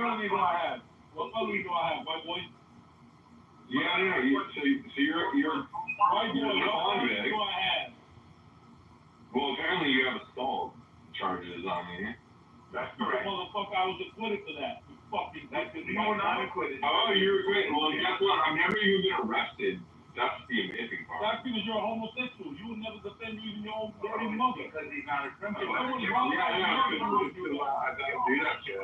felony do I have? What felony do I have, white boy? Yeah, no, so you're White boy, what felony convict. do I have? Well, apparently you have assault charges on you. That's correct. Motherfucker, I was acquitted for that. You fucking You were not acquitted. Oh, you were acquitted. Well, guess what? I've never even been arrested. That's the amazing part. That's because you're a homosexual. You would never defend even your own dirty mother. Because he's not a criminal. Yeah, I don't do that shit.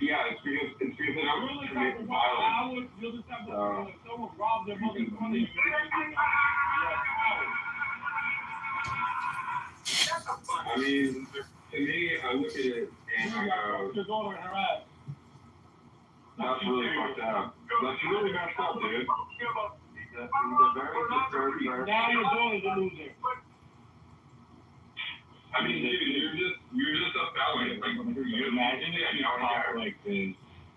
Yeah, it's because I don't commit violence. You're the type of someone robbed their mother in front of you. I mean, to me, I look at it and I go, your daughter in her ass. that's really fucked up. That's really messed up, dude. He's a very disturbed person. Now your daughter's a loser. I mean, dude, you're just a felon. Like, you Imagine if you talk like this.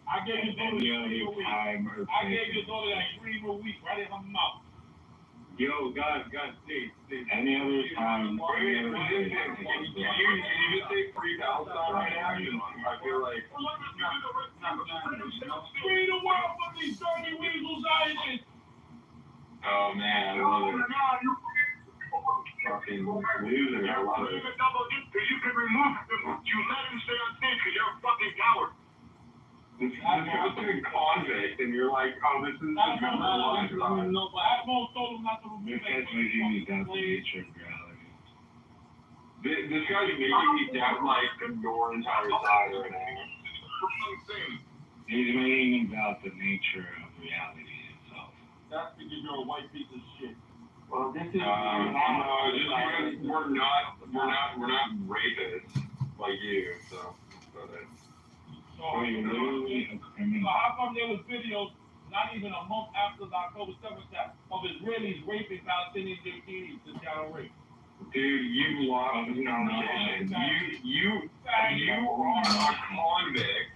I gave your daughter Any other time or I gave your daughter that cream a week right in her mouth. Yo, guys, please. Any other time. Can you just say 3,000 right now? I feel like. Free the world from these dirty weasels out here. Oh man, I love it. Fucking loser, I love it. Because you can remove him. You let him stay on stage because you're a fucking coward. This guy's a convict, and you're like, oh, this is the good No, but Admo told him not to remove This guy's making me doubt the nature of reality. This guy's making me doubt, like, your entire side right now. He's making me doubt the nature of reality itself. That's because you're a white piece of shit. Well, this is. No, just because we're not rapists like you, so that's about it. So Literally a criminal. how come there was videos not even a month after the October 7th attack of Israelis raping Palestinian detainees to shadow rape? Dude, you lost the conversation. You are a convict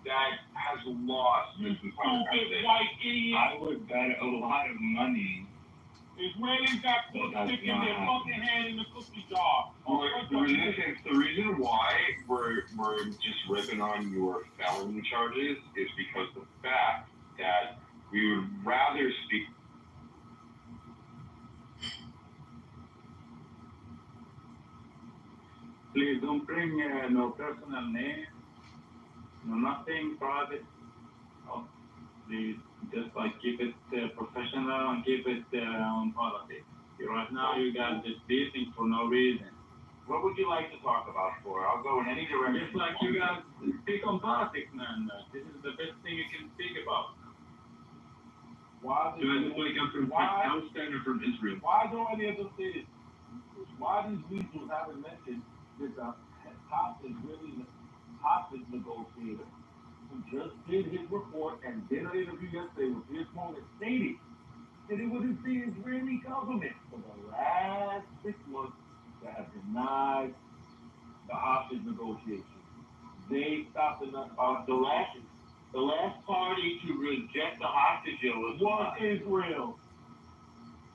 that has lost You this stupid conversation. white idiot. I would bet a lot of money. Israelis got sticking their fucking hand in the cookie jar. The reason why we're just ripping on your felony charges is because the fact that we would rather speak. Please don't bring no personal name, no nothing private. Oh, please just like keep it professional and keep it on politics. Right now you guys just beefing for no reason. What would you like to talk about for? I'll go in any direction. Just like you guys speak on politics, man. This is the best thing you can speak about. Why don't any of them say this? Why these weasels haven't mentioned that the hostage negotiator who just did his report and did an interview yesterday with his moment stating that it was the Israeli government for the last 6 months that have denied the hostage negotiation. They stopped The last party to reject the hostage deal was Israel.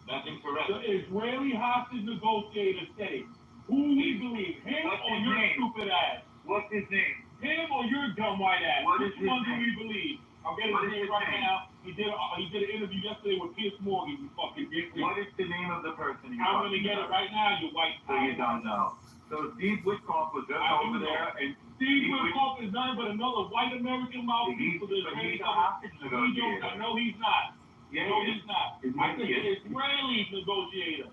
That's incorrect. The Israeli hostage negotiator said it. Who we believe, him What's or his your name? stupid ass? What's his name? Him or your dumb white ass? What Which is his one do name? we believe? I'm getting What his is name his right name? now. He did an interview yesterday with Piers Morgan, you fucking bitch. What is the name of the person you're I'm gonna talking get it about? right now, you white So you don't know. So Steve Witkoff was just I do over know. there and Steve Witkoff is nothing but another white American mouthpiece for the Israeli he's a government. hostage negotiator. I know he's not. Yeah, No, he he's not. He's I think an the Israeli negotiator.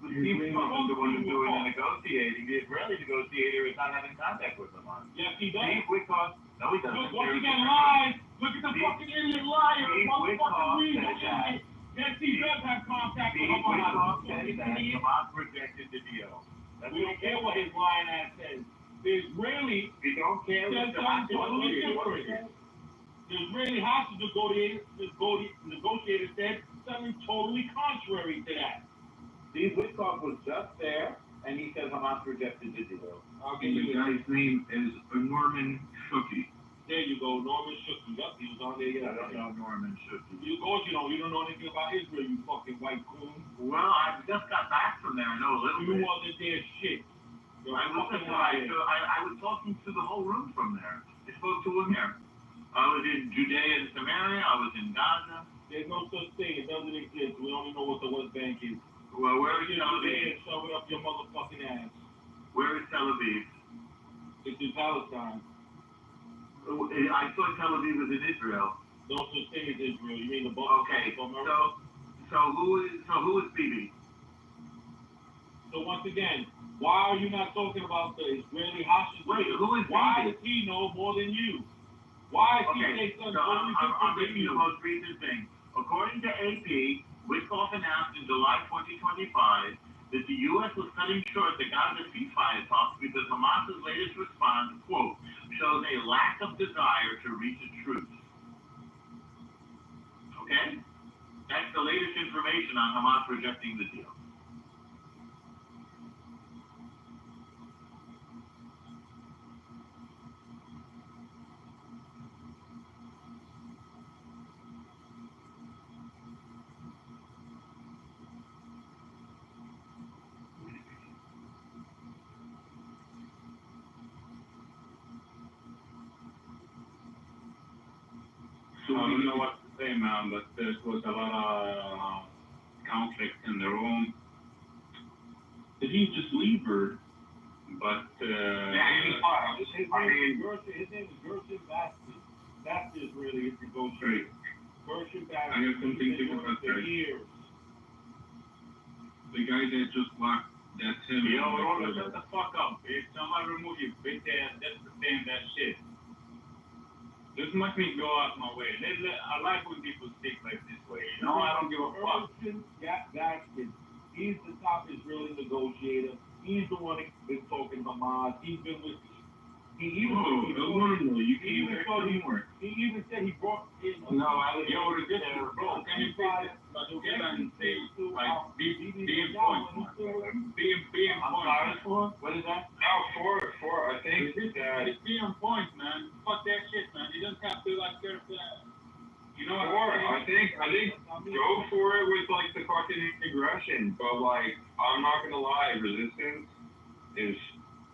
Steve Witkoff is the one who's doing the negotiating. The Israeli negotiator is not having contact with them on. Yes, he does. Steve Witkoff, no, he doesn't. Look, once again, lies. Look at the fucking idiot liar. Steve Motherfucking Witkoff weasel said that. idiot. Yes, he does have contact with Steve Witkoff Hamas. said Fucking that idiot. Hamas rejected the deal. That's We don't care what his lying ass says. The Israeli We don't care says what the something hostage totally negotiator different. The Israeli hostage negotiator said something totally contrary to that. Steve Witkoff was just there, and he says Hamas rejected the deal. I'll give And you the that. guy's name is Norman Shooky. There you go, Norman Shooky. Yup, he was on there I yesterday. don't know Norman Shooky. You, of course you don't know anything about Israel, you fucking white coon. Well, I just got back from there. I know a little You bit. wasn't there shit. You're I was fucking surprised. liar. I was talking to the whole room from there. I spoke to him here. I was in Judea and Samaria. I was in Gaza. There's no such thing. It doesn't exist. We only know what the West Bank is. Well, where is It's Tel there Aviv? and shove it up your motherfucking ass. Where is Tel Aviv? It's in Palestine. I thought Tel Aviv was in Israel. No such thing as Israel. You mean the book? Okay, so who is Bibi? So once again, why are you not talking about the Israeli hostages? Wait, who is Why Bibi? does he know more than you? Why is Okay, he so I'm making the most recent thing. According to AP, Witkoff announced in July 2025 that the U.S. was cutting short the Gaza ceasefire talks because Hamas's latest response, quote, shows a lack of desire to reach a truce. Okay? That's the latest information on Hamas rejecting the deal. I don't know what to say, man, but there was a lot of conflict in the room. Did he just leave or? But Yeah, he was fine. I'm just, His name is Gershon Basti. Basti is really his negotiator. Gershon Basti. I have something to He's been about doing it for that. years. The guy that just left, that's him. yo, Roller, shut the fuck up, bitch. Somebody remove you, bitch ass. That's the same that shit. Just make me go out my way. I like when people speak like this way. You know, I don't give a fuck. Gershon Basti. He's the top Israeli negotiator. He's the one that's been talking Hamas. He's been with. He even said he brought in. No, yo, this is bro. Can you say this? But you can't say like being point, being point. What is that? no, for I think that It's being point, man. Fuck that shit, man. You don't have to like there's you know what I think go for it with like the fucking aggression, but like I'm not gonna lie, resistance is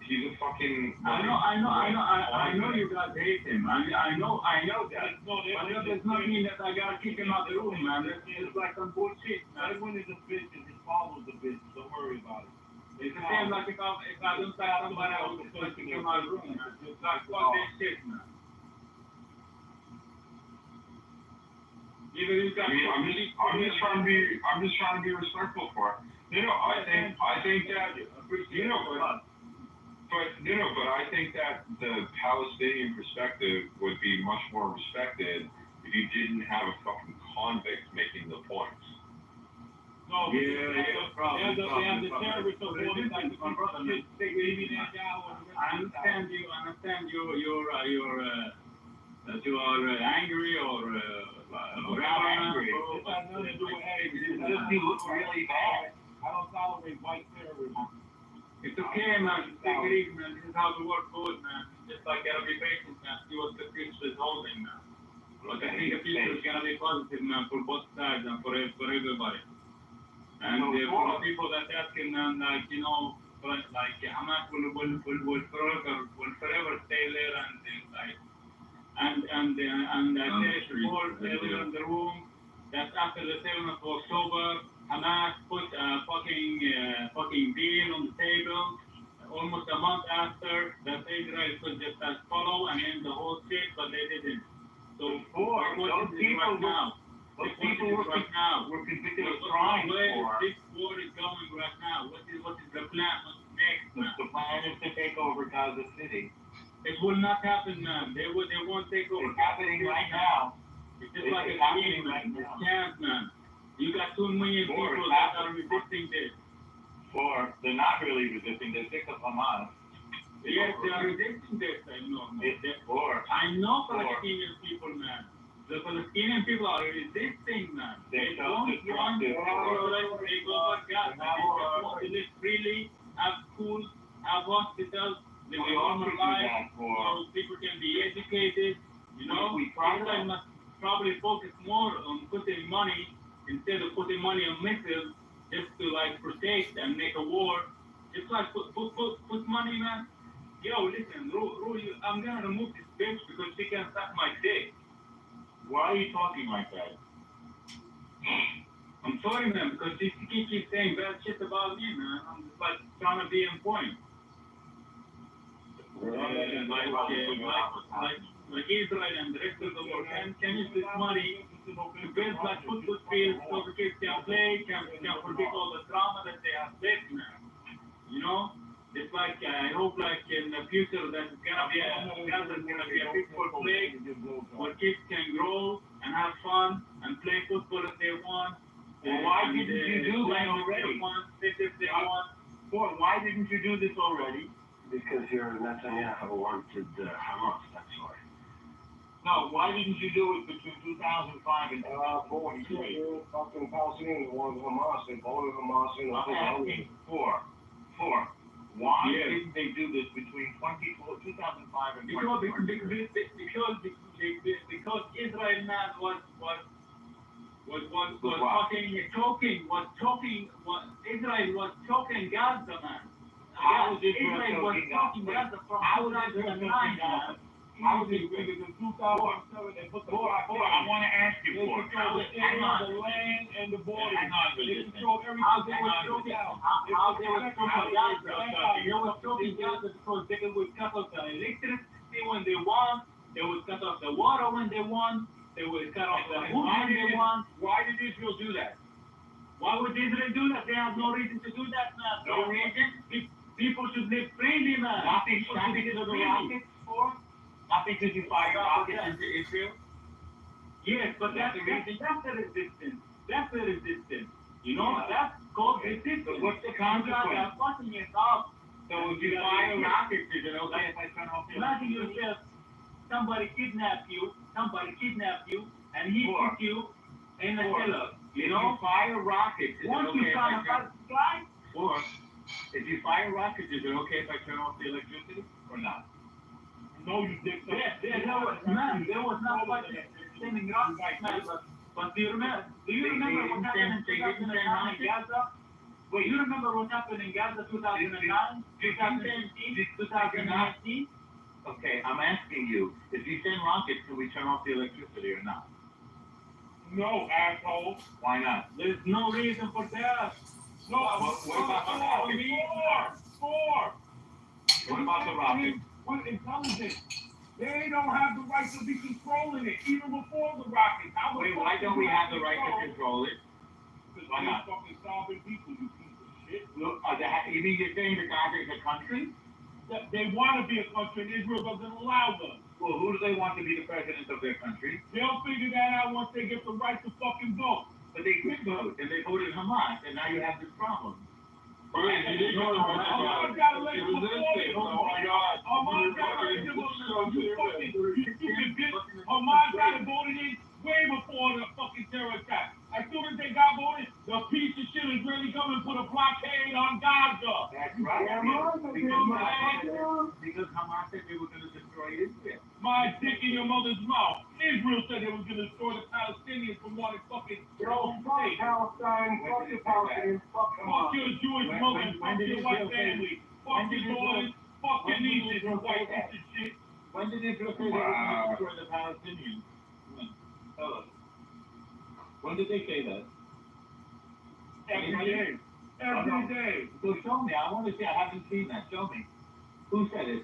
he's a fucking. I know you guys hate him. I know that. No, But that does not mean that I gotta kick him out the room, man. It's like some bullshit, man. Everyone is a bitch and his father's a bitch. Don't worry about it. It's the same like if I don't like somebody, I would just kick him out the room, man. It's like fuck that shit, man. Even you got. I'm just trying to be respectful for it. I think that but I think that the Palestinian perspective would be much more respected if you didn't have a fucking convict making the points. No, probably. they have the terrorists of war like the shit. I understand that you are angry or We're not angry. It has nothing to do with anger. Just you look really bad. I don't tolerate white terrorism. it's okay, man. Take it easy, man. This is how the world goes, man. Just like gotta be patient, man. See what the future is holding, man. But I think the future is gonna be positive, man, for both sides and for everybody. And for the people that asking, man, like you know, like Hamas will forever stay there and I say before everyone in the room that after the 7th of October, Hamas put a fucking deal on the table. Almost a month after, that Israel could just follow and end the whole shit, but they didn't. So Those people were convicted of crimes for. This war is going right now. What is the plan? What's next, man? The plan is to take over Gaza City. It will not happen, man. They won't take over. It's happening right now. It's just like a game, man. It's chance, man. You got 2 million people that are resisting this. Or they're not really resisting. They're sick of Hamas. Yes, they are resisting this. I know. I know Palestinian people, man. The Palestinian people are resisting, man. They don't want to take over Gaza. They just want to live freely, have schools, have hospitals, live a normal life, so people can be educated. You know, Israel must probably focus more on putting money instead of putting money on missiles just to like protect and make a war Just like put money, man. Yo, listen, I'm gonna remove this bitch because she can suck my dick. Why are you talking like that? I'm sorry, man, because she keeps saying bad shit about me, man. I'm just like trying to be on point. Like Israel and the rest of the world can use this money to build like football fields so the kids can play, can forget all the trauma that they have lived, man. You know? It's like, I hope like in the future that it's gonna be a peaceful place where kids can grow and have fun and play football if they want. Well, why didn't you do that already? If they want. Boy, why didn't you do this already? Because your Netanyahu wanted Hamas, that's why. No, why didn't you do it between 2005 and 2023? Fucking Palestinians wanted Hamas, they voted Hamas in. I'm asking for. Why didn't they do this between 2005 and 2023? Because Israel man was Israel was choking Gaza, man. How was Israel was choking Gaza from 2009, man. How is it bigger than 2007? They put the block there. I want to ask you for it. Hang on. The land and the border. Hang on, They listen. control everything. How they were choking Gaza? They were choking Gaza because they would cut off the electricity when they want. They would cut off the water when they want. They would cut off the food when they want. Why did Israel do that? Why would Israel do that? They have no reason to do that, man. No reason? People should live freely, man. Not because of the rockets for? Not because you fire rockets into Israel? Yes, but that's the resistance. That's the resistance. You know, that's called resistance. So what's the consequence? You guys are fucking it up. So if you fire rockets, is it okay if I turn off the Imagine yourself, somebody kidnapped you, and he put you in a cellar. You know, fire rockets, is it Once you okay if try I turn... to fly, Or, if you fire rockets, is it okay if I turn off the electricity or not? No, you dick. there was not much sending rockets, man. But do you remember what happened in 2009 in Gaza? Wait, Do you remember what happened in Gaza 2009, 2015, 2019? Okay, I'm asking you, if you send rockets, can we turn off the electricity or not? No, asshole. Why not? There's no reason for that. No, What about the rockets? Four. What about the rockets? With intelligence. They don't have the right to be controlling it, even before the rockets. Wait, why don't we have the right to control it? Because Why not? fucking starving people, you piece of shit. Look, you mean you're saying that Gaza is a country? They want to be a country, and Israel doesn't allow them. Well, who do they want to be the president of their country? They'll figure that out once they get the right to fucking vote. But they did vote, and they voted Hamas, and now you have this problem. Hamas got elected before them. Oh my God. Hamas got elected before you fucking, you stupid bitch. Hamas got voted in way before the fucking terror attack. As soon as they got voted, the piece of shit Israeli government put a blockade on Gaza. That's right. Because Hamas said they were going to destroy Israel. My dick in your mother's mouth. Israel said they were going to destroy the Palestinians from wanting fucking their own state. Palestine, fuck the Palestinians, fuck Fuck your Jewish mother, fuck your white family, fuck your daughters, fuck your nieces, you white piece of shit. When did Israel say they were going to destroy the Palestinians? Tell us. When did they say that? Every day. Every day. So show me. I want to see. I haven't seen that. Show me. Who said it?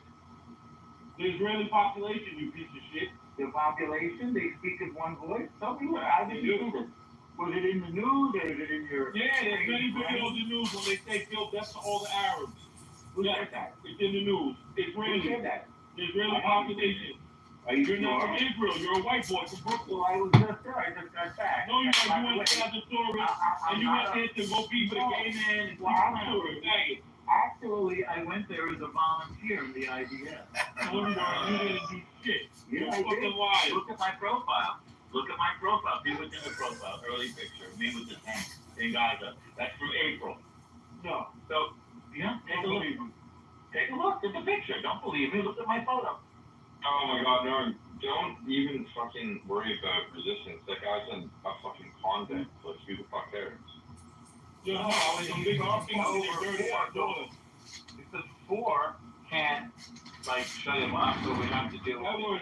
The Israeli population, you piece of shit. The population? They speak as one voice? Tell me what. How did you see this? Was it in the news or is it in your... Yeah, there's many videos in the news when they say kill death to all the Arabs. Who said that? It's in the news. Who Israeli. said that? The Israeli population. Are you You're not from sure? Israel. You're a white boy from Brooklyn. Well, I was just there. I just got back. No, you went to the story and you went there to go be with a gay man and Well, faggot. Actually, I went there as a volunteer in the IDF. No, you didn't do shit. Yeah, You I fucking did. lied. Look at my profile. Look at my profile. See what's in the profile. Early picture. Me with the tank in Gaza. That's from April. No. So, yeah, take a Don't look. believe him. Take a look at the picture. Don't believe me. Look at my photo. Oh my God, no! Don't even fucking worry about resistance. That guy's in a fucking convent. Let's who the fuck cares? You know, I was a big argument over dirty ass daughter. before can't like shut him up, so we have to deal with it.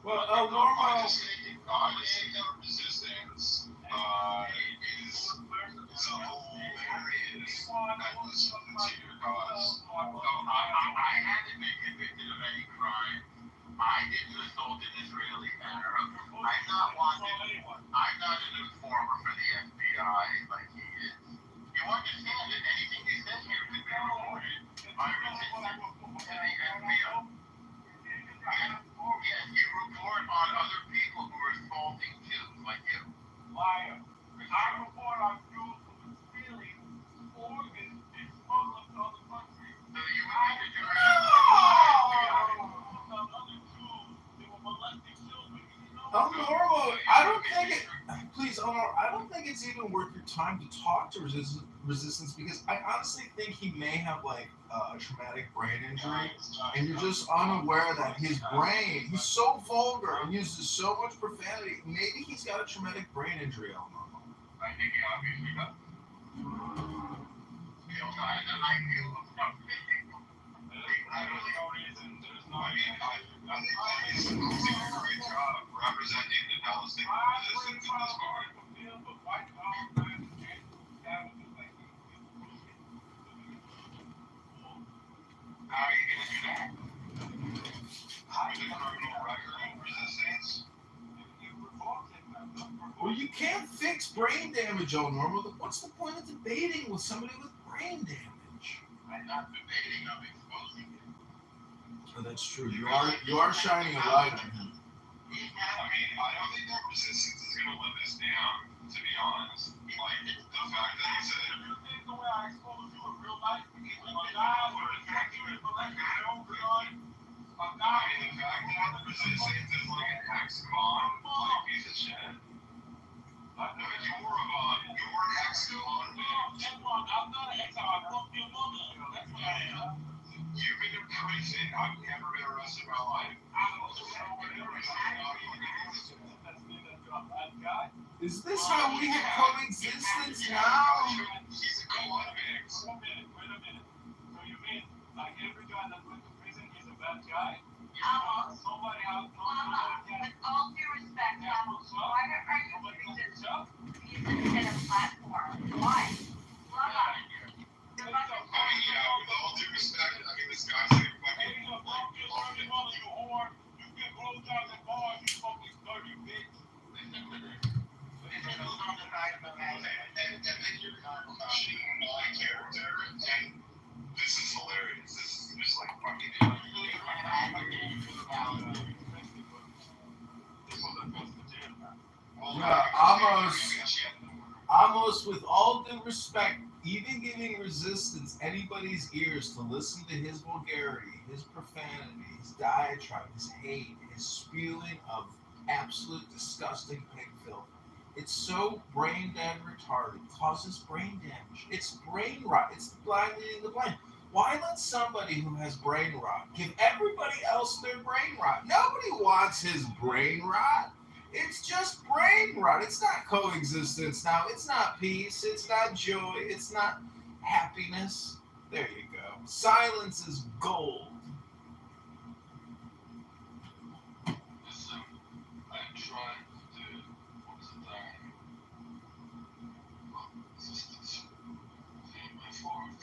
Well, normal. Resistance is a whole areas that was to your cause. I hadn't been convicted of any crime. I didn't assault an Israeli matter. I'm not wanted. I'm not an informer for the FBI like he is. You understand that anything you say here could be recorded by resistance to the FBI. Yes, you report on other people who are assaulting Jews like you. Liar. I report on Jews who are stealing organs and smuggling to other countries. So you would need to do Normal. I don't think it. Please, Omar. I don't think it's even worth your time to talk to resistance because I honestly think he may have like a traumatic brain injury, and you're just unaware that his brain—he's so vulgar and uses so much profanity. Maybe he's got a traumatic brain injury, Omar. I think he obviously does. I feel I really don't reason. There's no. I mean, I think he's doing a great job representing the Palestinian resistance in this part. How are you going to do that? With a criminal record of resistance? Well, you can't fix brain damage, Omar. What's the point of debating with somebody with brain damage? I'm not debating. I'm exposing it. Oh, that's true. You are shining a light on him. I mean, I don't think that resistance is going to let this down, to be honest. Like, the fact that he said, you think the way I expose you in real life, a guy with a factory for like my own son, a guy I mean, the fact that resistance is like an ex-con, like, piece of shit. No, you're an ex-con, man. I'm not an ex-con, I fucked your mother. That's what I am. You've been in prison. I've never been arrested in my life. Is this how we have coexistence now? He's a convict. Wait a minute. So you mean like every guy that went to prison is a bad guy? Somebody else. With all due respect, why are you using this instead of platform? Why? I mean, yeah, with all due respect, I mean, this guy's like fucking, You get blowjobs at bars, you fucking dirty bitch. And then you're questioning my character, and this is hilarious. This is just like fucking. Yeah, almost with all due respect, even giving resistance anybody's ears to listen to his vulgarity, his profanity, his diatribe, his hate, his spewing of absolute disgusting pig filth. It's so brain dead retarded, causes brain damage. It's brain rot. It's blind leading the blind. Why let somebody who has brain rot give everybody else their brain rot? Nobody wants his brain rot. It's just brain rot. It's not coexistence now. It's not peace. It's not joy. It's not happiness. There you go. Silence is gold. Listen, I'm trying to do what's the time? Resistance. My fault.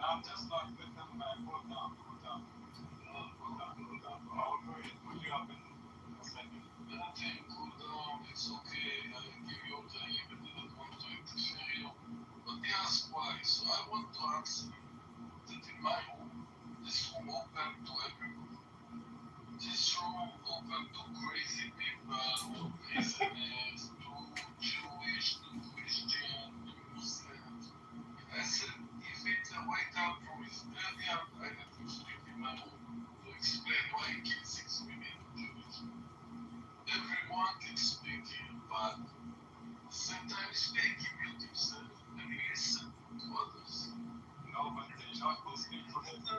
I'm just not with them, man. Put down. I'll put you up in a second. Nothing, cool down, it's okay. I give you all time, even didn't want to interfere you. But they ask why, so I want to answer that in my room, this room open to everyone. This room open to crazy people, to prisoners, to Jewish, to Christian, to Muslims. I said, if it's a wake up from his brilliant, I let him sleep in my room to explain why he killed 6 million Jews. Everyone can speak here, but sometimes speaking with himself and listen to others. No, but they're not listening for him. And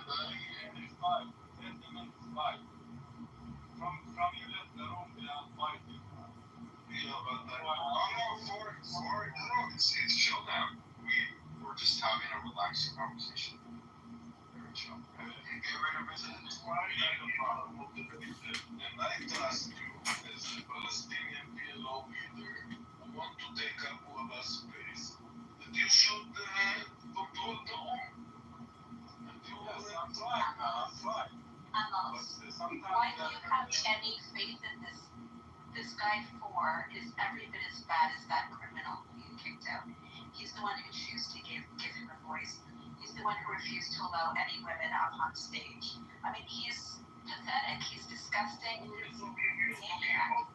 I, There's 5, 10 minutes. fight. From you left the room, they are fighting. Yeah, but it's chill now. We're just having a relaxing conversation. Very chill. And get rid of President Buhari, no problem. And I ask you, as a Palestinian PLO leader, who want to take Abu Abbas' place, that you should control the home. Yes, I'm fine, man. I'm fine. Amos, why do you have any faith in this guy 4 is every bit as bad as that criminal who you kicked out. He's the one who refused to give him a voice. He's the one who refused to allow any women up on stage. I mean, he's pathetic. He's disgusting. He's a maniac.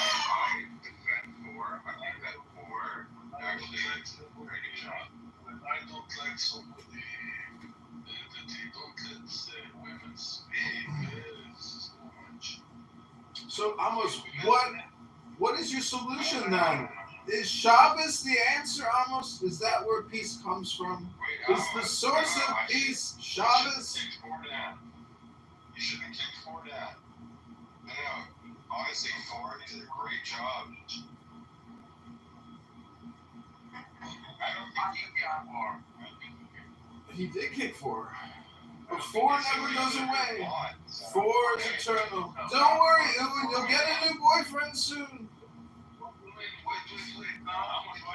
I defend Thor. I think that Thor actually did a very good job. I don't like somebody that they don't let women speak. It's too much. So, Amos, what is your solution then? Is Shabbos the answer, Amos? Is that where peace comes from? Is the source of peace Shabbos? You should be kicked for that. No, honestly, Thor did a great job. I don't think he got more. He did kick 4. But 4 never goes away. 4 is eternal. Don't worry, Ewan, you'll get a new boyfriend soon. Wait. Now, I'm going to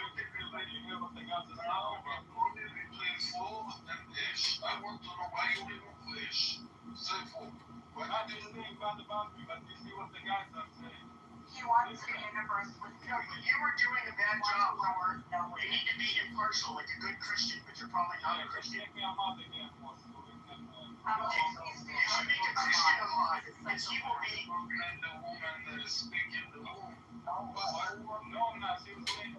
you hear what they got to say. We play full and ish. I want to know why you even fish. Simple. We're not doing anything about the boundary, but you see what the guys are saying. He wants a universe with no. You were doing a bad job, Howard. You need to be impartial, like a good Christian, but you're probably not a Christian. Take me a month again, boss. Amos, You should make a Christian of mine, like he will be. And the woman speaking the room. No, not. She was saying,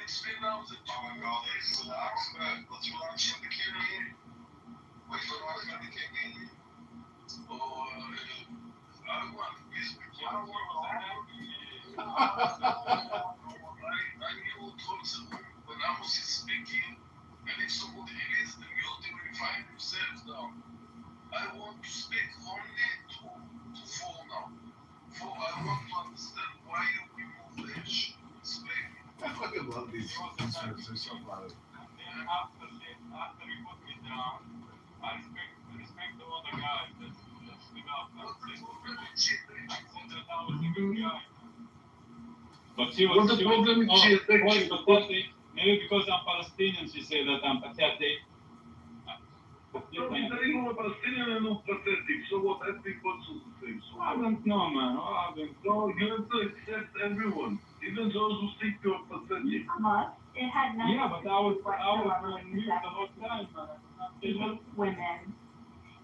it's been out the time. Let's relax in the kitchen. Wait for us in the kitchen. Oh, I want this. I don't want I need all talks when Amos is speaking, and if somebody is the mute, they will find themselves now. I want to speak only to fall now. For I want to understand why you remove the edge. Explain. I fucking love these scripts. They're so funny. Then after he put me down, I respect the other guys that stood up and said that I was a good guy. But she was. What's the problem? Maybe because I'm Palestinian, she said that I'm pathetic. No, he's not even a Palestinian and not pathetic. So what? Ethnic what's the thing? So I don't know, man. I don't no, you have to accept everyone, even those who think you're pathetic. Amos, it had nothing Yeah, but I was whatsoever on mute the whole time, man. He hates women.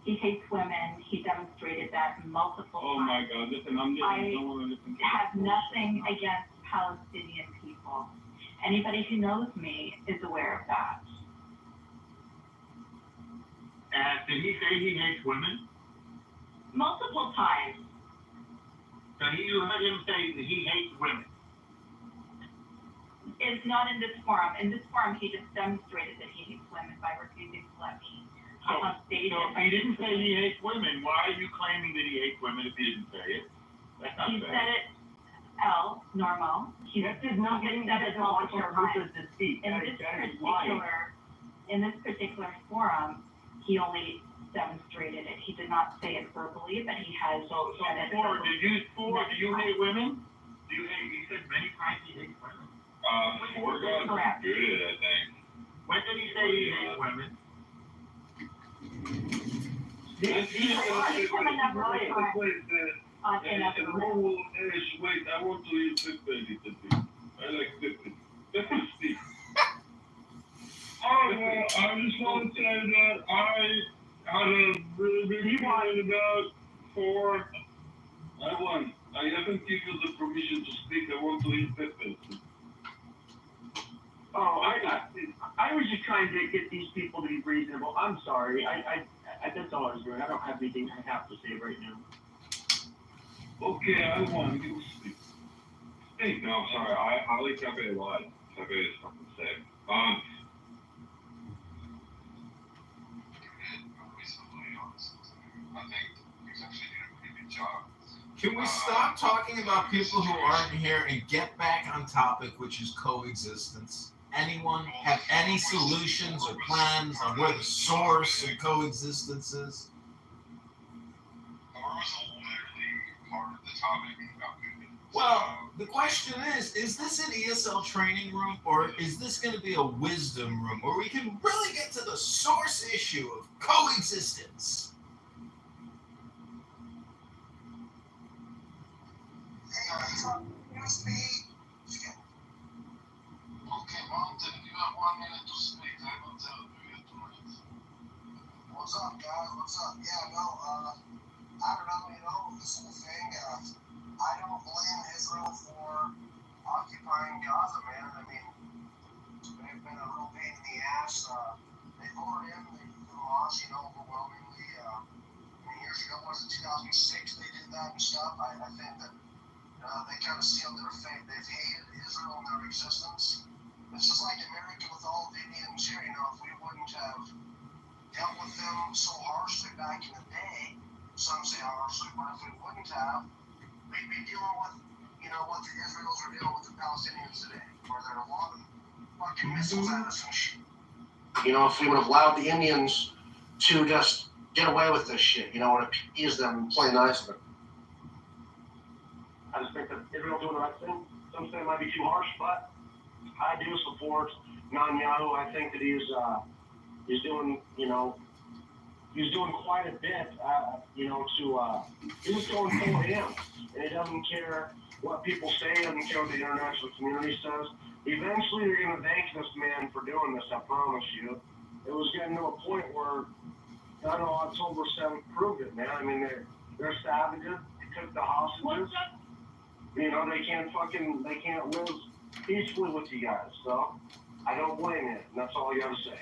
He hates women. He demonstrated that multiple Oh times. my God! Listen, don't want to listen to Have nothing against Palestinian people. Anybody who knows me is aware of that. Did he say he hates women? Multiple times. So you heard him say that he hates women. It's not in this forum. In this forum, he just demonstrated that he hates women by refusing to let me come on stage. So if he didn't say he hates women, why are you claiming that he hates women if he didn't say it? That's not He fair. said it, normal. He That does not mean said that it doesn't want multiple your times. purpose to speak. In this particular forum, he only demonstrated it. He did not say it verbally, but he has said it. Do you hate women? Do you hate? He said many times he hates women. Four guys Correct. good, I think. When did he say he hates women? Wait, I want to hear Pepe a little bit. I like Pepe. Pepe speak. I just want to say that I had a really big feeling about Thor. I won. I haven't given you the permission to speak. I want to hear Pepe. Oh, I was just trying to get these people to be reasonable. I'm sorry. I that's all I was doing. I don't have anything I have to say right now. Okay, I won. You speak. Hey, no, sorry. I like Pepe a lot. Pepe is fucking sick. Can we stop talking about people who aren't here and get back on topic, which is coexistence? Anyone have any solutions or plans on where the source of coexistence is? Well, the question is this an ESL training room or is this going to be a wisdom room where we can really get to the source issue of coexistence? Okay, Mountain, you have 1 minute to speak. I will tell you tonight. What's up, guys? What's up? Yeah, no, I don't know, this whole thing, I don't blame Israel for occupying Gaza, man. I mean, they've been a real pain in the ass. They voted in, they lost, overwhelmingly. Years ago, was it 2006 they did that and stuff? I think that they kind of sealed their fate. They've hated Israel in their existence. It's just like America with all the Indians here, if we wouldn't have dealt with them so harshly back in the day, some say harshly, but if we wouldn't have, we'd be dealing with, what the Israelis are dealing with the Palestinians today, where they're lobbing fucking missiles at us and shit. If we would have allowed the Indians to just get away with this shit, and appease them and play nice with it. I just think that Israel doing the right thing. Some say it might be too harsh, but I do support Netanyahu. I think that he's doing, he's doing quite a bit, he's going full him. And he doesn't care what people say, doesn't care what the international community says. Eventually, they're going to thank this man for doing this, I promise you. It was getting to a point where, October 7th proved it, man. I mean, they're savages. They took the hostages. They can't live peacefully with you guys. So, I don't blame you. And that's all I got to say.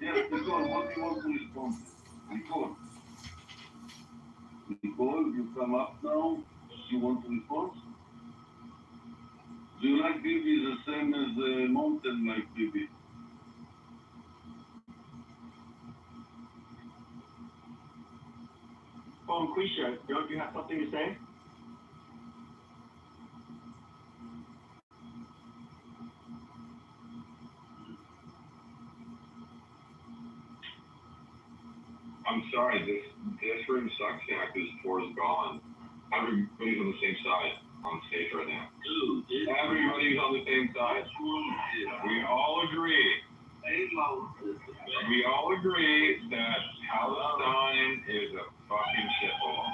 Yes, because what do you want to respond to? Nicole, you come up now. You want to respond? Do you like Bibi the same as Mountain like Bibi? Oh, Quisha, don't you have something to say? I'm sorry, this room sucks now because Tor's gone. Everybody's on the same side on stage right now. Dude, everybody's on the same side. We all agree. We all agree that Palestine is a fucking shithole.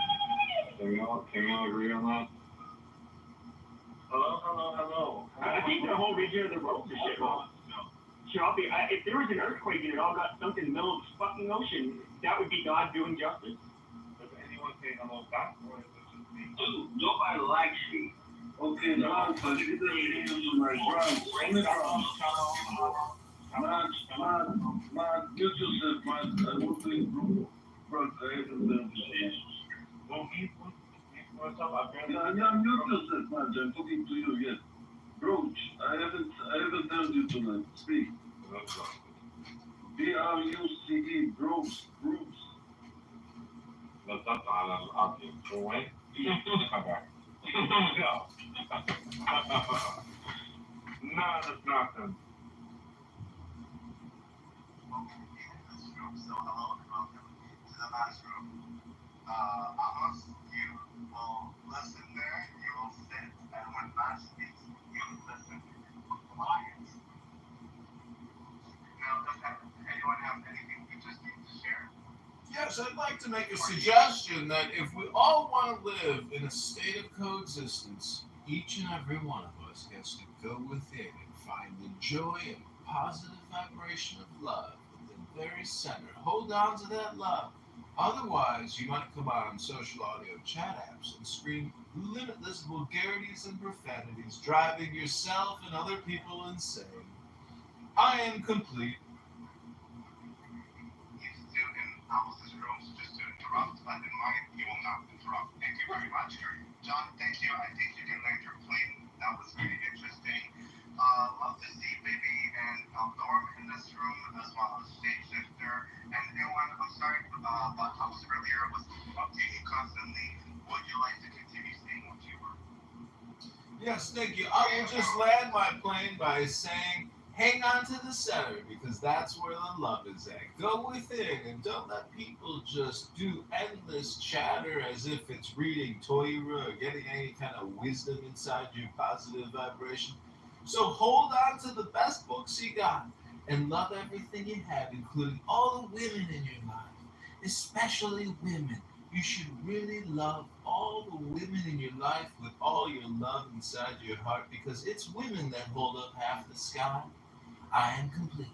Can we all agree on that? Hello. I think the whole region of the roads is shithole. If there was an earthquake and it all got sunk in the middle of the fucking ocean, that would be God doing justice. Does anyone say hello back, or is it just me? Dude, nobody likes you. Okay, now, but it doesn't mean to my ground. Man, you just said, man, I want to improve. Bro, I haven't done this. Well, I'm you just said, man, I'm talking to you, yes. Broach, I haven't heard you tonight. Speak. B-R-U-C-E, Bruce. That's not I'll be go away. Come back. No. No, that's not them. So hello and welcome to the last room. Amos, you will listen there, you will sit, and when Matt speaks, you will listen quiet. Now, does anyone have anything we just need to share? Yes, I'd like to make a suggestion that if we all want to live in a state of coexistence, each and every one of us has to go within and find the joy and positive vibration of love at the very center. Hold on to that love. Otherwise, you might come on social audio chat apps and scream limitless vulgarities and profanities, driving yourself and other people insane. I am complete. Just to interrupt, but in mind, you will not interrupt. interrupt. Thank you very much. John, thank you. I think you can land your plane. That was very interesting. Love to see Baby and Norm in this room, as well as Shapeshifter. And anyone, I'm sorry, but I was earlier was updating constantly. Would you like to continue saying what you were? Yes, thank you. I will just land my plane by saying, hang on to the center, because that's where the love is at. Go within and don't let people just do endless chatter as if it's reading Torah or getting any kind of wisdom inside your positive vibration. So hold on to the best books you got and love everything you have, including all the women in your life, especially women. You should really love all the women in your life with all your love inside your heart, because it's women that hold up half the sky. I am complete.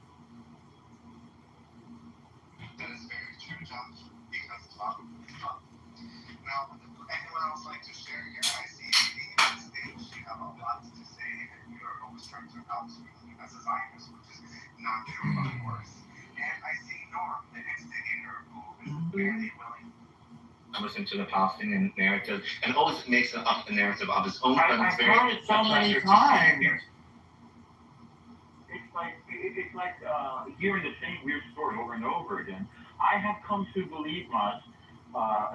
That is very true, John, because it's love. Now, would anyone else like to share here? I see you being on stage. You have a lot to say, and you are always trying to help me as a Zionist, which is not true, of course. And I see Norm, the ex-Indianer, who is barely willing. I'm listening to the Palestinian narrative, and always makes up the narrative of his own. I've heard it so many times. It's like hearing the same weird story over and over again. I have come to believe, Maz,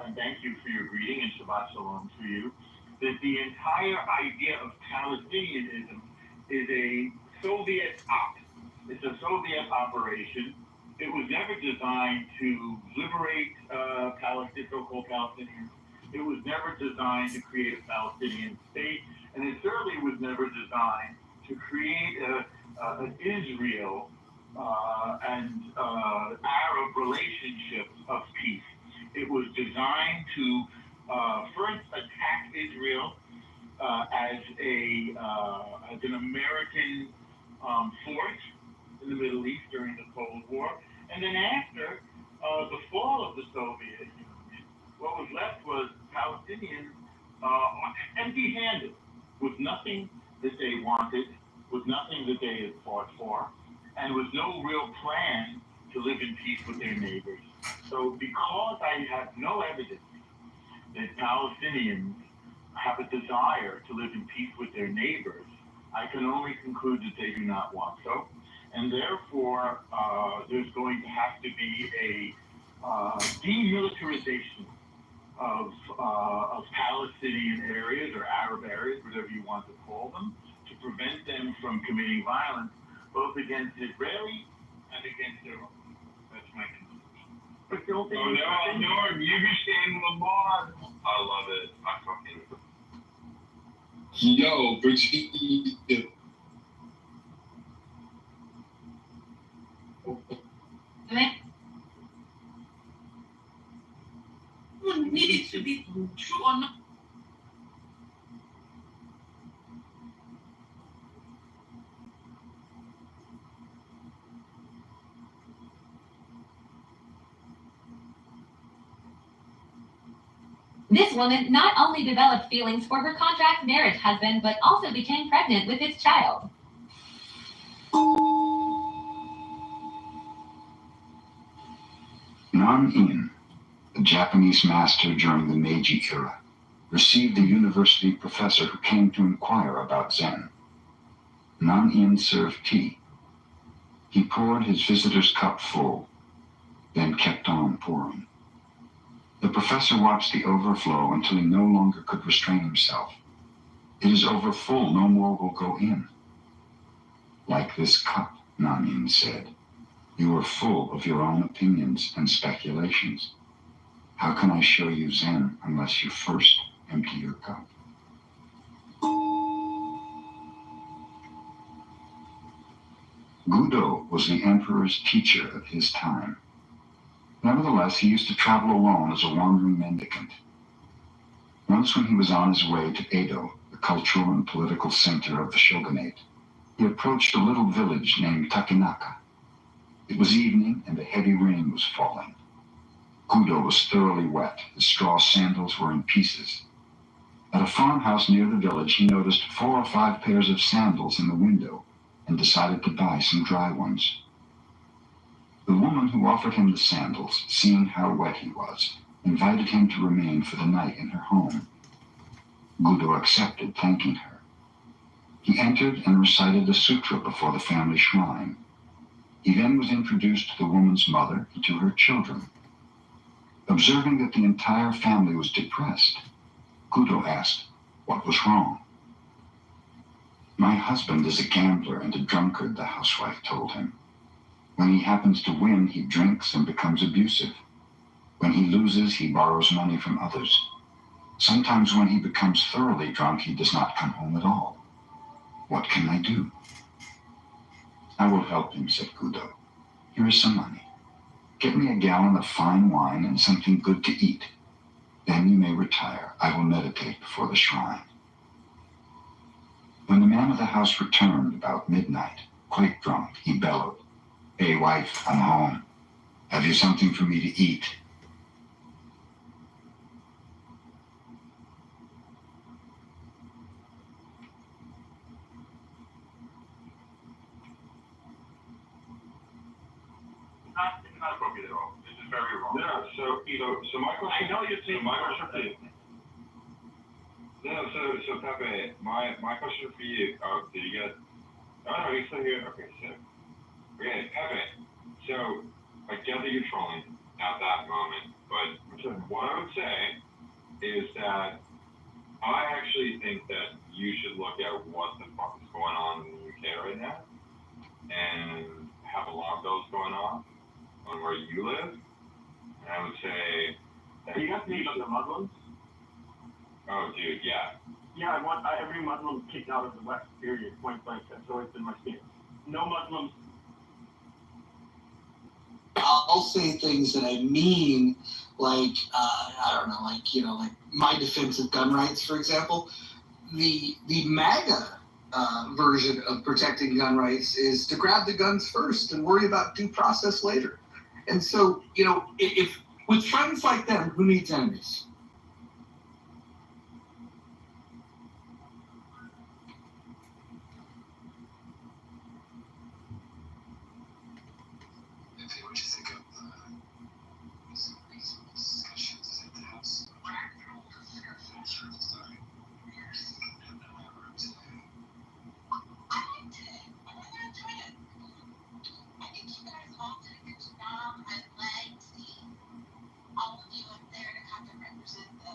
and thank you for your greeting and Shabbat Shalom to you, that the entire idea of Palestinianism is a Soviet op. It's a Soviet operation. It was never designed to liberate so-called Palestinians. It was never designed to create a Palestinian state, and it certainly was never designed to create an Israel and Arab relationship of peace. It was designed to first attack Israel as an American force in the Middle East during the Cold War, and then after the fall of the Soviet Union, what was left was Palestinians empty-handed, with nothing that they wanted, with nothing that they had fought for, and with no real plan to live in peace with their neighbors. So because I have no evidence that Palestinians have a desire to live in peace with their neighbors, I can only conclude that they do not want so. And therefore, there's going to have to be a demilitarization of Palestinian areas or Arab areas, whatever you want to call them, to prevent them from committing violence, both against Israelis and against their own. That's my conclusion. But don't they? Norm, you be saying Lamar. I love it. I fucking. Yo, Virginia. Who needs to be true or not? This woman not only developed feelings for her contract marriage husband, but also became pregnant with his child. Nan-in, a Japanese master during the Meiji era, received a university professor who came to inquire about Zen. Nan-in served tea. He poured his visitor's cup full, then kept on pouring. The professor watched the overflow until he no longer could restrain himself. It is over full, no more will go in. Like this cup, Nan-in said, you are full of your own opinions and speculations. How can I show you Zen unless you first empty your cup? Gudo was the emperor's teacher of his time. Nevertheless, he used to travel alone as a wandering mendicant. Once when he was on his way to Edo, the cultural and political center of the shogunate, he approached a little village named Takenaka. It was evening and a heavy rain was falling. Gudo was thoroughly wet. His straw sandals were in pieces. At a farmhouse near the village, he noticed 4 or 5 pairs of sandals in the window and decided to buy some dry ones. The woman who offered him the sandals, seeing how wet he was, invited him to remain for the night in her home. Gudo accepted, thanking her. He entered and recited the sutra before the family shrine. He then was introduced to the woman's mother and to her children. Observing that the entire family was depressed, Gudo asked what was wrong. "My husband is a gambler and a drunkard," the housewife told him. "When he happens to win, he drinks and becomes abusive. When he loses, he borrows money from others. Sometimes when he becomes thoroughly drunk, he does not come home at all. What can I do?" "I will help him," said Gudo. "Here is some money. Get me a gallon of fine wine and something good to eat. Then you may retire. I will meditate before the shrine." When the man of the house returned about midnight, quite drunk, he bellowed, "Hey, wife, I'm home. Have you something for me to eat?" It's not appropriate at all. This is very wrong. No, so my question. I know you're saying my question for you. No, so Pepe, my question for you. Oh, did you get? Oh no, he's still here. Okay, okay, Pepe. So I get that you're trolling at that moment, but what I would say is that I actually think that you should look at what the fuck is going on in the UK right now, and have a lot of those going on where you live. And I would say that you guys mean about the Muslims? Oh, dude, yeah. Yeah, I want every Muslim kicked out of the West, period, point blank. That's always been my stance. No Muslims. I'll say things that I mean, like, I don't know, like my defense of gun rights, for example. The MAGA version of protecting gun rights is to grab the guns first and worry about due process later. And so, if with friends like them, who needs enemies? What do you think of some reasonable discussions at the house? Sorry. I think you guys all did a good job. I like seeing all of you up there to kind of represent the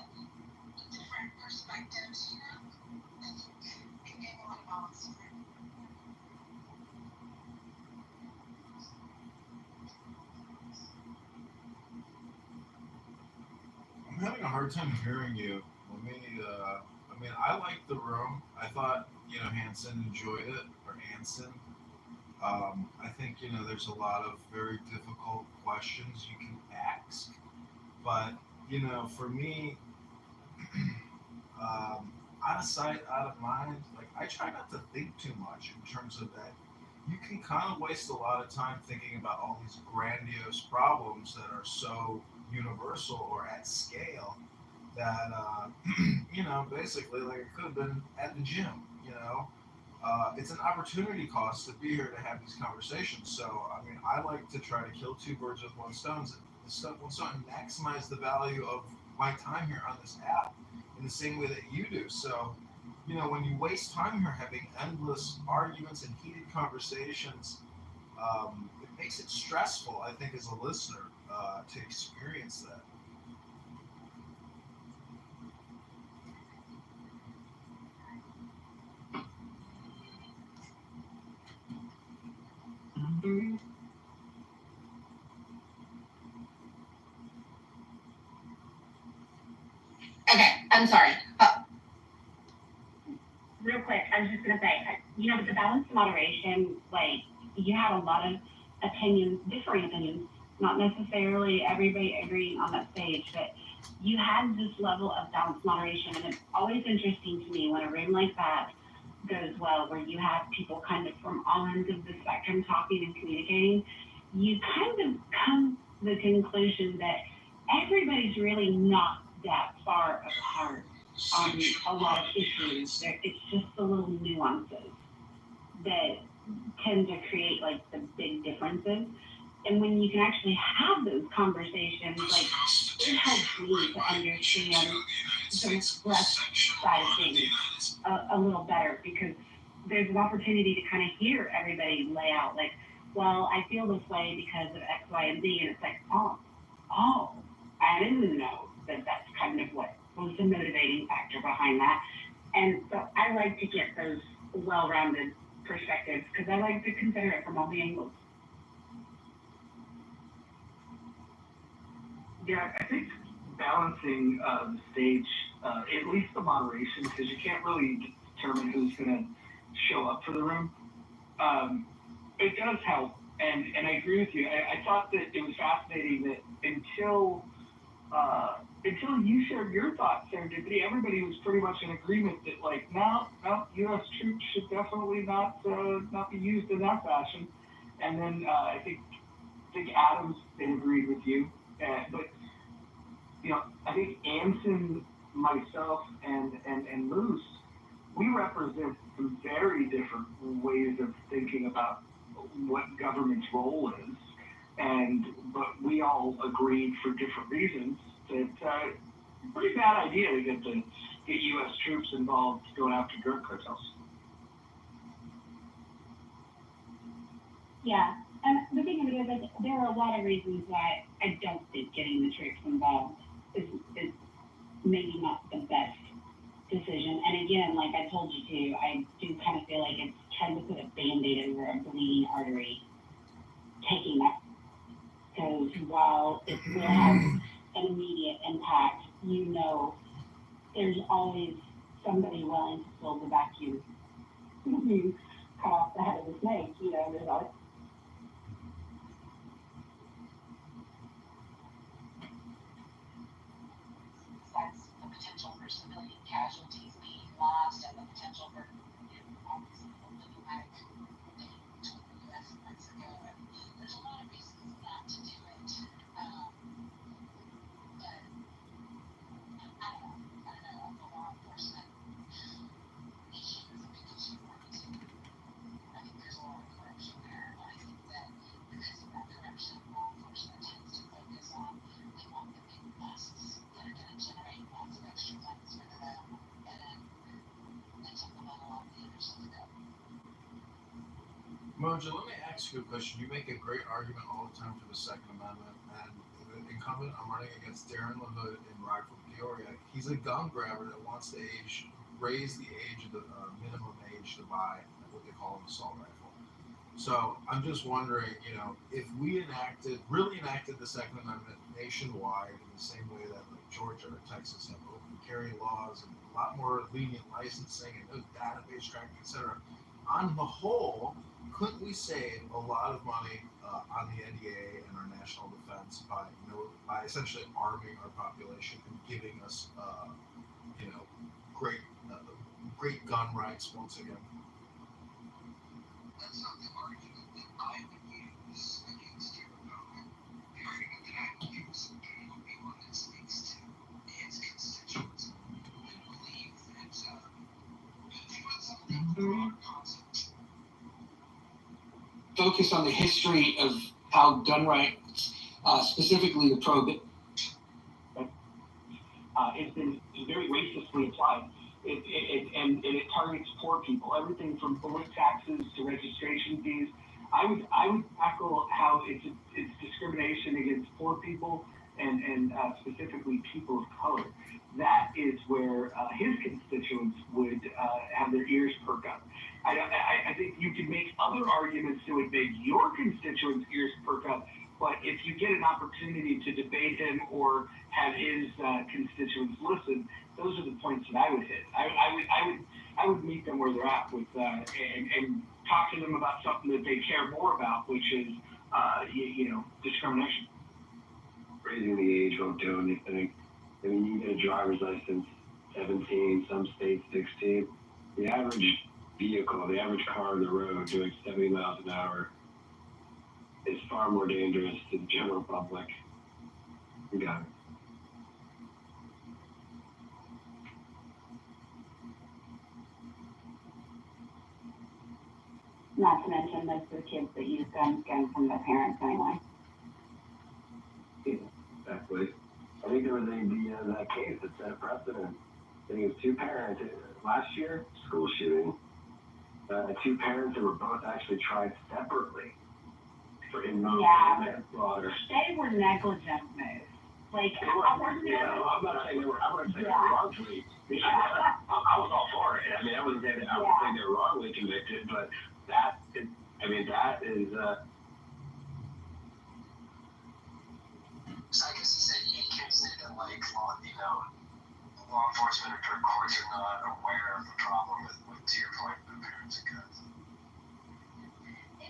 different perspectives, I think it gave a lot of balance to it. I'm having a hard time hearing you. I liked the room. I thought, Hanson enjoyed it, or Hanson. I think, there's a lot of very difficult questions you can ask. But, for me, out of sight, out of mind, I try not to think too much in terms of that. You can kind of waste a lot of time thinking about all these grandiose problems that are so universal or at scale that, basically, it could have been at the gym, It's an opportunity cost to be here to have these conversations. So, I like to try to kill two birds with one stone and maximize the value of my time here on this app in the same way that you do. So, when you waste time here having endless arguments and heated conversations, it makes it stressful, I think, as a listener, to experience that. Okay, I'm sorry. Real quick, I was just going to say, with the balance and moderation, you had a lot of differing opinions, not necessarily everybody agreeing on that stage, but you had this level of balance moderation, and it's always interesting to me when a room like that goes well, where you have people kind of from all ends of the spectrum talking and communicating. You kind of come to the conclusion that everybody's really not that far apart on a lot of issues. It's just the little nuances that tend to create the big differences. And when you can actually have those conversations, it helps me to understand the left side of things a little better, because there's an opportunity to kind of hear everybody lay out, like, well, I feel this way because of X, Y, and Z, and it's like, oh, I didn't know that that's kind of what was the motivating factor behind that. And so I like to get those well-rounded perspectives, because I like to consider it from all the angles. Yeah, I think balancing the stage, at least the moderation, because you can't really determine who's going to show up for the room. It does help, and I agree with you. I thought that it was fascinating that until you shared your thoughts, Serendipity, everybody was pretty much in agreement that, like, no, U.S. troops should definitely not be used in that fashion. And then I think Adams agreed with you, but I think Anson, myself, and Moose, we represent some very different ways of thinking about what government's role is, but we all agreed for different reasons that pretty bad idea to get U.S. troops involved going after drug cartels. Yeah, and the thing of it is, there are a lot of reasons why I don't think getting the troops involved is maybe not the best decision. And again, like I told you to, I do kind of feel like it's trying to put a Band-Aid over a bleeding artery, taking that. Because while it will have an immediate impact, there's always somebody willing to fill the vacuum. You cut off the head of the snake, there's always. That's the potential for civilian casualties being lost, and the potential for obviously diplomatic between the U.S. and Mexico. And there's a lot of reasons not to do it. But I don't know, the law enforcement issue is a big issue for me too. I think there's a lot of corruption there, and I think that because of that corruption, law enforcement tends to focus on, they want the big busts that are going to generate lots of extra funds for them, and then they tend to let a lot of the other stuff go. Mojo, let me ask you a question. You make a great argument all the time for the Second Amendment, and the incumbent I'm running against, Darren LaHood in Rockford, Peoria, he's a gun grabber that wants to raise the age of the minimum age to buy what they call an assault rifle. So I'm just wondering, if we really enacted the Second Amendment nationwide in the same way that like Georgia or Texas have open carry laws and a lot more lenient licensing and no database tracking, etc. On the whole, couldn't we save a lot of money on the NDA and our national defense by essentially arming our population and giving us, great gun rights once again? That's not the argument that I would use against your opponent. The argument that I would use would be one that speaks to his constituents and believe that think about something that there are concepts. Focus on the history of how gun rights, specifically the prohibition. It's been very racistly applied. And it targets poor people. Everything from bullet taxes to registration fees. I would tackle how it's discrimination against poor people and specifically people of color. That is where his constituents would have their ears perk up. I think you can make other arguments that would make your constituents' ears perk up, but if you get an opportunity to debate him or have his constituents listen, those are the points that I would hit. I would meet them where they're at with and talk to them about something that they care more about, which is discrimination. Raising the age won't do anything. I mean, you get a driver's license, 17, some states 16. The average vehicle, the average car on the road doing 70 miles an hour is far more dangerous to the general public. You got it. Not to mention most of the kids that use guns come from their parents anyway. Exactly. I think think there was that case that set a precedent. I think it was two parents last year, school shooting. Two parents that were both actually tried separately for manslaughter. They were negligent moves. Like, I'm not saying they were wrongfully. I was all for it. I mean, I wouldn't say they were wrongly convicted, but that is. So I guess he said you can't say that, like, law enforcement or courts are not aware of the problem with to your point, the parents and guns. It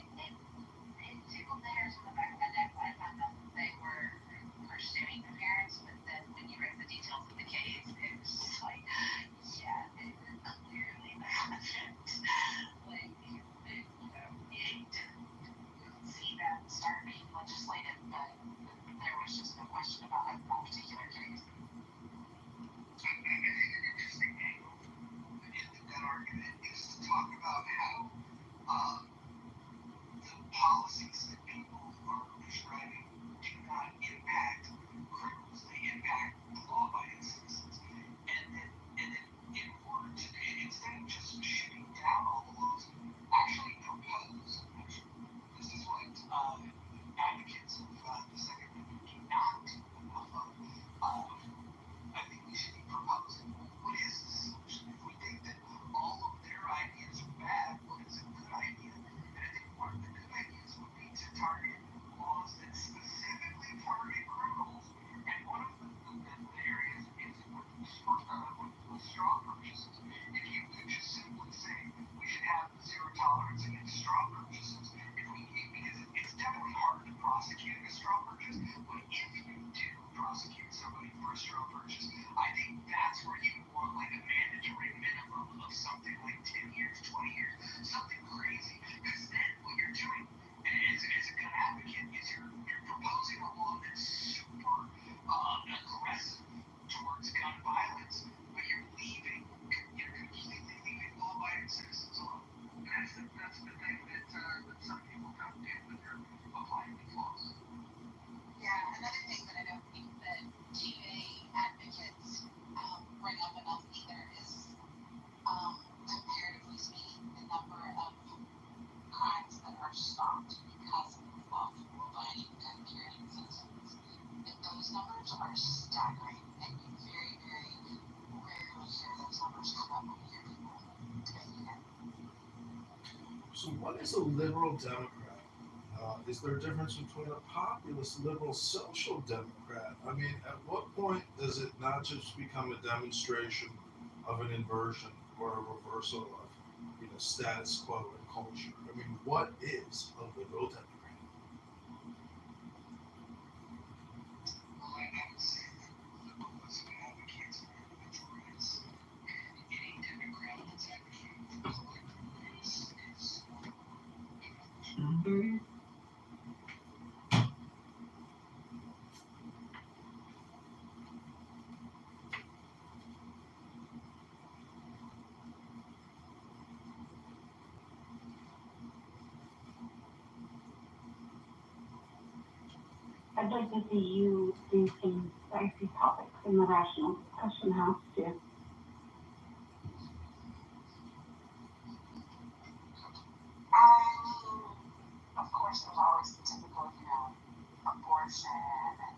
tickled the hairs on the back of my neck when I found out that they were pursuing the parents, but then when you read the details of the case, it was just like, yeah, they were clearly negligent. Like, you didn't see that start being legislated, but there was just no question about that particular case. Interesting angle in that argument is to talk about how the policies that people are prescribing do not impact criminals, they impact law-abiding citizens. And then in order to, instead of just shooting down all the laws, actually propose. This is what advocates of the Second Amendment do not I think we should be proposing what is the solution. If we think that all of their ideas are bad, what is a good idea? And I think one of the good ideas would be to target laws that specifically target criminals. And one of the areas is with straw purchases. If you could just simply say we should have zero tolerance against straw purchases, because it's definitely hard to prosecute a straw purchase, but if you do prosecute somebody for a straw purchase, I think that's where you want like a mandatory minimum of something like 10 years, 20 years, something crazy. Because then what you're doing as a gun advocate is you're proposing a law that's super aggressive towards gun violence, but you're completely leaving law-abiding citizens alone. And that's the thing that some people don't do when they're applying these laws. Yeah, another thing that I don't think that TA advocates bring up enough either is, comparatively speaking, the number of crimes that are stopped because of law-abiding gun carrying citizens. And those numbers are staggering, and you very, very rarely hear those numbers come up when you hear people debating it. So what is a liberal Democrat? Is there a difference between a populist liberal social democrat? I mean, at what point does it not just become a demonstration of an inversion or a reversal of status quo and culture? I mean, what is a liberal Democrat? Well, I would say that liberalism advocates for individual rights, and any Democrat that's advocating for collective rights is I'd like to see you do some spicy topics in the Rational Discussion House too. Of course, there's always the typical, abortion and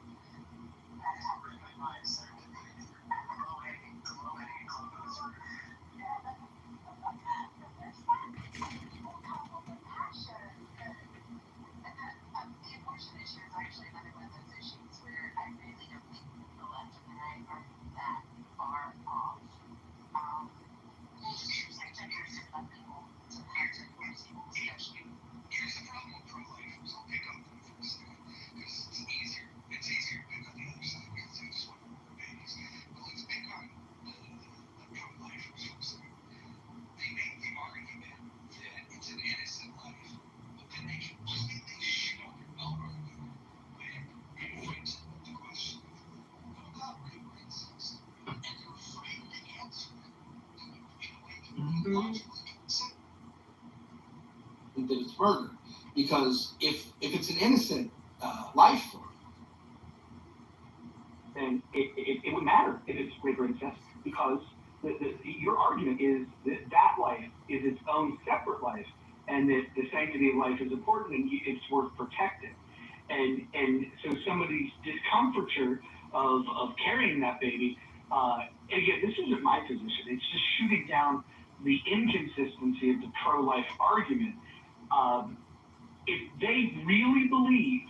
the abortion issue is actually another one of those issues where I really don't think the left and the right are that far off. It's like generation of people to have to force people, especially. Here's the problem with pro-lifers. I'll pick on them for a second. Because it's easier to pick on the other side because they just want more babies. But let's pick on the pro-lifers for a second. They make the argument that it's an innocent life, but then they completely shit on their own argument when you phrase it with the question of, what about rape sex? And they're afraid to answer it in a way that we logically consider. That it's murder, because if it's an innocent life form, And And it would matter if it's rape or incest, because your argument is that life is its own separate life, and that the sanctity of life is important and it's worth protecting. And so somebody's discomfiture of carrying that baby, again, this isn't my position. It's just shooting down the inconsistency of the pro-life argument. If they really believe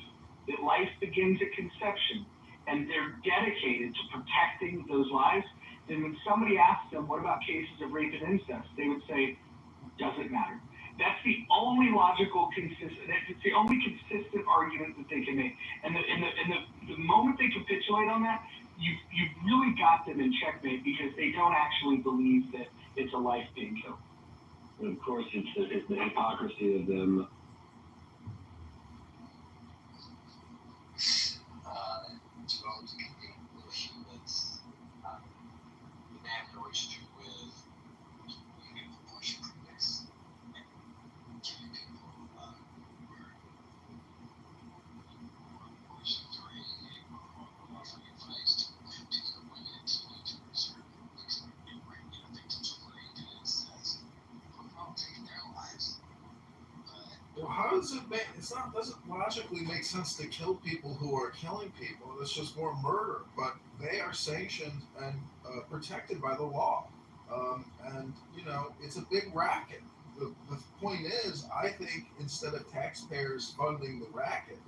that life begins at conception and they're dedicated to protecting those lives, then when somebody asks them, what about cases of rape and incest, they would say, doesn't matter. That's the only logical, it's the only consistent argument that they can make. And the moment they capitulate on that, you've really got them in checkmate, because they don't actually believe that it's a life being killed. And of course, it's the hypocrisy of them. Well, how does it make? Doesn't logically make sense to kill people who are killing people. It's just more murder, but they are sanctioned and protected by the law. And it's a big racket. The point is, I think instead of taxpayers funding the racket,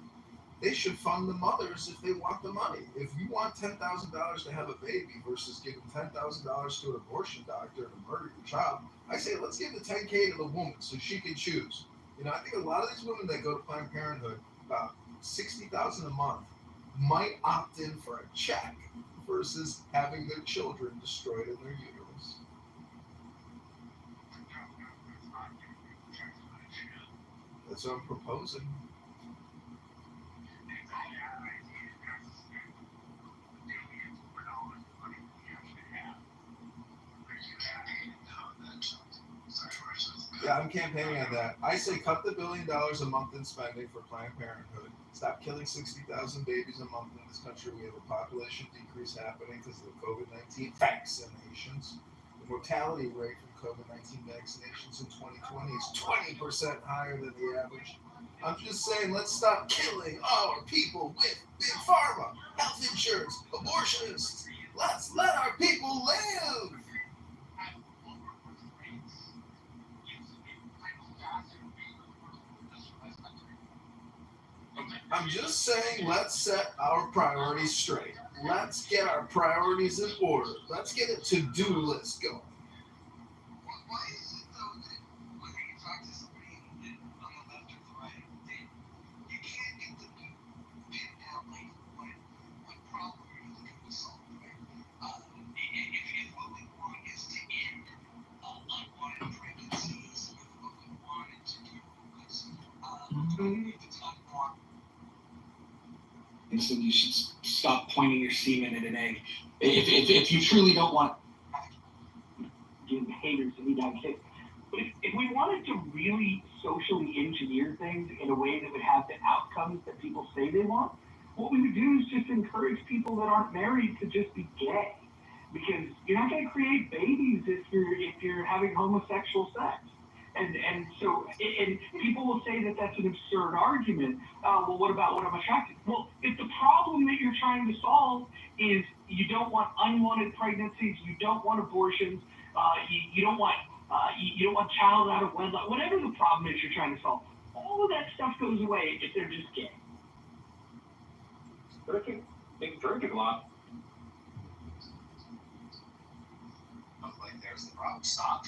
they should fund the mothers if they want the money. If you want $10,000 to have a baby versus giving $10,000 to an abortion doctor to murder your child, I say let's give the $10K to the woman so she can choose. I think a lot of these women that go to Planned Parenthood, about $60,000 a month, might opt in for a check versus having their children destroyed in their uterus. That's what I'm proposing. Yeah, I'm campaigning on that. I say cut the $1 billion a month in spending for Planned Parenthood. Stop killing 60,000 babies a month in this country. We have a population decrease happening because of the COVID-19 vaccinations. The mortality rate from COVID-19 vaccinations in 2020 is 20% higher than the average. I'm just saying, let's stop killing our people with big pharma, health insurance, abortionists. Let's let our people live. I'm just saying, let's set our priorities straight. Let's get our priorities in order. Let's get a to-do list going. Why is it, though, that when you talk to somebody on the left or the right, that you can't get them to pin down, like, what problem you're looking to solve, right? If what we want is to end unwanted pregnancies, if what we wanted to do was if it's unwanted, So you should stop pointing your semen at an egg. If you truly don't want haters and we got kids. But if we wanted to really socially engineer things in a way that would have the outcomes that people say they want, what we would do is just encourage people that aren't married to just be gay. Because you're not going to create babies if you're having homosexual sex. And so people will say that that's an absurd argument. Well, what about when I'm attracted? Well, if the problem that you're trying to solve is you don't want unwanted pregnancies, you don't want abortions, you don't want child out of wedlock, whatever the problem is you're trying to solve, all of that stuff goes away if they're just gay. Drinking a lot. like there's the problem. Stop.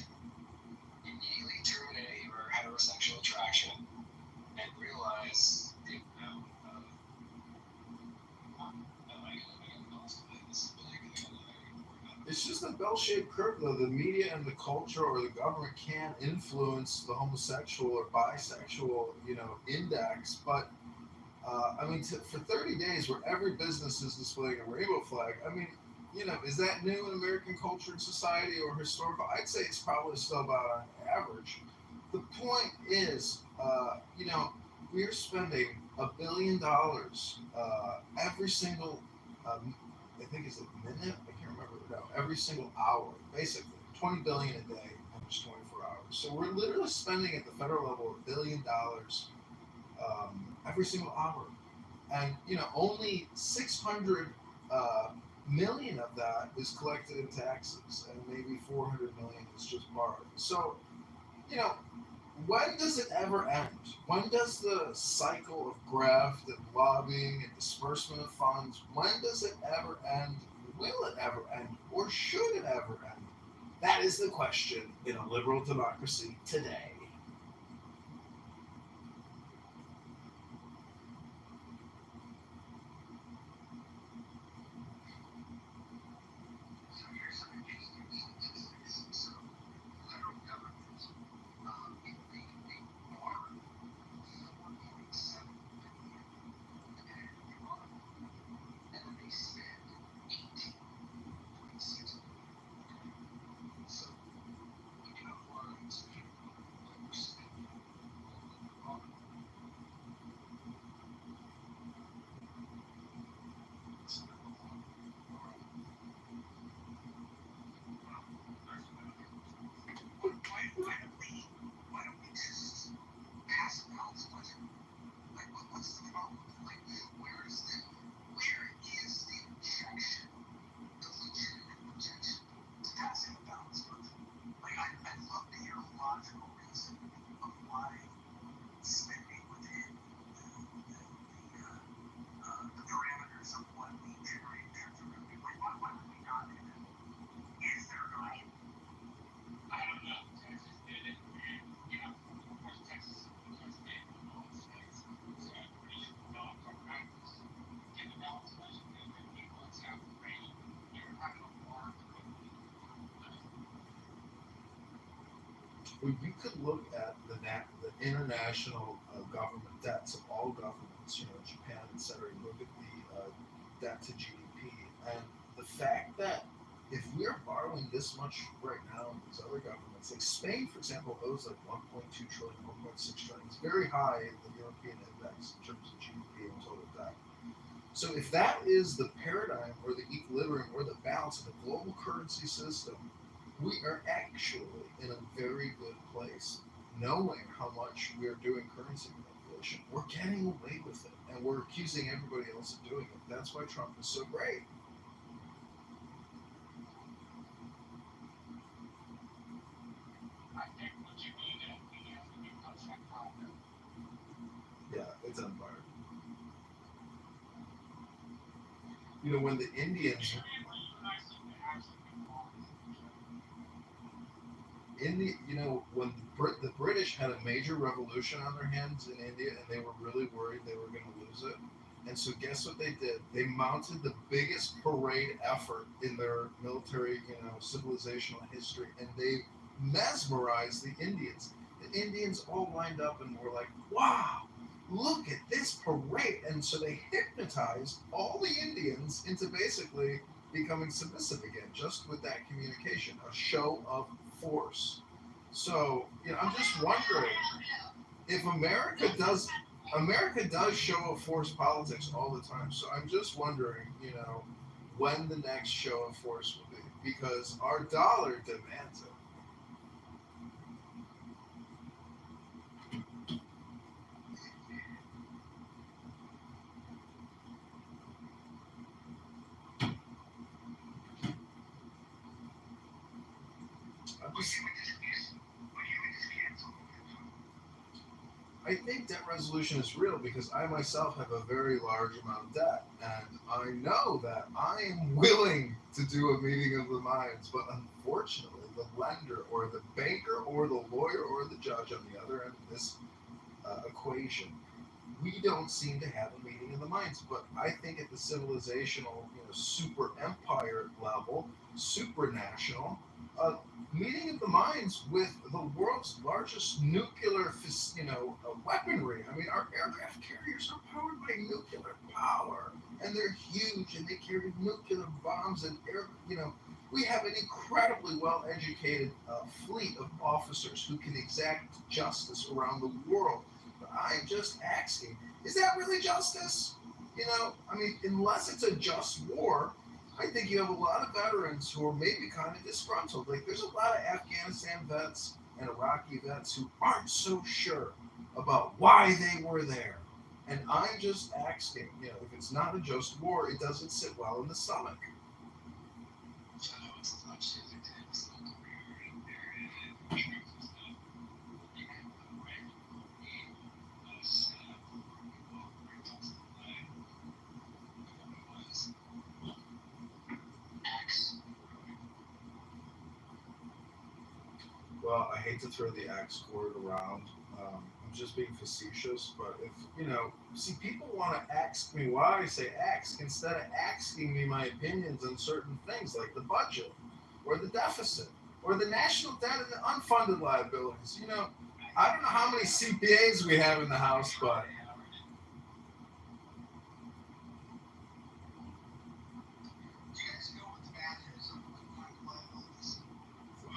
Immediately terminate your heterosexual attraction and realize, it's just a bell-shaped curve, though. The media and the culture or the government can influence the homosexual or bisexual, index. But for 30 days, where every business is displaying a rainbow flag, is that new in American culture and society or historical? I'd say it's probably still about on average. The point is, we're spending $1 billion every single I think it's a minute. I can't remember. No, every single hour, basically 20 billion a day times 24 hours. So we're literally spending at the federal level $1 billion every single hour, and only 600 million of that is collected in taxes, and maybe 400 million is just borrowed. So when does it ever end? When does the cycle of graft and lobbying and disbursement of funds, when does it ever end? Will it ever end? Or should it ever end? That is the question in a liberal democracy today. Why don't we just pass a balanced budget? Like, what's the problem? Like, where is the objection, the legitimate objection to passing a balanced budget? Like, I'd love to hear a logical reason of why spending within the parameters of what we generate in terms of revenue. Like, why would we not do that? Is there not? I don't know. Texas did it, and of course, Texas is a state with all the states, so I'm pretty sure developed our practice. Get the balance budget, and then people let's have a range. You're not going to warrant Well, you could look at the international government debts of all governments, Japan, etc. You look at the debt to GDP, and the fact that if we are borrowing this much right now in these other governments, like Spain, for example, owes like 1.2 trillion, 1.6 trillion. It's very high in the European index in terms of GDP and total debt. So if that is the paradigm or the equilibrium or the balance of the global currency system, we are actually in a very good place, knowing how much we are doing currency manipulation. We're getting away with it, and we're accusing everybody else of doing it. That's why Trump is so great. I think what you need is we have to do contract problem. Yeah, it's empire. When the Indians when the British had a major revolution on their hands in India, and they were really worried they were going to lose it. And so guess what they did? They mounted the biggest parade effort in their military, civilizational history, and they mesmerized the Indians. The Indians all lined up and were like, wow, look at this parade. And so they hypnotized all the Indians into basically becoming submissive again, just with that communication, a show of force. So, I'm just wondering if America does show of force politics all the time. So I'm just wondering, when the next show of force will be, because our dollar demands it. I think debt resolution is real because I myself have a very large amount of debt, and I know that I am willing to do a meeting of the minds, but unfortunately, the lender or the banker or the lawyer or the judge on the other end of this equation, we don't seem to have a meeting of the minds. But I think at the civilizational, super empire level, supranational, meeting of the minds with the world's largest nuclear, weaponry. I mean, our aircraft carriers are powered by nuclear power, and they're huge, and they carry nuclear bombs and we have an incredibly well-educated fleet of officers who can exact justice around the world. But I'm just asking, is that really justice? I mean, unless it's a just war, I think you have a lot of veterans who are maybe kind of disgruntled. Like there's a lot of Afghanistan vets and Iraqi vets who aren't so sure about why they were there. And I'm just asking, if it's not a just war, it doesn't sit well in the stomach. Well, I hate to throw the axe word around. I'm just being facetious, but see, people want to ask me why I say ask instead of asking me my opinions on certain things like the budget or the deficit or the national debt and the unfunded liabilities. I don't know how many CPAs we have in the house, but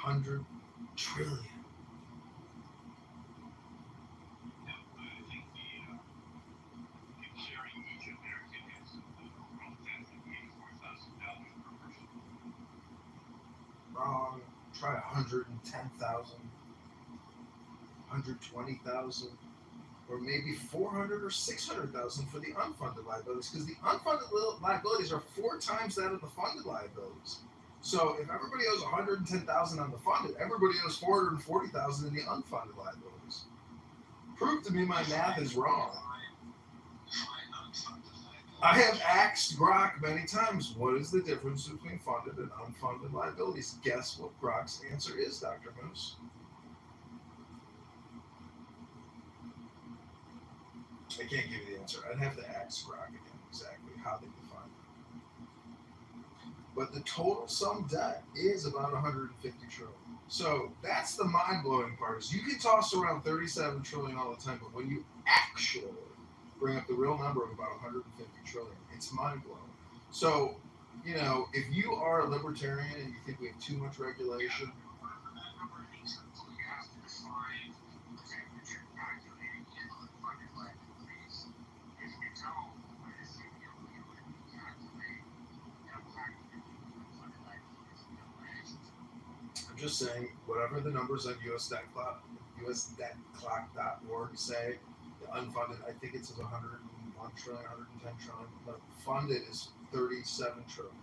100 trillion. Wrong. Try 110,000, 120,000, or maybe 400 or 600,000 for the unfunded liabilities, because the unfunded liabilities are 4 times that of the funded liabilities. So if everybody owes 110,000 on the funded, everybody owes 440,000 in the unfunded liabilities. Prove to me my math is wrong. I have asked Grok many times, what is the difference between funded and unfunded liabilities? Guess what Grok's answer is, Dr. Moose? I can't give you the answer. I'd have to ask Grok again exactly how they define it. But the total sum debt is about 150 trillion. So that's the mind-blowing part. Is you can toss around 37 trillion all the time, but when you actually bring up the real number of about 150 trillion, it's mind-blowing. So, if you are a libertarian and you think we have too much regulation, I'm just saying, whatever the numbers on USDebtClock.org say, the unfunded, I think it says 101 trillion, 110 trillion, but funded is 37 trillion.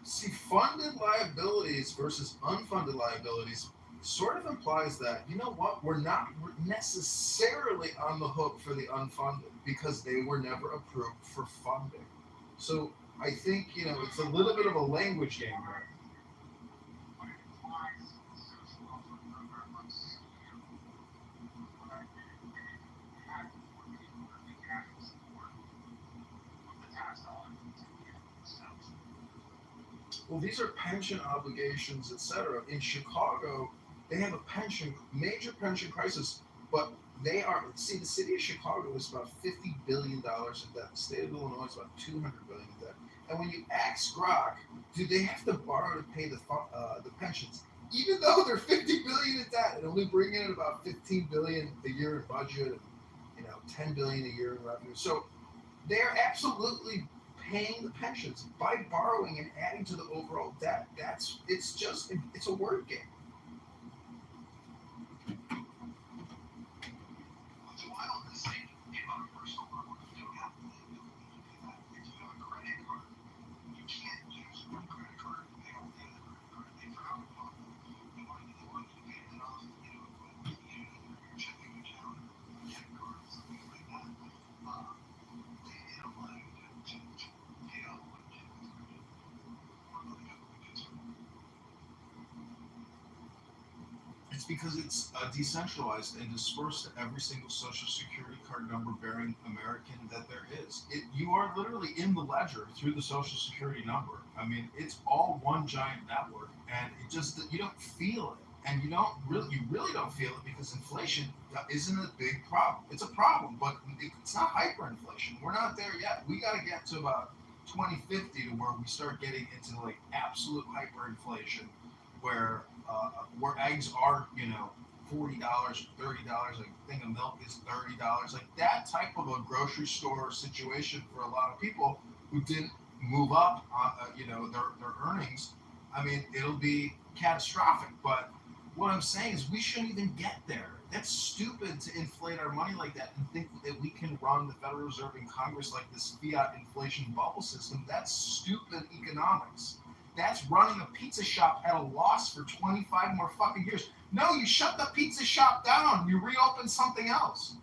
See, funded liabilities versus unfunded liabilities sort of implies that, we're not necessarily on the hook for the unfunded because they were never approved for funding. So I think, it's a little bit of a language game here. Well, these are pension obligations, etc. In Chicago, they have a major pension crisis, but the city of Chicago is about $50 billion in debt. The state of Illinois is about $200 billion in debt. And when you ask Grok, do they have to borrow to pay the pensions, even though they're $50 billion in debt and only bring in about $15 billion a year in budget and $10 billion a year in revenue? So they're absolutely paying the pensions by borrowing and adding to the overall debt. It's a word game. It's because it's decentralized and dispersed to every single social security card number bearing American that there is. You are literally in the ledger through the social security number. I mean, it's all one giant network, and you don't feel it, and you really don't feel it because inflation isn't a big problem. It's a problem, but it's not hyperinflation. We're not there yet. We got to get to about 2050 to where we start getting into like absolute hyperinflation, where eggs are $40, $30, a thing of milk is $30, like that type of a grocery store situation for a lot of people who didn't move up, their earnings. I mean, it'll be catastrophic. But what I'm saying is we shouldn't even get there. That's stupid to inflate our money like that and think that we can run the Federal Reserve and Congress like this fiat inflation bubble system. That's stupid economics. That's running a pizza shop at a loss for 25 more fucking years. No, you shut the pizza shop down. You reopen something else.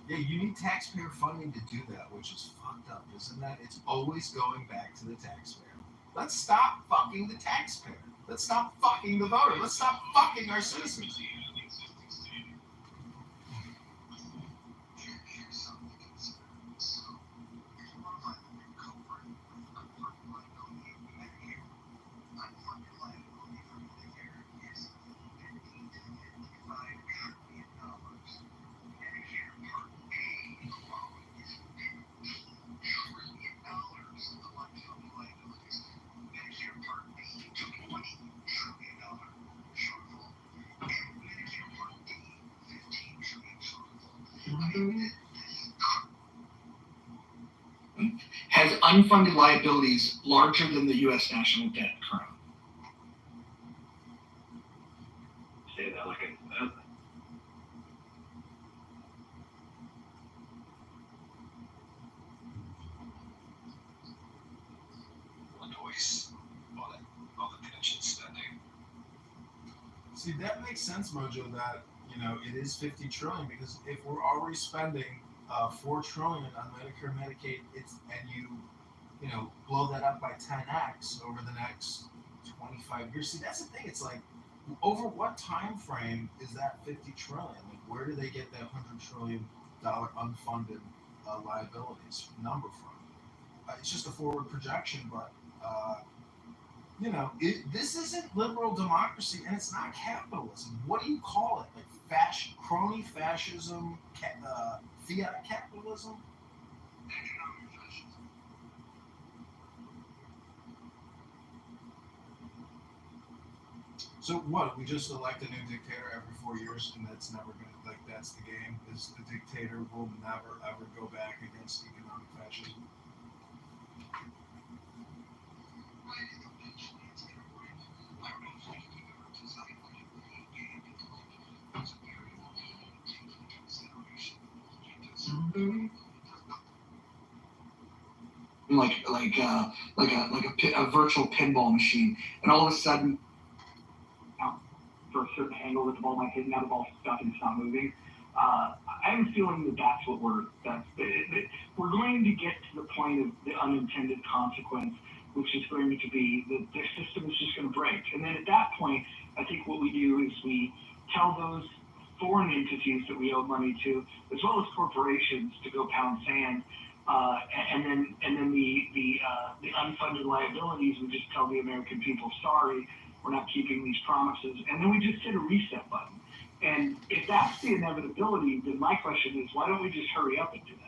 Yeah, you need taxpayer funding to do that, which is fucked up, isn't that? It's always going back to the taxpayer. Let's stop fucking the taxpayer. Let's stop fucking the voter. Let's stop fucking our citizens. Has unfunded liabilities larger than the U.S. national debt currently. Say that like a all the pension spending. See, that makes sense, Mojo, that it is 50 trillion, because if we're already spending $4 trillion on Medicare and Medicaid, and you blow that up by 10x over the next 25 years. See, that's the thing. It's like, over what time frame is that 50 trillion? Like, where do they get that $100 trillion unfunded liabilities number from? It's just a forward projection, but this isn't liberal democracy, and it's not capitalism. What do you call it? Like crony fascism, fiat capitalism? So what? We just elect a new dictator every 4 years, and that's never going to, that's the game. Is the dictator will never ever go back against economic fascism. Like a virtual pinball machine, and all of a sudden, for a certain angle that the ball might hit, now the ball's stuck and it's not moving. I have a feeling that that's what we're going to get to the point of the unintended consequence, which is going to be that the system is just going to break. And then at that point, I think what we do is we tell those foreign entities that we owe money to, as well as corporations, to go pound sand. And then the unfunded liabilities, we just tell the American people, sorry, we're not keeping these promises. And then we just hit a reset button. And if that's the inevitability, then my question is, why don't we just hurry up and do that?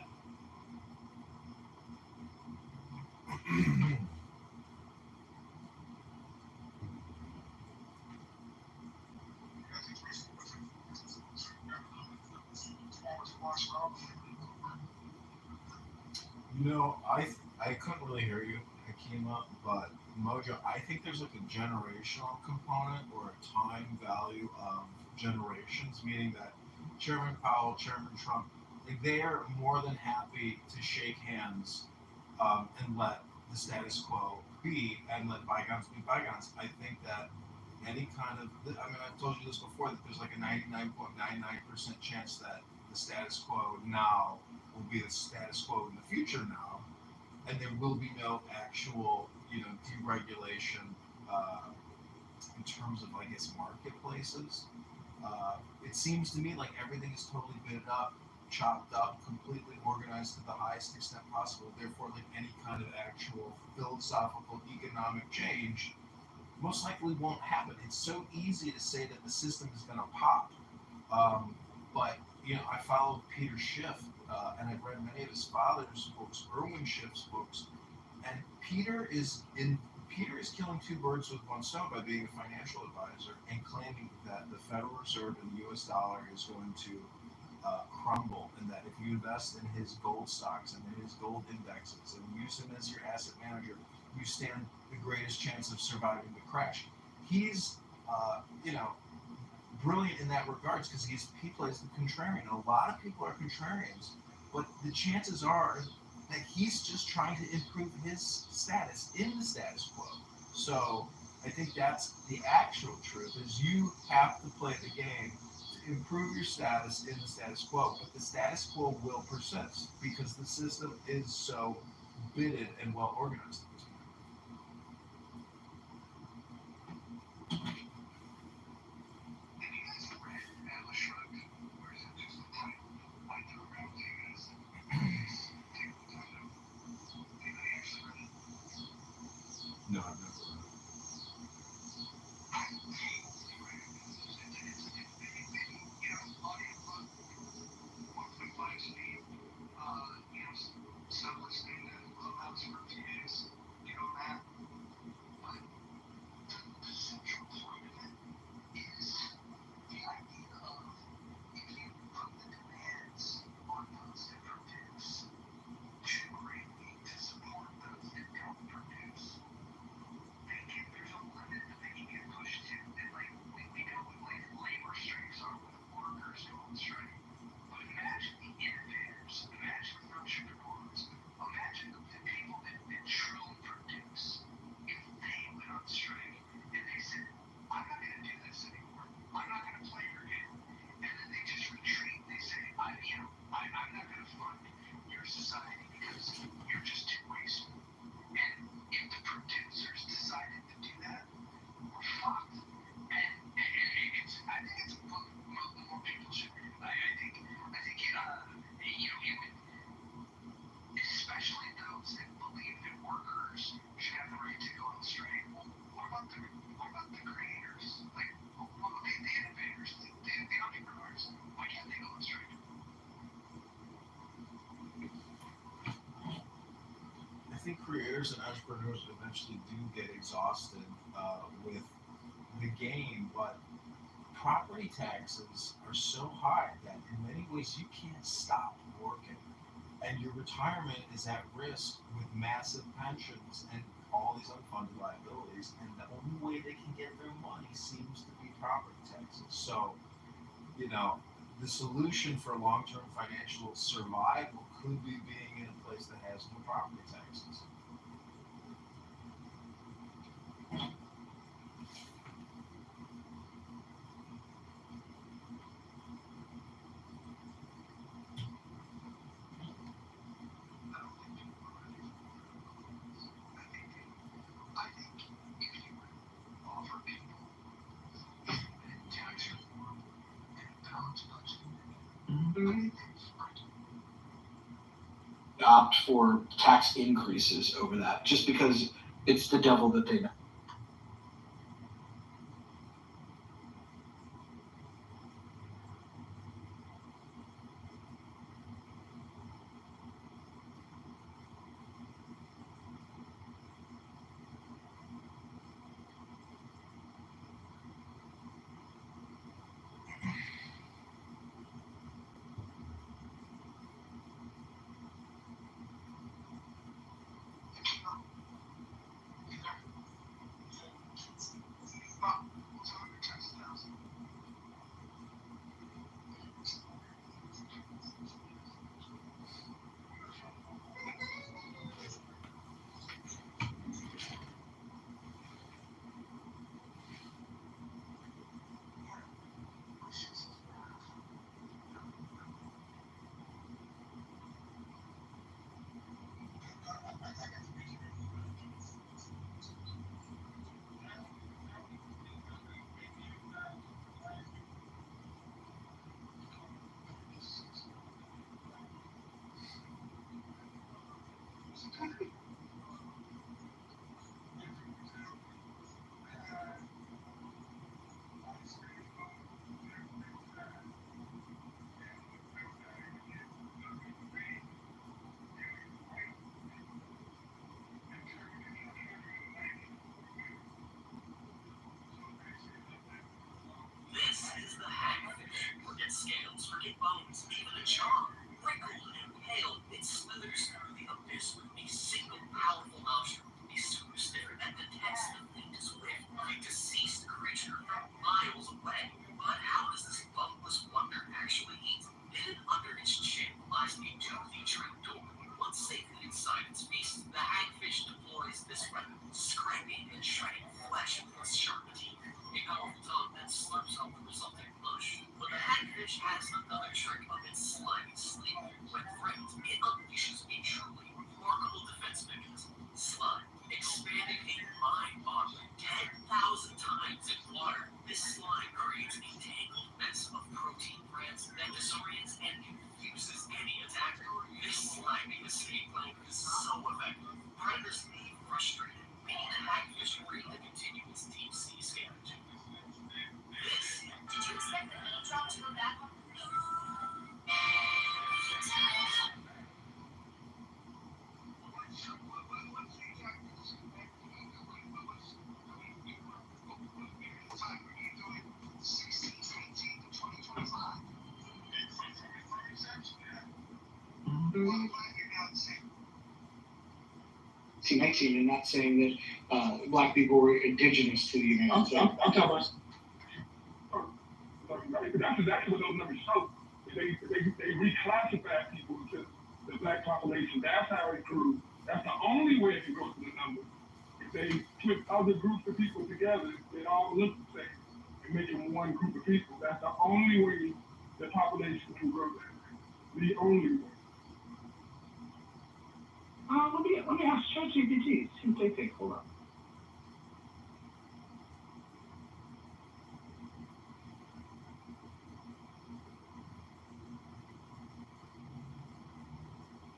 I couldn't really hear you. I came up, but Mojo, I think there's like a generational component or a time value of generations, meaning that Chairman Powell, Chairman Trump, they are more than happy to shake hands and let the status quo be and let bygones be bygones. I think that any kind of, I've told you this before, that there's like a 99.99% chance that the status quo now will be the status quo in the future now, and there will be no actual, deregulation in terms of, I guess, marketplaces. It seems to me like everything is totally bid up, chopped up, completely organized to the highest extent possible. Therefore, like any kind of actual philosophical economic change most likely won't happen. It's so easy to say that the system is going to pop. But I follow Peter Schiff, and I've read many of his father's books, Erwin Schiff's books, and Peter is killing two birds with one stone by being a financial advisor and claiming that the Federal Reserve and the U.S. dollar is going to crumble, and that if you invest in his gold stocks and in his gold indexes and use him as your asset manager, you stand the greatest chance of surviving the crash. He's, brilliant in that regards because he plays the contrarian. A lot of people are contrarians, but the chances are that he's just trying to improve his status in the status quo. So I think that's the actual truth, is you have to play the game to improve your status in the status quo. But the status quo will persist because the system is so bitted and well organized. No, I've never read it. I think creators and entrepreneurs eventually do get exhausted with the game, but property taxes are so high that in many ways you can't stop working, and your retirement is at risk with massive pensions and all these unfunded liabilities, and the only way they can get their money seems to be property taxes. So, the solution for long-term financial survival could be being in a place that has no property taxes. Opt for tax increases over that, just because it's the devil that they know. charm. Wrinkled and pale, it slithers through the abyss with a single powerful nostril. A super sniffer that detects the faintest whiff of a deceased creature from miles away. But how does this bungless wonder actually eat? Hidden under its chin lies a toothy trapdoor. Once safely inside its beast, the hagfish deploys this weapon, scraping and shredding flesh with its sharp teeth. A powerful tongue that slurps up the resulting mush. But the hagfish has another trick up its slimy sleeve. When threatened, it unleashes a truly remarkable defense mechanism. Slime, expanding a mind-boggling 10,000 times in water. This slime creates a tangled mess of protein threads that disorients and confuses any attacker. This slimy escape plan is so effective. Predators leave frustrated, making the hagfish free to continue its deep sea scavenging. This. Did you expect the heat drop to go back on? And not saying that black people were indigenous to the United States. I'm talking about. That's exactly what those numbers show. They reclassify people to the black population. That's how it proves. That's the only way it can go to the numbers. If they put other groups of people together, they all look the same and make it one group of people. That's the only way the population can grow that way. The only way. Let me ask ChatGPT. See what they think. Hold on.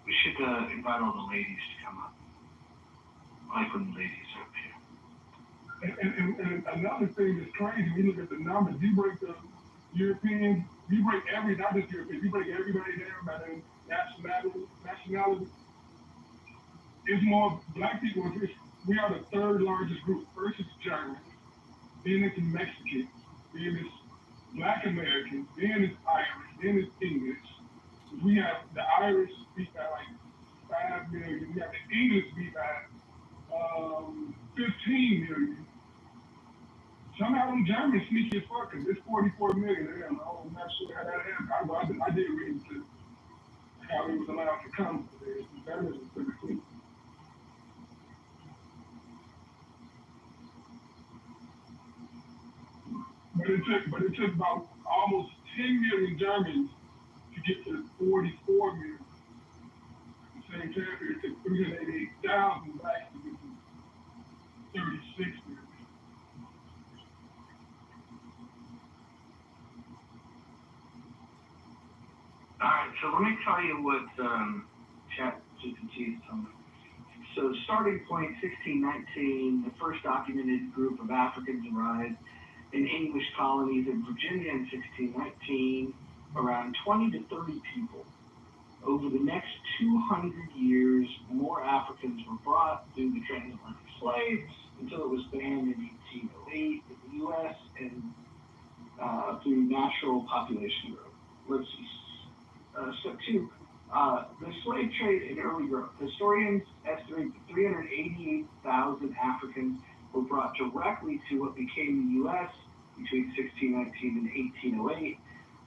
We should invite all the ladies to come up. I like when the ladies are up here. And another thing that's crazy, we look at the numbers, you break the Europeans, you break not just Europeans, you break everybody down by their nationality. It's more black people. We are the third largest group. First is Germans, then it's Mexicans, then it's Black Americans, then it's Irish, then it's English. We have the Irish beat by like 5 million. We have the English beat by 15 million. Somehow them Germans sneaky as fuck, because it's 44 million of them. I'm not sure how that happened. I did read into how he was allowed to come. The Germans was pretty sneaky. But it took about almost 10 million Germans to get to 44 million. At the same time period, it took 388,000 blacks to get to 36 million. All right, so let me tell you what ChatGPT is telling me. So starting point 1619, the first documented group of Africans arrived in English colonies in Virginia in 1619, around 20 to 30 people. Over the next 200 years, more Africans were brought through the transatlantic slaves until it was banned in 1808 in the U.S. and through natural population growth. Let's see. Step 2. The slave trade in early growth. Historians estimate that 388,000 Africans were brought directly to what became the U.S. between 1619 and 1808.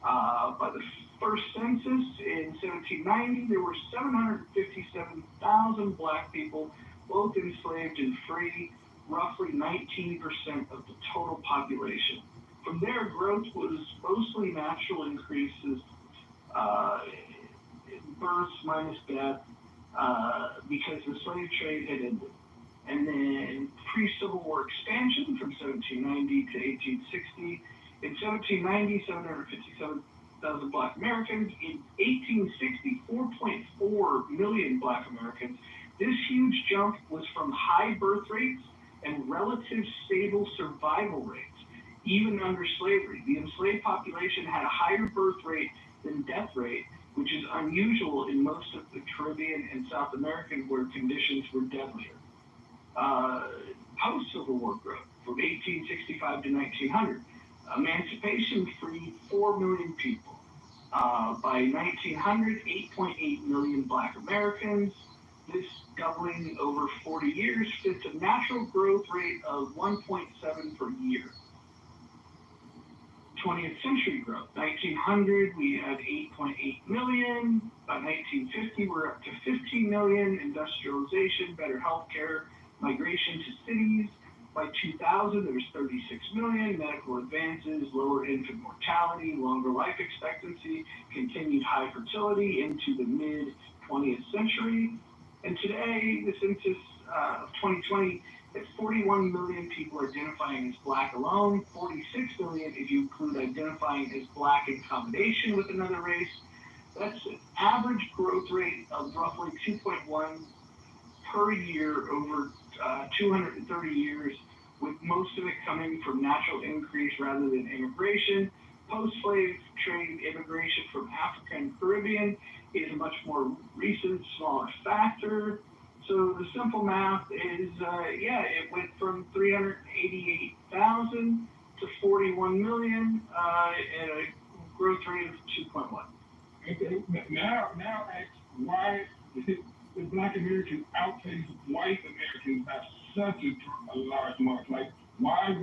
By the first census in 1790, there were 757,000 black people, both enslaved and free, roughly 19% of the total population. From there, growth was mostly natural increases, births minus death, because the slave trade had ended. And then pre-Civil War expansion from 1790 to 1860. In 1790, 757,000 black Americans. In 1860, 4.4 million black Americans. This huge jump was from high birth rates and relative stable survival rates, even under slavery. The enslaved population had a higher birth rate than death rate, which is unusual in most of the Caribbean and South America where conditions were deadlier. Post-Civil War growth from 1865 to 1900. Emancipation freed 4 million people. By 1900, 8.8 million Black Americans. This doubling over 40 years fits a natural growth rate of 1.7 per year. 20th century growth. 1900, we had 8.8 million. By 1950, we're up to 15 million. Industrialization, better healthcare, migration to cities. By 2000, there was 36 million. Medical advances, lower infant mortality, longer life expectancy, continued high fertility into the mid 20th century. And today, the census of 2020, it's 41 million people identifying as Black alone, 46 million if you include identifying as Black in combination with another race. That's an average growth rate of roughly 2.1 per year over 230 years, with most of it coming from natural increase rather than immigration. Post-slave trade immigration from Africa and Caribbean is a much more recent, smaller factor. So the simple math is, it went from 388,000 to 41 million at a growth rate of 2.1. Okay, now ask why the Black Americans outpace white Americans by such a large margin. Like, why,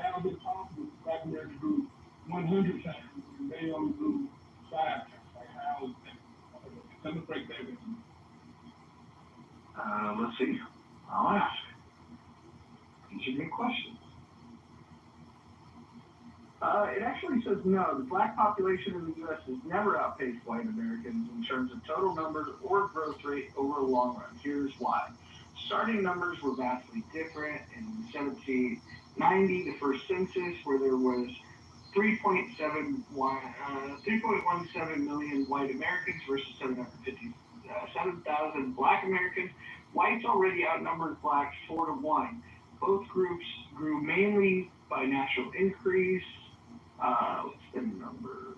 how is it possible that Black Americans grew 100 times and they only grew 5 times? Like, how is that? Let me break that with you. Let's see. I'll ask. These are good questions. It actually says no. The Black population in the U.S. has never outpaced white Americans in terms of total numbers or growth rate over the long run. Here's why. Starting numbers were vastly different. In 1790, the first census, where there was 3.17 million white Americans versus 757,000 Black Americans. Whites already outnumbered Blacks 4-1. Both groups grew mainly by natural increase. What's the number?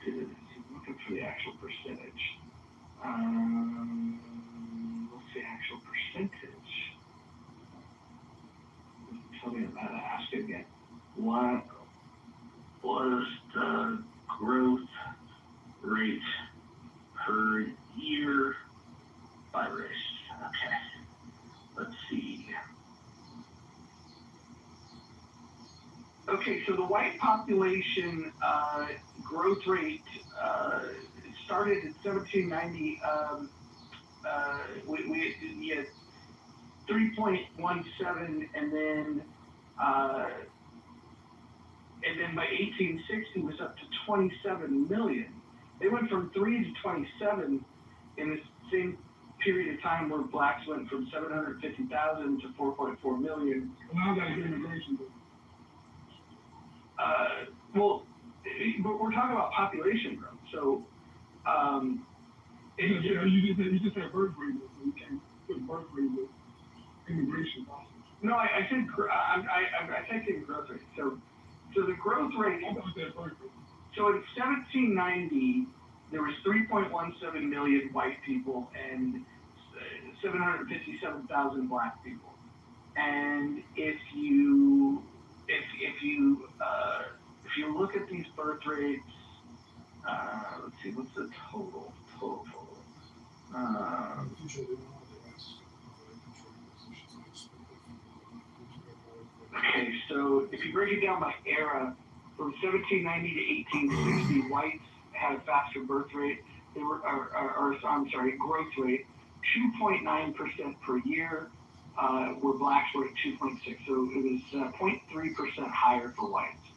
Looking for the actual percentage. What's the actual percentage? Tell me about it. Ask it again. What was the growth rate per year by race? Okay. Let's see. Okay, so the white population growth rate started in 1790. We had 3.17, and then by 1860 was up to 27 million. They went from 3 to 27 in the same period of time where Blacks went from 750,000 to 4.4 million. Well, I got immigration. But we're talking about population growth. So, you just said birth rate. You can't put birth rate with immigration. No, I said I typed in growth rate. So the growth rate. I thought you said birth rate. So in 1790, there was 3.17 million white people and 757,000 Black people. And if you look at these birth rates, let's see, what's the total? Okay, so if you break it down by era, from 1790 to 1860, whites had a faster birth rate. They were, growth rate, 2.9% per year, where Blacks were at 2.6. So it was 0.3% higher for whites.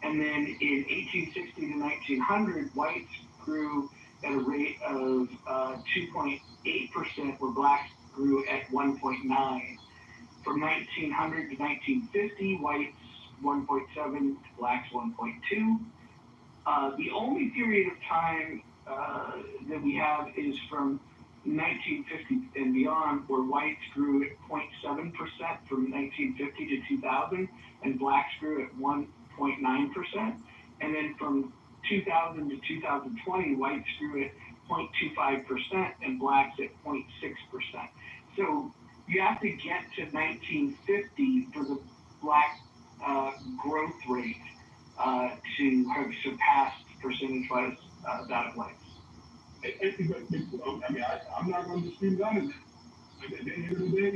And then in 1860 to 1900, whites grew at a rate of 2.8%, where Blacks grew at 1.9. From 1900 to 1950, whites 1.7, Blacks 1.2. The only period of time that we have is from 1950 and beyond, where whites grew at 0.7% from 1950 to 2000, and Blacks grew at 1.9%. And then from 2000 to 2020, whites grew at 0.25% and Blacks at 0.6%. So you have to get to 1950 for the Black growth rate to have surpassed percentage-wise that it whites. I'm not going to dispute none of that. But at the end of the day,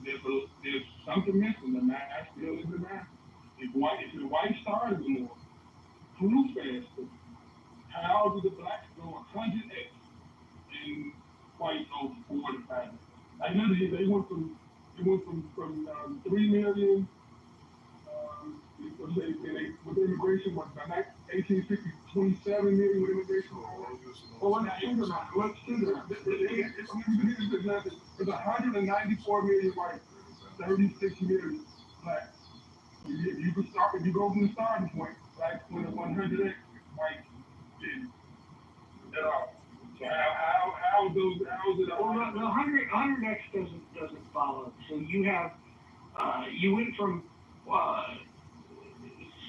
there's something missing. The mask still is the mask. If the white started more, grew faster, how did the blacks go 100x and white go 4 to 5? Like literally, they went from 3 million. With immigration, what by 1860, 27 million with immigration. Well, let's do that. There's 194 million white, 36 million black. You can start if you go from the starting point, blacks went at 100x, white did at all. So how is it? Well, the 100x doesn't follow. So you have you went from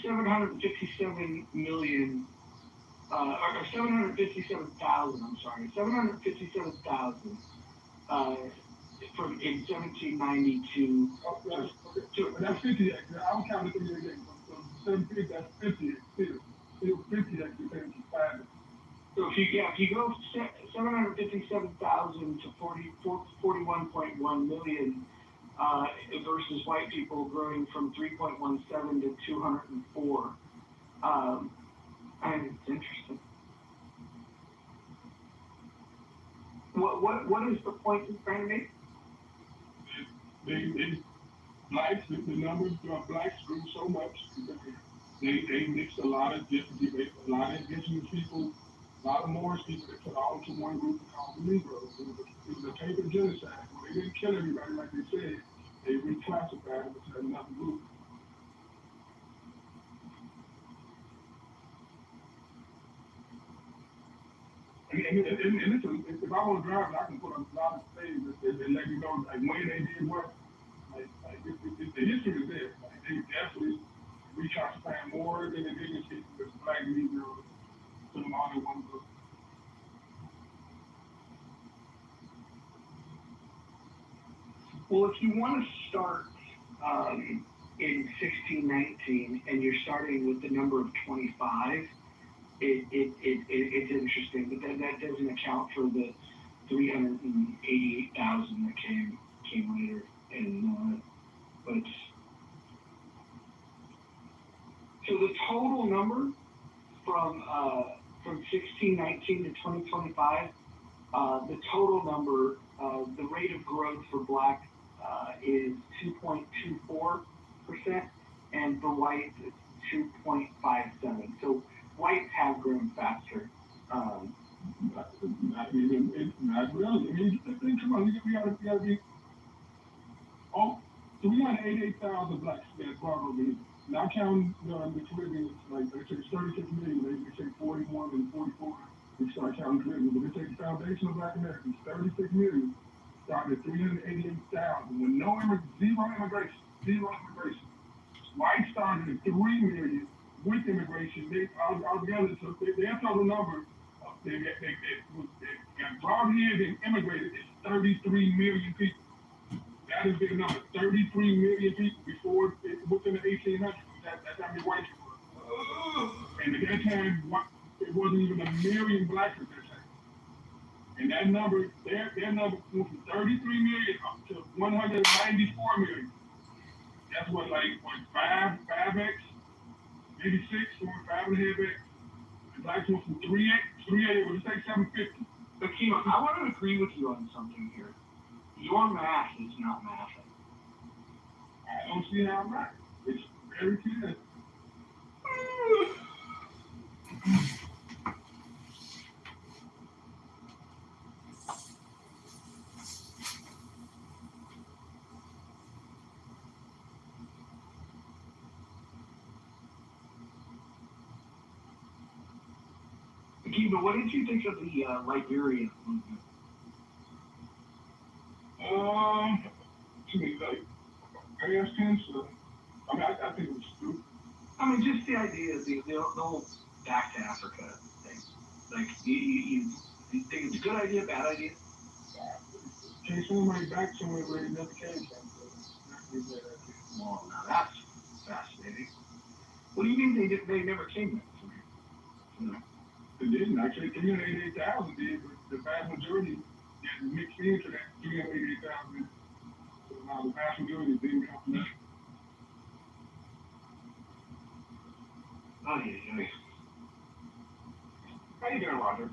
757 million, or 757,000, I'm sorry, 757,000 from in 1792. That's 50x. I would count it again. So 750, that's 50x. Still 50x depends on 5. So if you go 757,000 to 41.1 million, versus white people growing from 3.17 to 204. I think it's interesting. What is the point you're trying to make? The numbers of blacks grew so much. They mixed a lot of different people, a lot of indigenous people, a lot of Moorish people. They put all into one group and called the Negroes. It was a paper genocide. Well, they didn't kill everybody like they said. They reclassified it into another group. And if I want to drive, I can put a lot of things that let you know like when they did what. The history is there. Like, they definitely reclassified more than indigenous people with black Negroes to them all in one group. Well, if you want to start in 1619 and you're starting with the number of 25, it's interesting, but then that doesn't account for the 388,000 that came later, and but so the total number from 1619 to 2025, the total number, the rate of growth for black is 2.24%, and for white it's 2.57. So whites have grown faster. Not really. I mean, come on, we gotta be. Oh, 388,000 blacks that brought over here. Not counting the Caribbean, like they say 36 million, they say 41 and 44. We start counting Caribbean, but they take the foundation of Black Americans, 36 million, started at 388,000 with zero immigration. White started at 3 million with immigration. They altogether, so their total number, they got brought here and immigrated is 33 million people. That is their number, 33 million people before within the 1800s. That's how many white people were. And at that time, it wasn't even a million blacks at that time. And that number, their number went from 33 million up to 194 million. That's what 5x, maybe 6 or 5.5x. The blacks went from 380, let's say 750. But Kimo, I want to agree with you on something here. Your math is not mathing. I don't see how I'm right. It's very clear. Kimo, what did you think of the Liberian movement? To me, past tense. I mean, I think it was stupid. I mean, just the idea, the whole back to Africa thing. Like, you think it's a good idea, bad idea? Take somebody back somewhere where they never came from. Well, now that's fascinating. What do you mean they never came back from here? It didn't. Actually, 388,000 did, but the vast majority that mixed into that 388,000. So now the vast majority didn't come from that. Oh, yeah. How you doing, Roger?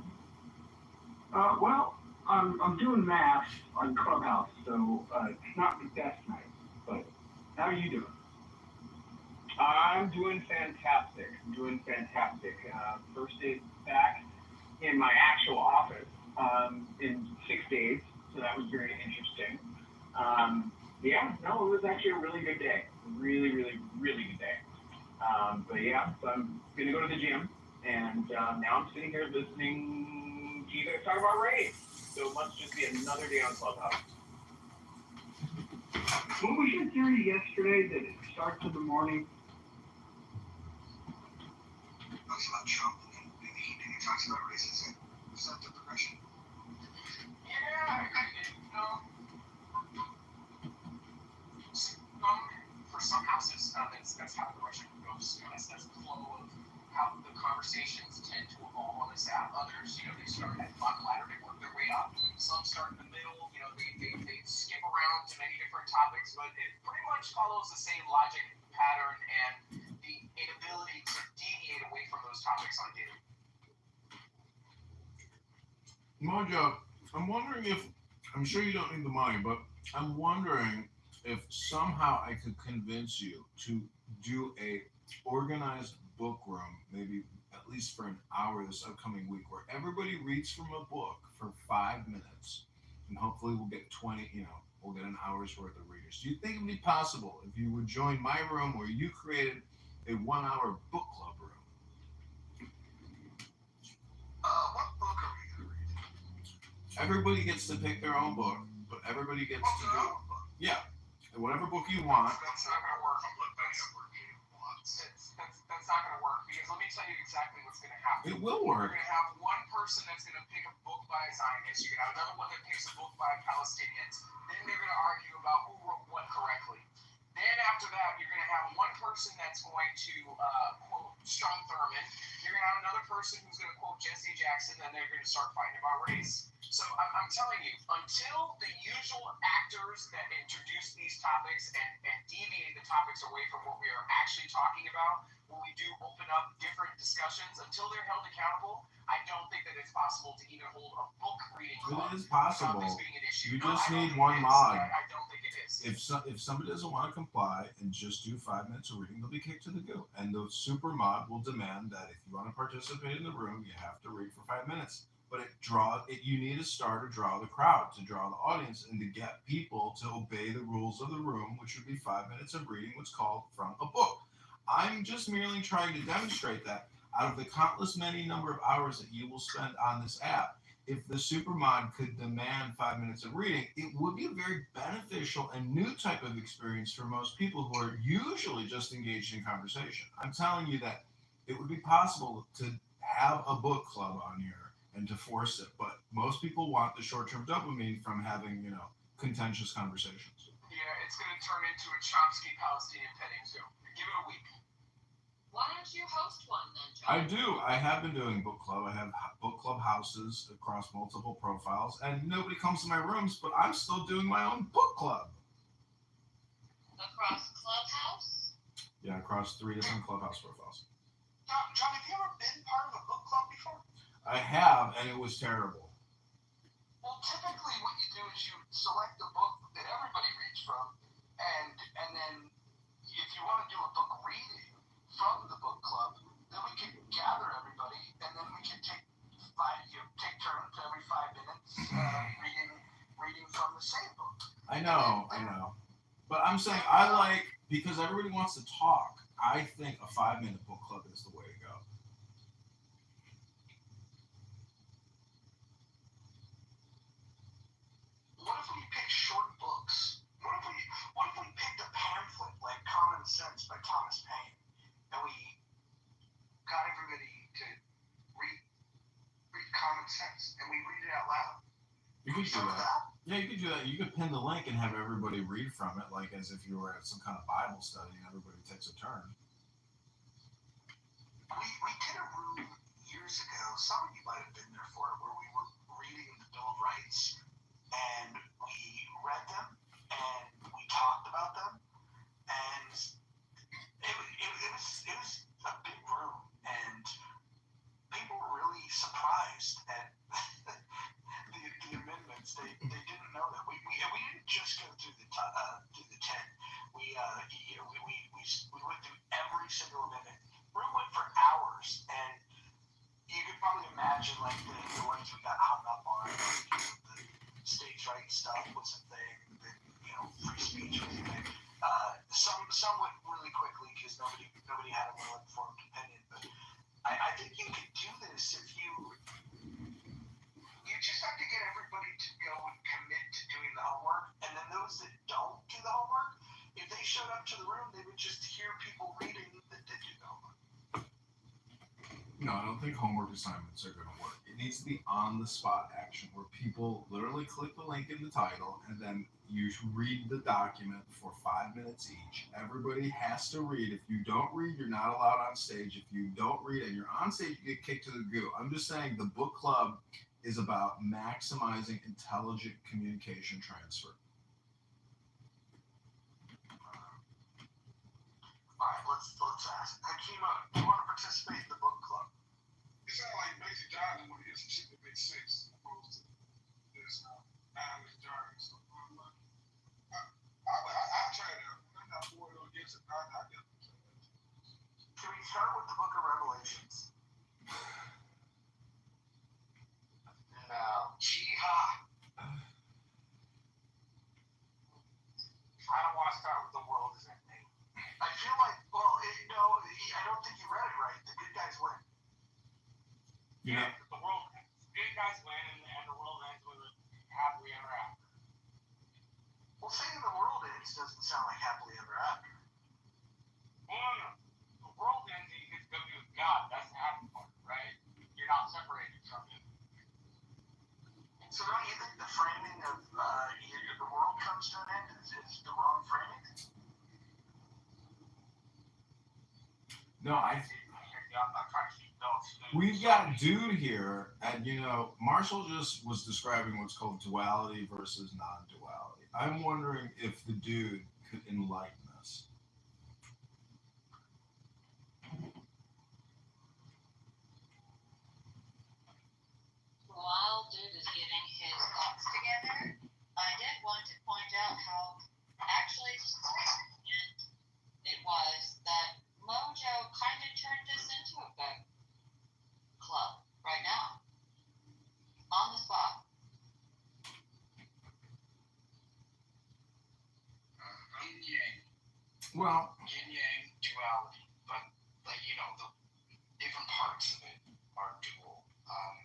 Well, I'm doing math on Clubhouse, so it's not the best night. But how are you doing? I'm doing fantastic. First day back in my actual office in 6 days, so that was very interesting. Yeah, no, it was actually a really good day. Really good day. But yeah, so I'm gonna go to the gym, and now I'm sitting here listening to you guys talk about race. So it must just be another day on Clubhouse. What was your theory yesterday that it starts in the morning? Talks about Trump and he talks about racism. Is that the progression? Yeah, for some houses, that's how the progression goes. That's the flow of how the conversations tend to evolve on this app. Others, they start at the bottom ladder, they work their way up. Some start in the middle, they skip around to many different topics, but it pretty much follows the same logic pattern and the inability to deviate away from those topics on daily. Mojo, I'm wondering if, I'm sure you don't need the money, but I'm wondering if somehow I could convince you to do a organized book room, maybe at least for an hour this upcoming week, where everybody reads from a book for 5 minutes, and hopefully we'll get 20, we'll get an hour's worth of readers. Do you think it would be possible if you would join my room where you created a 1 hour book club room? What book are we gonna read? Everybody gets to pick their own book, but everybody gets to do, yeah, whatever book you want. That's not going to work. That's not going to work, because let me tell you exactly what's going to happen. It will work. You're going to have one person that's going to pick a book by a Zionist. You're going to have another one that picks a book by Palestinians. Then they're going to argue about who wrote what correctly. Then after that, you're going to have one person that's going to quote Strom Thurmond. You're going to have another person who's going to quote Jesse Jackson, and they're going to start fighting about race. So I'm telling you, until the usual actors that introduce these topics and deviate the topics away from what we are actually talking about, when we do open up different discussions, until they're held accountable, I don't think that it's possible to even hold a book reading club. It is possible. This being an issue. You just need one mod. If somebody doesn't want to comply and just do 5 minutes of reading, they'll be kicked to the goo. And the super mod will demand that if you want to participate in the room, you have to read for 5 minutes. But you need to start to draw the crowd, to draw the audience, and to get people to obey the rules of the room, which would be 5 minutes of reading what's called from a book. I'm just merely trying to demonstrate that out of the countless many number of hours that you will spend on this app, if the supermod could demand 5 minutes of reading, it would be a very beneficial and new type of experience for most people who are usually just engaged in conversation. I'm telling you that it would be possible to have a book club on here and to force it, but most people want the short-term dopamine from having, contentious conversations. Yeah, it's going to turn into a Chomsky Palestinian petting zoo. Give it a week. Why don't you host one then, John? I do. I have been doing book club. I have book club houses across multiple profiles, and nobody comes to my rooms, but I'm still doing my own book club. Across Clubhouse? Yeah, across 3 different Clubhouse profiles. John, have you ever been part of a book club before? I have, and it was terrible. Well, typically what you do is you select a book that everybody reads from, and then if you want to do a book reading from the book club, then we can gather everybody, and then we can take turns every 5 minutes reading from the same book. I know. But I'm saying because everybody wants to talk, I think a 5-minute book club is the way to go. What if we pick short books? What if we picked a pamphlet like Common Sense by Thomas Paine, and we got everybody to read Common Sense, and we read it out loud? You could do that. Yeah, you could do that. You could pin the link and have everybody read from it, like as if you were at some kind of Bible study and everybody takes a turn. We did a room years ago, some of you might have been there for it, where we were reading the Bill of Rights, and we read them, and we talked about them, and it was a big room, and people were really surprised at the amendments. They didn't know that we didn't just go through the 10. We went through every single amendment. Room went for hours, and you could probably imagine like the ones we got hung up on. Like, the states' rights stuff was a thing. Free speech was a thing. Some went really quickly because nobody had a well-informed opinion. But I think you could do this if you just have to get everybody to go and commit to doing the homework, and then those that don't do the homework, if they showed up to the room, they would just hear people reading that did do the homework. No, I don't think homework assignments are going to work. It needs to be on-the-spot action where people literally click the link in the title and then you read the document for 5 minutes each. Everybody has to read. If you don't read, you're not allowed on stage. If you don't read and you're on stage, you get kicked to the goo. I'm just saying the book club is about maximizing intelligent communication transfer. All right, let's ask. Hakima, do you want to participate in the book club? It sounds like basic jargon when you hear some shit that makes sense, opposed to this non-English jargon. So I try to. I'm not for it or against it. I get it. Can we start with the book of Revelations? No. Jihad. I don't want to start with the world is ending. I feel like, I don't think you read it right. The good guys win. Yeah. The world, good guys win, and the world ends with a happily ever after. Well, saying the world ends doesn't sound like happily ever after. No. The world ends and you get to go be with God. That's the happy part, right? You're not separated from Him. So don't you think the framing of the world comes to an end is the wrong framing? No, we've got dude here, and Marshall just was describing what's called duality versus non-duality. I'm wondering if the dude could enlighten us. While dude is getting his thoughts together, I did want to point out how actually significant it was that Mojo kind of turned this into a book club right now. On the spot. Yin yang. Well, Yin yang duality, but the different parts of it are dual.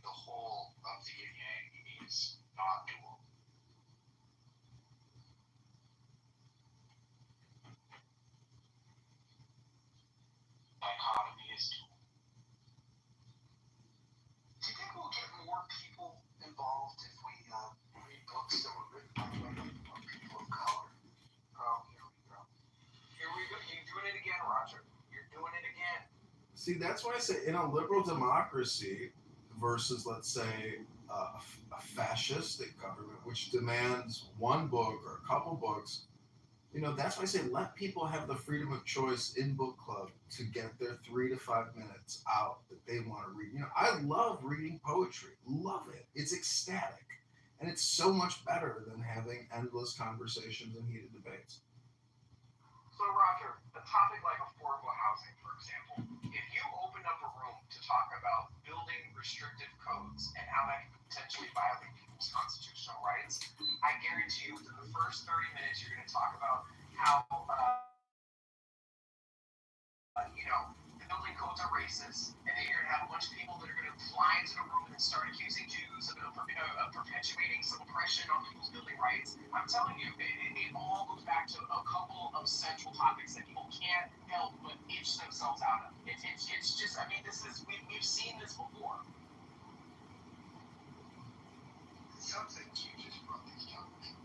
The whole of the yin yang is not dual. Dichotomy is dual. Do you think we'll get more people involved if we read books that were written by people of color? Oh, here we go. Here we go. You're doing it again, Roger. You're doing it again. see, that's why I say in a liberal democracy versus, let's say, a fascistic government, which demands one book or a couple books, that's why I say let people have the freedom of choice in book club to get their 3 to 5 minutes out that they want to read. I love reading poetry. Love it. It's ecstatic. And it's so much better than having endless conversations and heated debates. So, Roger, a topic like affordable housing, for example, if you opened up a room to talk about building restrictive codes and how that can potentially violate people's constitutional rights, I guarantee you within the first 30 minutes you're going to talk about how, the building codes are racist, and then you're going to have a bunch of people that are going to fly into the room and start accusing Jews of perpetuating some oppression on people's building rights. I'm telling you, it all goes back to a couple of central topics that people can't help but itch themselves out of. It's just, we've seen this before. It sounds like you just brought these topics.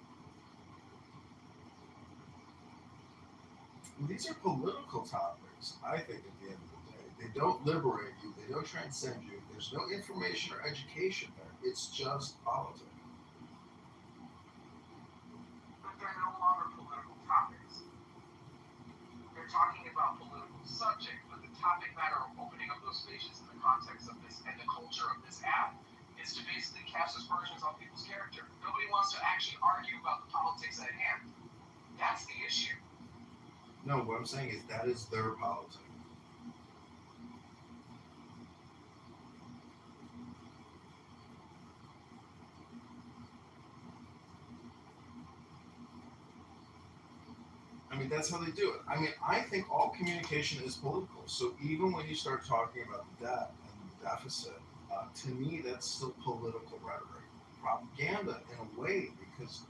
These are political topics, I think, at the end of the day. They don't liberate you. They don't transcend you. There's no information or education there. It's just politics. But they're no longer political topics. They're talking about political subjects, but the topic matter of opening up those spaces in the context of this and the culture of this app is to basically cast aspersions on people's character. Nobody wants to actually argue about the politics at hand. That's the issue. No, what I'm saying is that is their politics. I mean, that's how they do it. I mean, I think all communication is political. So even when you start talking about the debt and the deficit, to me, that's still political rhetoric, propaganda in a way, because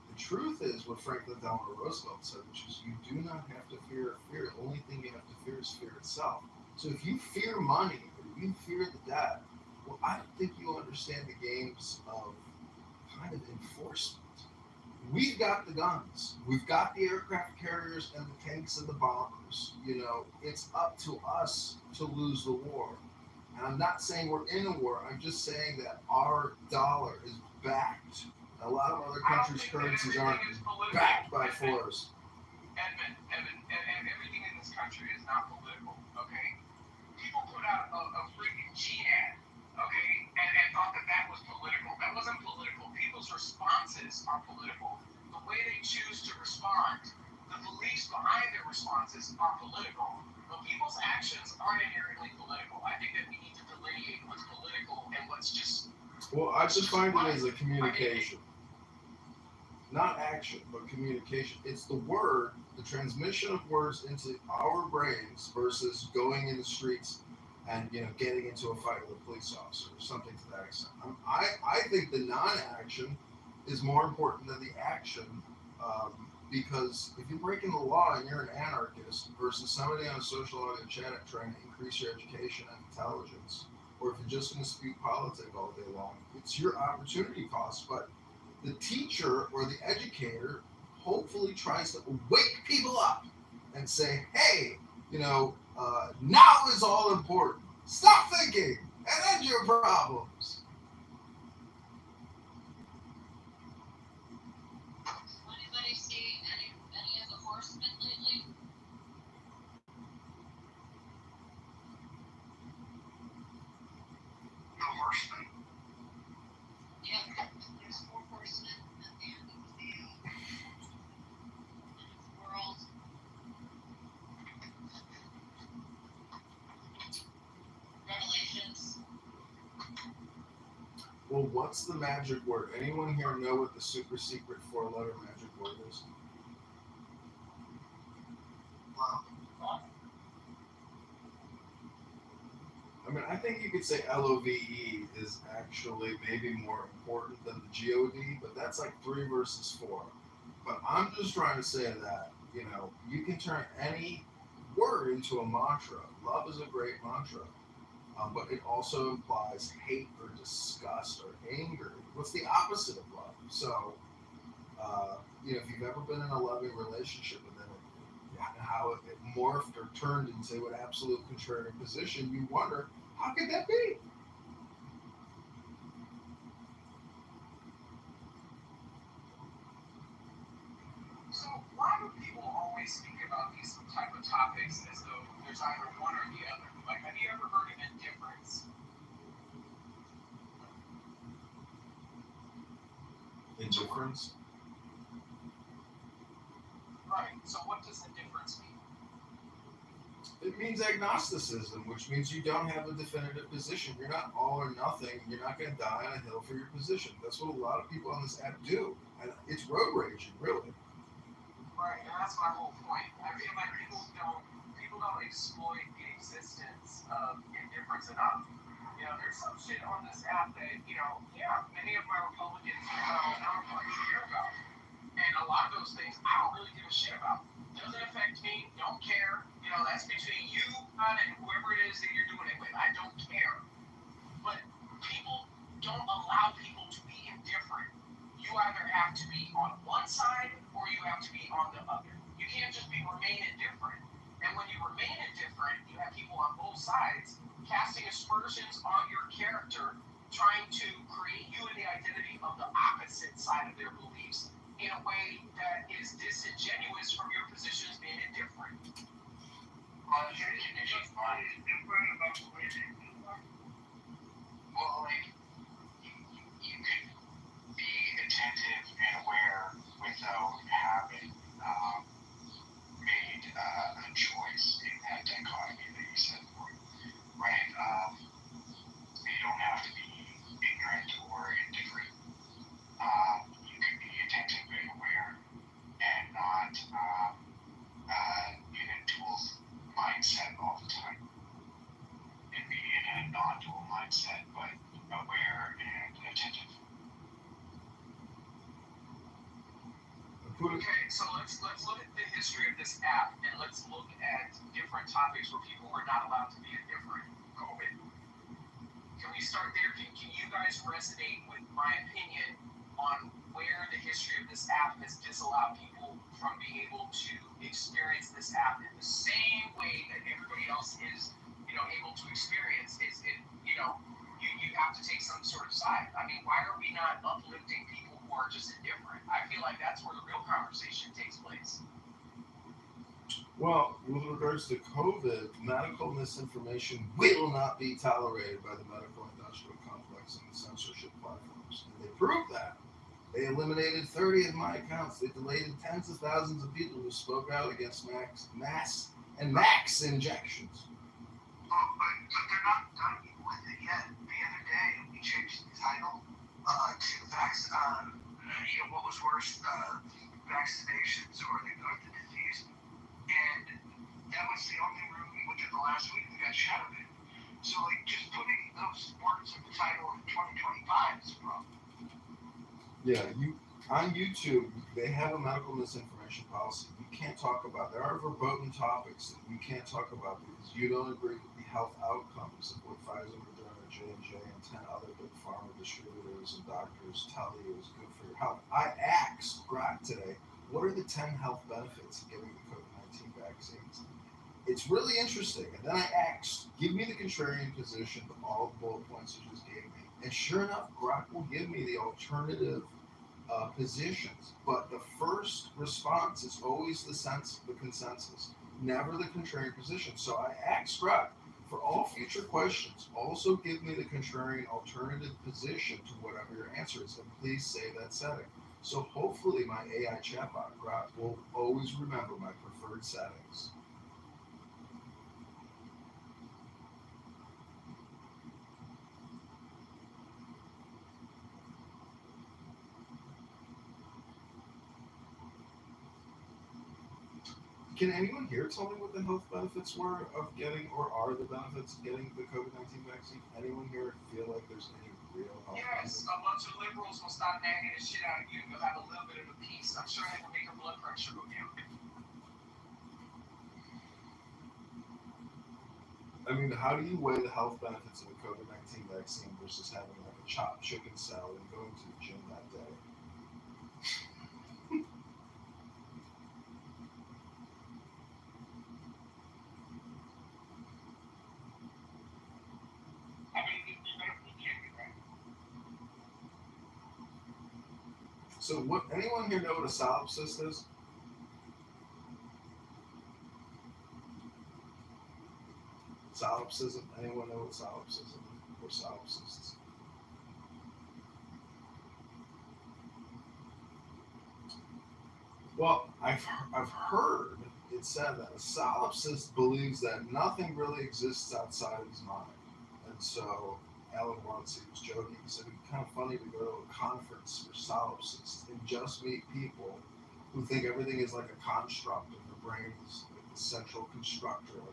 the truth is what Franklin Delano Roosevelt said, which is you do not have to fear fear. The only thing you have to fear is fear itself. So if you fear money or you fear the debt, well, I don't think you understand the games of kind of enforcement. We've got the guns. We've got the aircraft carriers and the tanks and the bombers. You know, it's up to us to lose the war. And I'm not saying we're in a war. I'm just saying that our dollar is backed. A lot of other countries' currencies aren't backed by force. Evan, everything in this country is not political, okay? People put out a freaking cheat ad, okay, and thought that was political. That wasn't political. People's responses are political. The way they choose to respond, the beliefs behind their responses are political. But people's actions aren't inherently political. I think that we need to delineate what's political and what's just... Well, I just find it as a communication. Not action, but communication. It's the word, the transmission of words into our brains versus going in the streets and, you know, getting into a fight with a police officer or something to that extent. I think the non-action is more important than the action, because if you're breaking the law and you're an anarchist versus somebody on a social audio chat trying to increase your education and intelligence, or if you're just going to speak politics all day long, it's your opportunity cost. But the teacher or the educator hopefully tries to wake people up and say, hey, you know, now is all important. Stop thinking and end your problems. Anybody see any of the horsemen lately? The horsemen? Yep, there's 4 horsemen at the end of the world. Revelations. Well, what's the magic word? Anyone here know what the super secret 4-letter magic word is? I mean, I think you could say LOVE is actually maybe more important than the GOD, but that's like 3 versus 4. But I'm just trying to say that, you know, you can turn any word into a mantra. Love is a great mantra, but it also implies hate or disgust or anger. What's the opposite of love? So, you know, if you've ever been in a loving relationship and then how it morphed or turned into an absolute contrarian position, you wonder, how could that be? So why do people always speak about these type of topics as though there's either one or the other? Like, have you ever heard of indifference? Indifference? Right. So what does indifference mean? It means agnosticism, which means you don't have a definitive position. You're not all or nothing. You're not going to die on a hill for your position. That's what a lot of people on this app do. And it's road raging, really. Right, and that's my whole point. I feel like people don't exploit the existence of indifference enough. You know, there's some shit on this app that, you know, yeah, many of my Republicans I don't really care about. And a lot of those things I don't really give a shit about. Doesn't affect me, don't care. You know, that's between you and whoever it is that you're doing it with. I don't care. But people don't allow people to be indifferent. You either have to be on one side or you have to be on the other. You can't just remain indifferent. And when you remain indifferent, you have people on both sides, casting aspersions on your character, trying to create you in the identity of the opposite side of their beliefs in a way that is disingenuous from your position as being indifferent. Well, if your body is different about the way they do it, well, like, you could be attentive and aware without having made a choice in that dichotomy that you said, right? You don't have to be ignorant or indifferent. You can be attentive and aware and not in a dual mindset all the time. And be in a non-dual mindset, but aware and attentive. Okay, so let's look at the history of this app, and let's look at different topics where people were not allowed to be indifferent. COVID. Can we start there? Can you guys resonate with my opinion on where the history of this app has disallowed people from being able to experience this app in the same way that everybody else is, able to experience? Is it, you have to take some sort of side. I mean, why are we not uplifting people who are just indifferent? I feel like that's where the real conversation takes place. Well, with regards to COVID, medical misinformation will not be tolerated by the medical industrial complex and the censorship platforms. And they proved that. They eliminated 30 of my accounts. They deleted tens of thousands of people who spoke out against max injections. But they're not done with it yet. The other day, we changed the title to what was worse, vaccinations or the disease. And that was the only room within the last week we got shut of it. So, just putting those words in the title of 2025 is a problem. Yeah, on YouTube, they have a medical misinformation policy. You can't talk about. There are verboten topics that you can't talk about because you don't agree with the health outcomes of what Pfizer, Moderna, J&J, and 10 other big pharma distributors and doctors tell you is good for your health. I asked Grok today, what are the 10 health benefits of getting the COVID-19 vaccines? It's really interesting. And then I asked, give me the contrarian position to all the bullet points you just gave me. And sure enough, Grok will give me the alternative positions. But the first response is always the consensus, never the contrarian position. So I asked Grok, for all future questions, also give me the contrarian alternative position to whatever your answer is. And please save that setting. So hopefully my AI chatbot, Grok, will always remember my preferred settings. Can anyone here tell me what the health benefits were of getting, or are the benefits of getting the COVID-19 vaccine? Anyone here feel like there's any real health benefits? A bunch of liberals will stop nagging the shit out of you and you'll have a little bit of a peace. I'm sure that will make your blood pressure go down. I mean, how do you weigh the health benefits of a COVID-19 vaccine versus having like a chopped chicken salad and going to the gym that day? So, anyone here know what a solipsist is? Solipsism? Anyone know what solipsism or solipsists? Well, I've heard it said that a solipsist believes that nothing really exists outside of his mind. And so Alan once, he was joking, he said it'd be kind of funny to go to a conference for solipsists and just meet people who think everything is like a construct and their brain is like the central constructor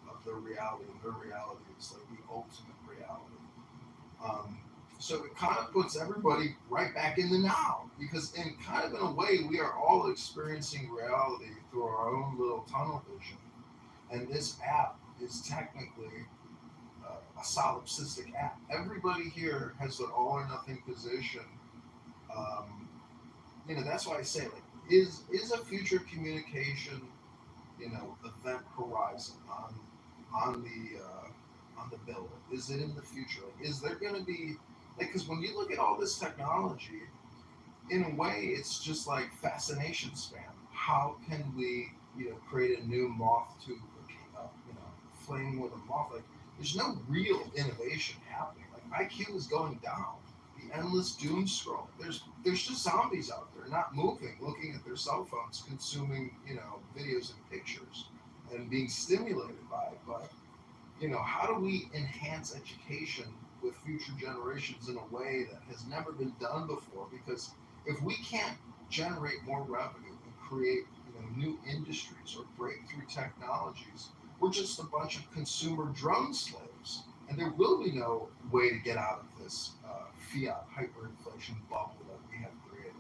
of their reality, and their reality is like the ultimate reality. So it kind of puts everybody right back in the now, because in a way, we are all experiencing reality through our own little tunnel vision. And this app is technically a solipsistic app. Everybody here has an all or nothing position. That's why I say, like, is a future communication, event horizon on the on the bill? Is it in the future? Like, is there going to be, like, because when you look at all this technology, in a way, it's just like fascination spam. How can we, create a new moth to, flame with a moth? Like, there's no real innovation happening. Like, IQ is going down. The endless doom scroll. There's just zombies out there, not moving, looking at their cell phones, consuming, videos and pictures, and being stimulated by it. But, how do we enhance education with future generations in a way that has never been done before? Because if we can't generate more revenue and create, new industries or breakthrough technologies, we're just a bunch of consumer drone slaves, and there will be no way to get out of this fiat hyperinflation bubble that we have created.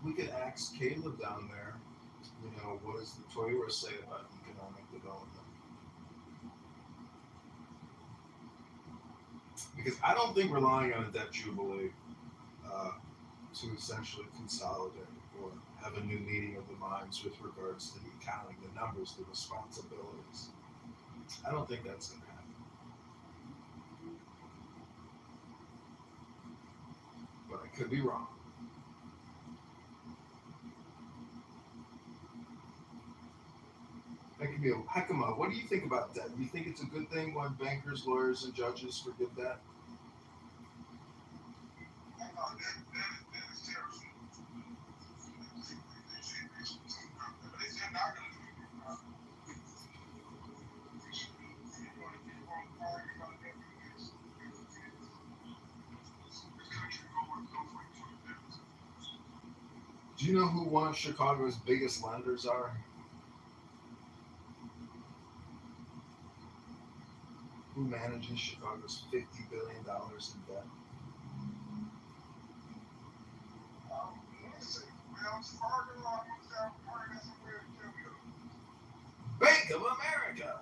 We could ask Caleb down there, what does the Toyota say about economic development? Because I don't think relying on a debt jubilee to essentially consolidate or have a new meeting of the minds with regards to the accounting, the numbers, the responsibilities. I don't think that's going to happen. But I could be wrong. Hekima, what do you think about debt? Do you think it's a good thing when bankers, lawyers, and judges forgive debt? Do you know who one of Chicago's biggest lenders are? Who manages Chicago's $50 billion in debt? Bank of America.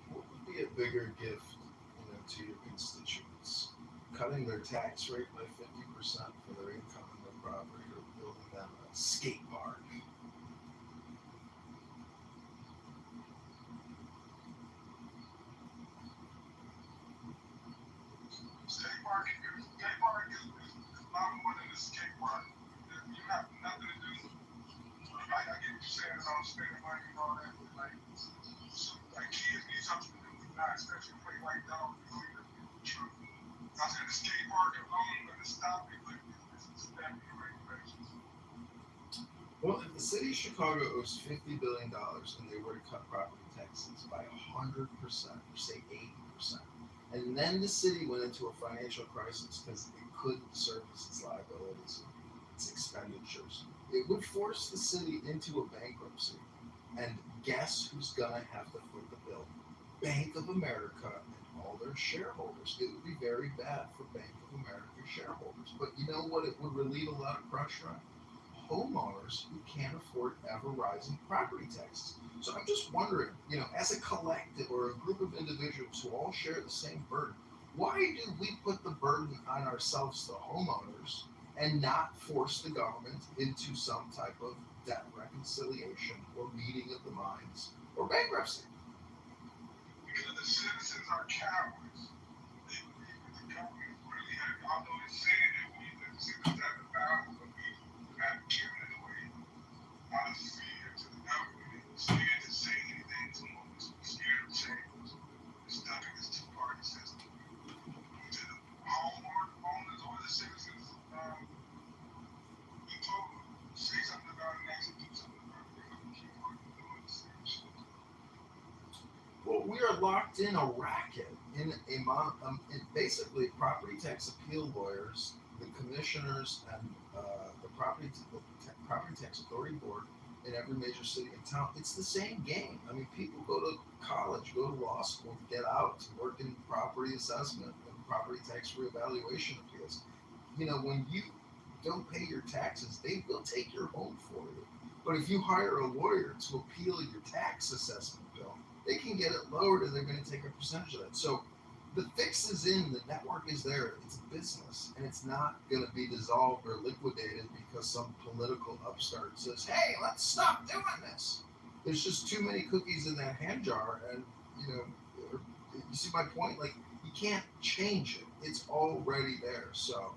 What would be a bigger gift, to your constituents? Cutting their tax rate by 50% for their income and their property, or building them a skate park? Skate park is a lot more than a skate park. You have nothing to do. Like, I get what you're saying about spending money and all that, but like kids need something to do, not especially play like dogs. True. I said the skate park alone is going to stop it, but it's stepping in the right direction. Well, if the city of Chicago owes $50 billion and they were to cut property taxes by 100%, or say 80%, and then the city went into a financial crisis because it couldn't service its liabilities, its expenditures, it would force the city into a bankruptcy. And guess who's gonna have to foot the bill? Bank of America and all their shareholders. It would be very bad for Bank of America shareholders. But you know what it would relieve a lot of pressure on? Homeowners who can't afford ever rising property taxes. So I'm just wondering, as a collective or a group of individuals who all share the same burden, why do we put the burden on ourselves, the homeowners, and not force the government into some type of debt reconciliation or meeting of the minds or bankruptcy? Because the citizens are cowards. They believe that the government really had, although they say that the citizens have the power, but we have given it away out of fear to the government. It was scared to say anything to them. It was scared of change. It's stuck in this two-party system. Either the homeowners or the citizens, we told them, say something about it and actually do something about it. They're going to keep on doing the same shit. Well, we are locked in a racket in basically property tax appeal lawyers, the commissioners, and the property tax authority board in every major city and town. It's the same game. I mean, people go to college, go to law school, get out to work in property assessment and property tax reevaluation appeals. When you don't pay your taxes, they will take your home for you. But if you hire a lawyer to appeal your tax assessment bill, they can get it lowered and they're going to take a percentage of that. So the fix is in, the network is there, it's a business, and it's not going to be dissolved or liquidated because some political upstart says, hey, let's stop doing this. There's just too many cookies in that hand jar, and you see my point? Like, you can't change it. It's already there. So,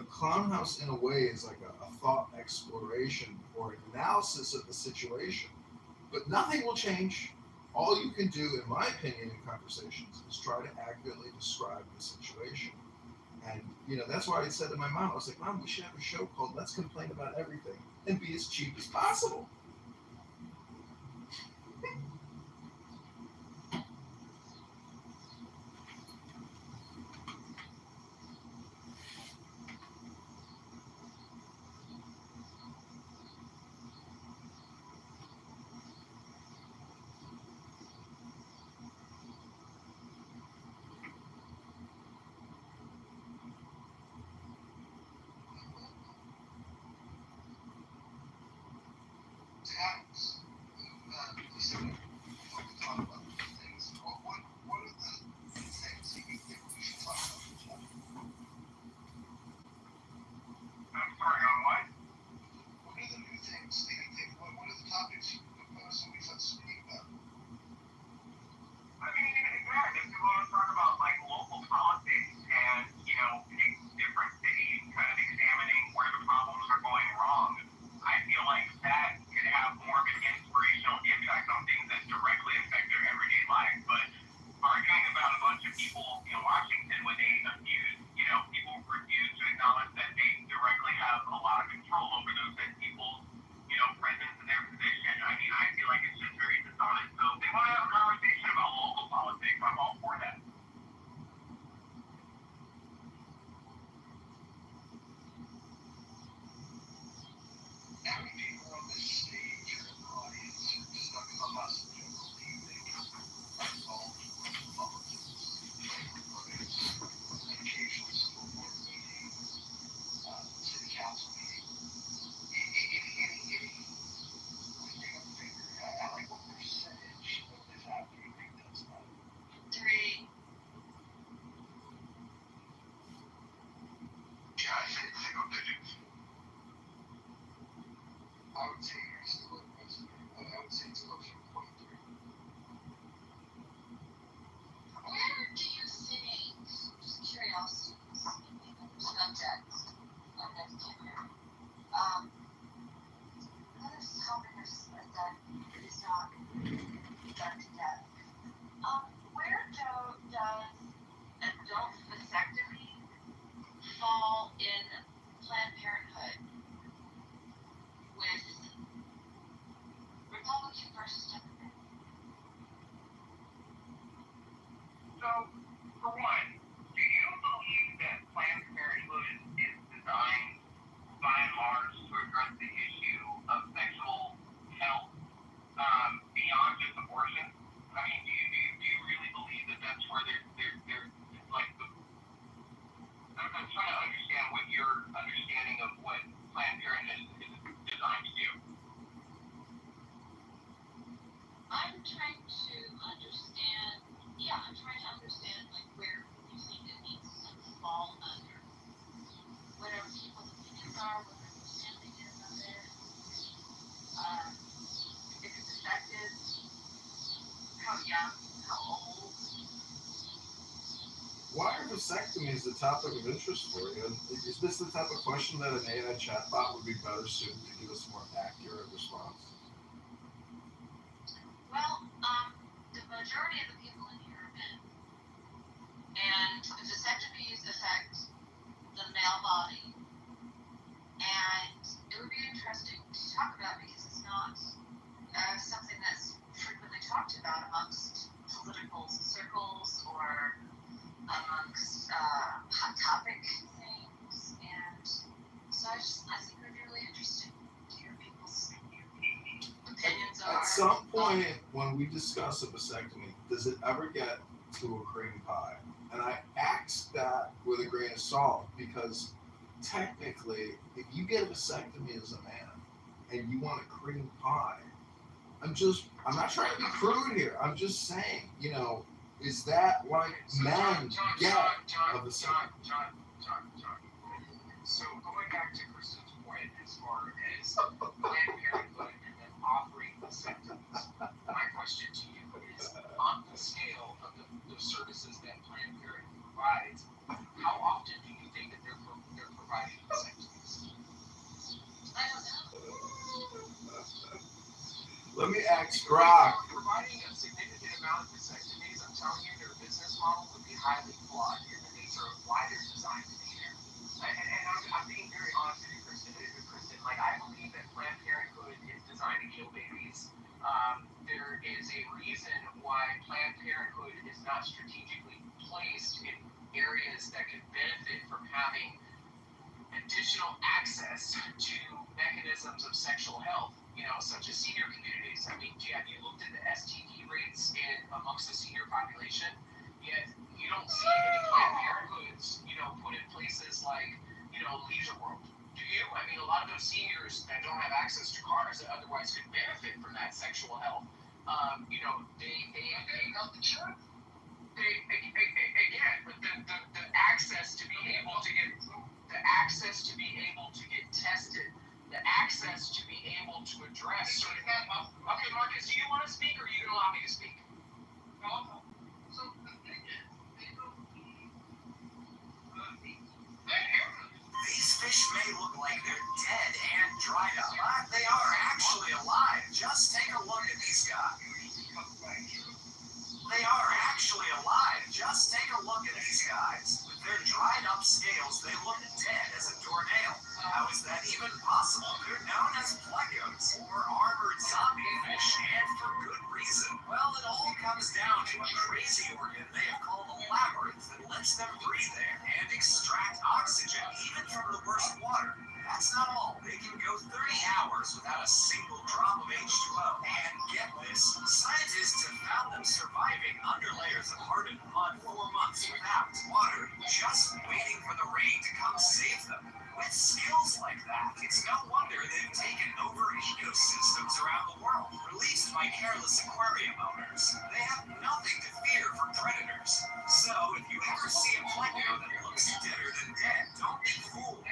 Clown House in a way is like a thought exploration or analysis of the situation, but nothing will change. All you can do, in my opinion, in conversations is try to accurately describe the situation. And, that's why I said to my mom, I was like, Mom, we should have a show called Let's Complain About Everything and be as cheap as possible. Tax. Listen, before we talk about these things, what are the things you think we should talk about? I'm sorry, on what? What are the new things that you think? What are the topics you propose that we should speak about? I mean, exactly. If you want to talk about like local politics and, pick different cities, kind of examining where the problems are going wrong, I feel like that could have more of an inspirational impact on things that directly affect their everyday life. But arguing about a bunch of people in Washington when they abuse, people refuse to acknowledge that they directly have a lot of control over those people's, presence in their position. I mean, I feel like it's just very dishonest. So if they want to have a conversation about local politics, I'm all for that. How many people on this stage or in the audience or just on Clubhouse in general do you think are involved with politics, neighborhoods, occasional school board meetings, city council meetings? Any, we take a figure. I like what percentage of this app do you think does that? 3. Yeah, I think single digits. I would say you're still a president. I would say it's closer to 23. Where do you think, just curiosity, subject of next year, let us helping us that is not done to death. Where does adult vasectomy fall in Planned Parenthood with Republican versus Democrat? So, for one, do you believe that Planned Parenthood is designed by and large to address the issue of sexual health beyond just abortion? I mean, do you young, how old. Why are vasectomies a topic of interest for you? And is this the type of question that an AI chatbot would be better suited to give us a more accurate response? Well, the majority of the people in here are men, and the vasectomies affect the male body, and it would be interesting to talk about because it's not something that's frequently talked about amongst political circles or amongst hot topic things, and so I think it would be really interesting to hear people's opinions. At some point when we discuss a vasectomy, does it ever get to a cream pie? And I ask that with a grain of salt because technically, if you get a vasectomy as a man and you want a cream pie, I'm not trying to be crude here. I'm just saying, is that like men get a vasectomy? John. So going back to Kristen's point as far as Planned Parenthood and them offering vasectomies, my question to you is, on the scale of the services that Planned Parenthood provides, how often do you think that they're providing vasectomies? I don't know. Let me ask Brock. Providing a significant amount of vasectomies, I'm telling you, their business model would be highly flawed in the nature of why they're designed to be there. And I'm being very honest with you, Kristen. Like, I believe that Planned Parenthood is designed to kill babies. There is a reason why Planned Parenthood is not strategically placed in areas that could benefit from having additional access to mechanisms of sexual health, such as senior communities. I mean, have you looked at the STD rates amongst the senior population? Yet you don't see any Planned Parenthoods, put in places like, Leisure World. Do you? I mean, a lot of those seniors that don't have access to cars that otherwise could benefit from that sexual health, they got the truth. Again, but the access to be able to get tested, the access to be able to address certain. Okay, Marcus, do you want to speak or are you going to allow me to speak? No. So the thing is, they don't need These fish may look like they're dead and dried up, but they are actually alive. Just take a look at these guys. They are actually alive. Just take a look at these guys. With their dried up scales, they look dead as a doornail. How is that even possible? They're known as plecos, or armored zombie fish, and for good reason. Well, it all comes down to a crazy organ they have called a labyrinth that lets them breathe there and extract oxygen, even from the worst water. That's not all. They can go 30 hours without a single drop of H2O. And get this, scientists have found them surviving under layers of hardened mud for months without water, just waiting for the rain to come save them. With skills like that, it's no wonder they've taken over ecosystems around the world, released by careless aquarium owners. They have nothing to fear from predators. So, if you ever see a pleco that looks deader than dead, don't be fooled.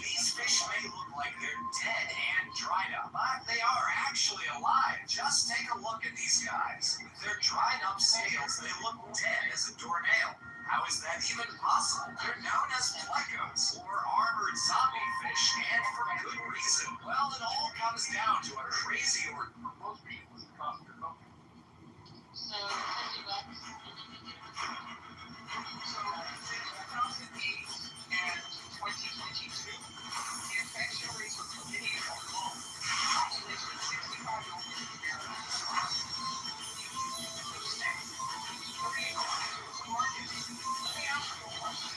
These fish may look like they're dead and dried up, but they are actually alive. Just take a look at these guys. With their dried up scales, they look dead as a doornail. How is that even possible? They're known as plecos, or armored zombie fish, and for good reason. Well, it all comes down to a crazy or most people is the cost of your company. So, $50. So, since 2008 and 2022, the infection rates for chlamydia are low. Population of 65 year olds in America. So, Marcus, let me ask you a question.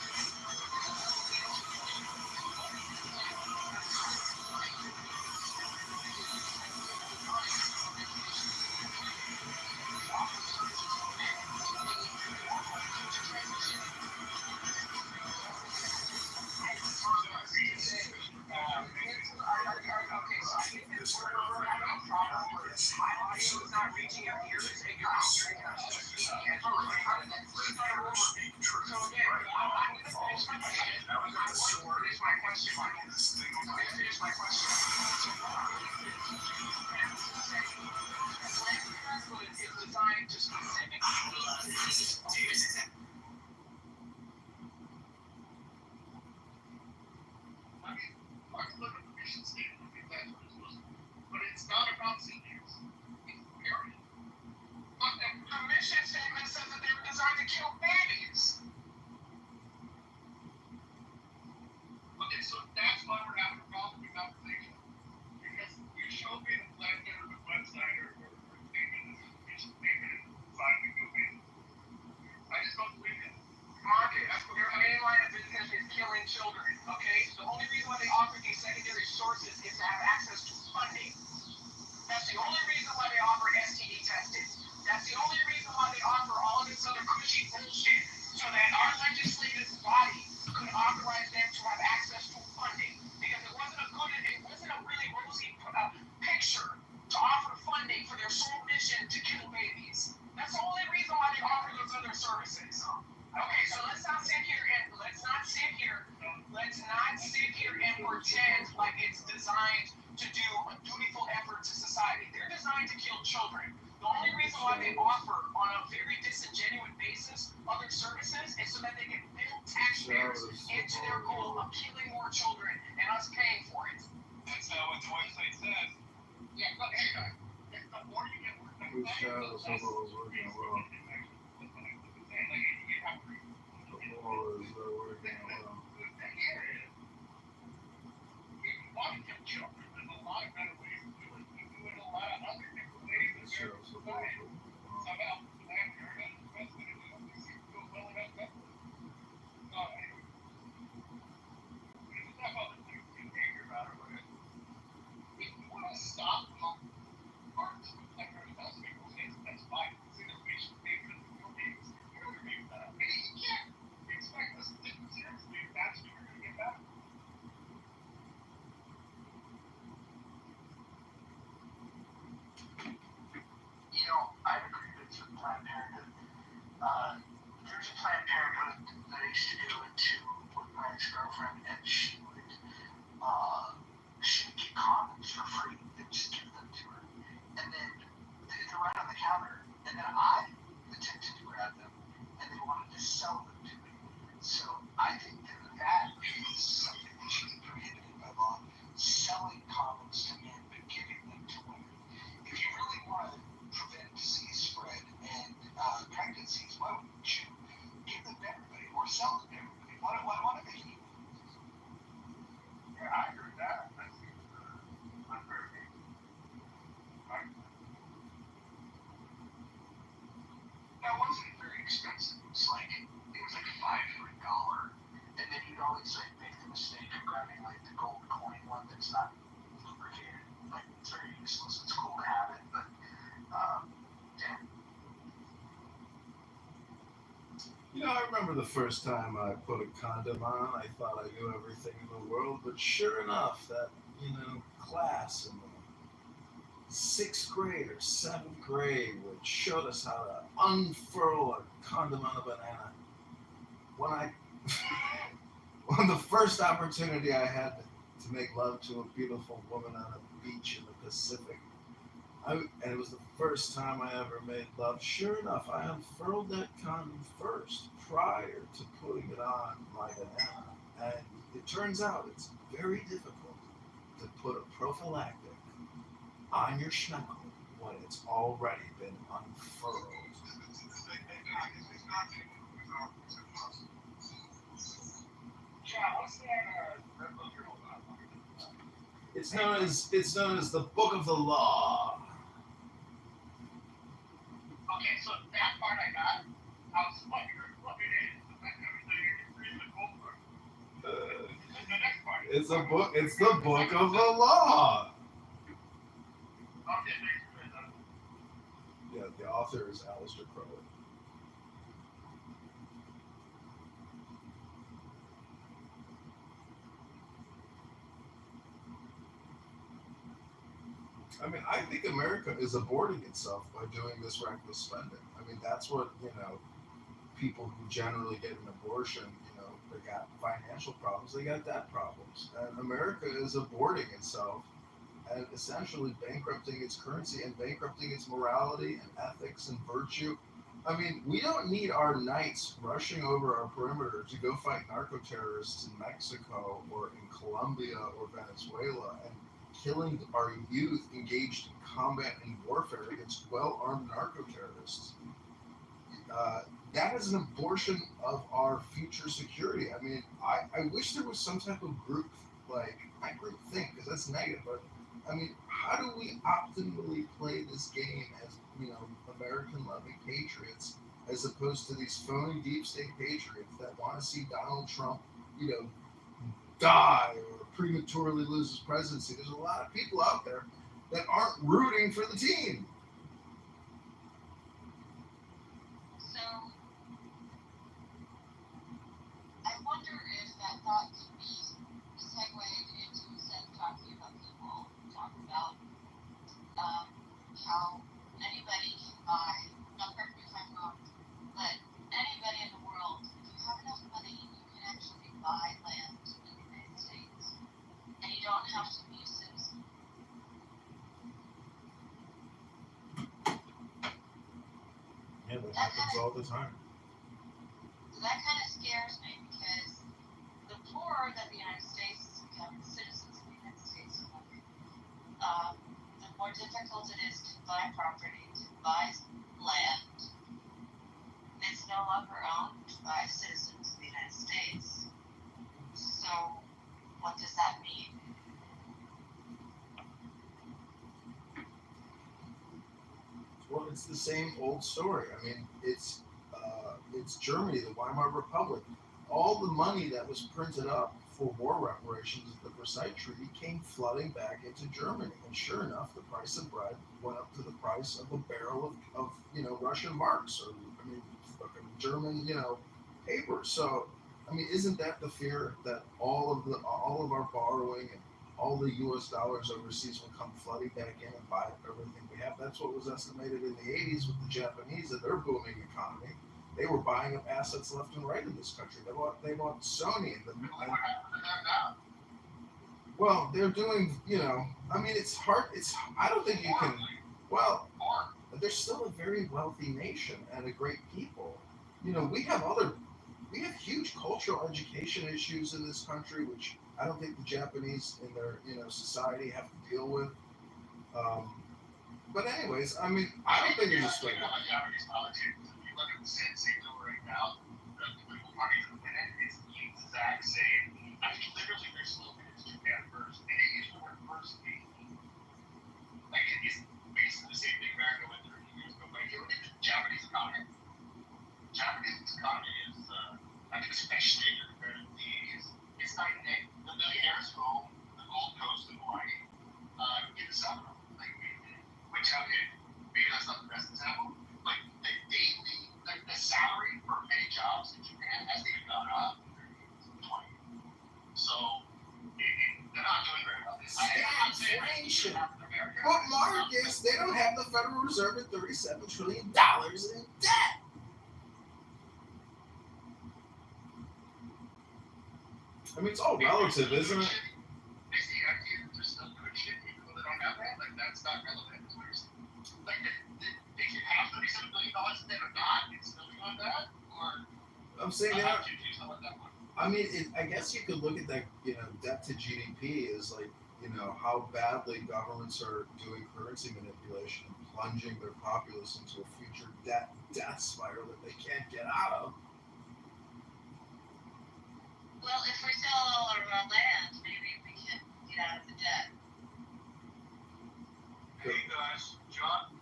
Okay, so I think this we're having a problem where my audio is not reaching your ears and you're not hearing us. So again, I'm going to finish my question. Planned Parenthood is designed why they offer on a very disingenuous basis other services, is so that they can build taxpayers into their goal of killing more children and us paying for it. That's not what the website says. Yeah, but anyway, the more you get work done, Which shadows of those working well? The more is working well. You know, I have agreements with Planned Parenthood. There's a Planned Parenthood that I used to go into with my ex-girlfriend, and she would get condoms for free and just give them to her. And then they're right on the counter. And then I attempted to grab them, and they wanted to sell them to me. So I think that is something that should be prohibited by law. Selling condoms to men, but giving them to women. If you really want to prevent disease spread and pregnancies, why wouldn't you give them to everybody or sell them to everybody? Why do they keep them? Yeah, I agree with that. That seems unfair. That wasn't very expensive. It was like $5 for $1, and then you'd always like make the mistake of grabbing like the gold coin one that's not lubricated. Like it's very useless. It's cool to have it, but yeah. You know, I remember the first time I put a condom on, I thought I knew everything in the world, but sure enough, that, class in the 6th grade or 7th grade which showed us how to unfurl a condom on a banana. When the first opportunity I had to make love to a beautiful woman on a beach in the Pacific, and it was the first time I ever made love. Sure enough, I unfurled that condom first, prior to putting it on my banana. And it turns out it's very difficult to put a prophylactic on your schmeckle when it's already been unfurled. It's known as the Book of the Law. Okay, so that part I got. I was wondering what it is. The next part. It's a book. It's the Book of the Law. Okay, Yeah, the author is Aleister Crowley. I mean, I think America is aborting itself by doing this reckless spending. I mean, that's what, people who generally get an abortion, they got financial problems, they got debt problems. And America is aborting itself and essentially bankrupting its currency and bankrupting its morality and ethics and virtue. I mean, we don't need our knights rushing over our perimeter to go fight narco-terrorists in Mexico or in Colombia or Venezuela and killing our youth engaged in combat and warfare against well-armed narco-terrorists. That is an abortion of our future security. I mean, I wish there was some type of group, not group think, because that's negative, but I mean, how do we optimally play this game as, American-loving patriots, as opposed to these phony deep state patriots that want to see Donald Trump, die or prematurely lose his presidency? There's a lot of people out there that aren't rooting for the team. So, I wonder if that thought could be segued into instead of talking about people, talk about how anybody can buy, not correct me if I'm wrong, but anybody in the world, if you have enough money, you can actually buy land in the United States. And you don't have to be a citizen. Yeah, that happens all the time. So that kind of scares me because the poorer that the United States become, citizens of the United States, the more difficult it is to buy property, to buy land. It's no longer owned by citizens of the United States. So what does that mean? Well, it's the same old story. I mean, it's Germany, the Weimar Republic. All the money that was printed up for war reparations at the Versailles Treaty came flooding back into Germany. And sure enough, the price of bread went up to the price of a barrel of Russian marks or fucking German paper. So I mean, isn't that the fear that all of our borrowing and all the U.S. dollars overseas will come flooding back in and buy everything we have? That's what was estimated in the 80s with the Japanese and their booming economy. They were buying up assets left and right in this country. They bought Sony. Well, they're doing, I mean, it's hard. I don't think you can, well, they're still a very wealthy nation and a great people. We have huge cultural education issues in this country, which I don't think the Japanese in their, society have to deal with. But anyways, I mean, I don't think it's a straight up. Japanese politics, if you look at the San Diego right now, the political parties that win it is the exact same. I mean, literally, their slogan is Japan first, and they use the word first occasionally. Like, it's basically the same thing America went through a few years ago. But if you look at the Japanese economy is, I think, especially compared to the 80s, it's night and day. The millionaires who own the Gold Coast in Hawaii get the summer. Which, okay, maybe that's not the best example, but the daily, the salary for many jobs in Japan has even gone up in 20. So, they're not doing very well. Stagflation. But Marcus, they don't have the Federal Reserve at $37 trillion in debt. I mean, it's all relative, isn't it? They see ideas, they're still doing shit, even though they don't have that. Like, that's not relevant. Like, they can have $37 billion in debt or not, it's still doing that? Or, I'm saying I'm that. confused on what that one. I mean, I guess you could look at that, debt to GDP as like, how badly governments are doing currency manipulation and plunging their populace into a future death spiral that they can't get out of. Well, if we sell all our land, maybe we can get out of the debt. Hey guys, John.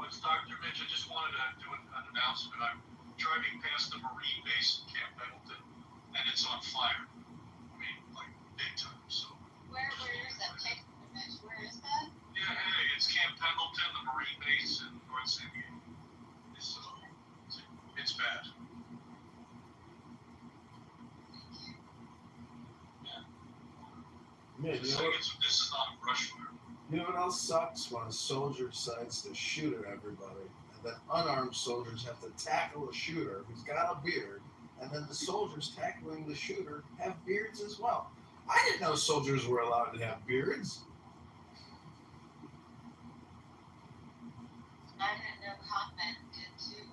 It's Dr. Mitch. I just wanted to do an announcement. I'm driving past the Marine base in Camp Pendleton, and it's on fire. I mean, like, big time, so. Where is that take, Mitch? Where is that? Yeah, hey, it's Camp Pendleton, the Marine base in North San Diego. It's bad. Yeah, this is not a brush fire. You know what else sucks? When a soldier decides to shoot at everybody, and then unarmed soldiers have to tackle a shooter who's got a beard, and then the soldiers tackling the shooter have beards as well. I didn't know soldiers were allowed to have beards. I didn't know Hotman did too.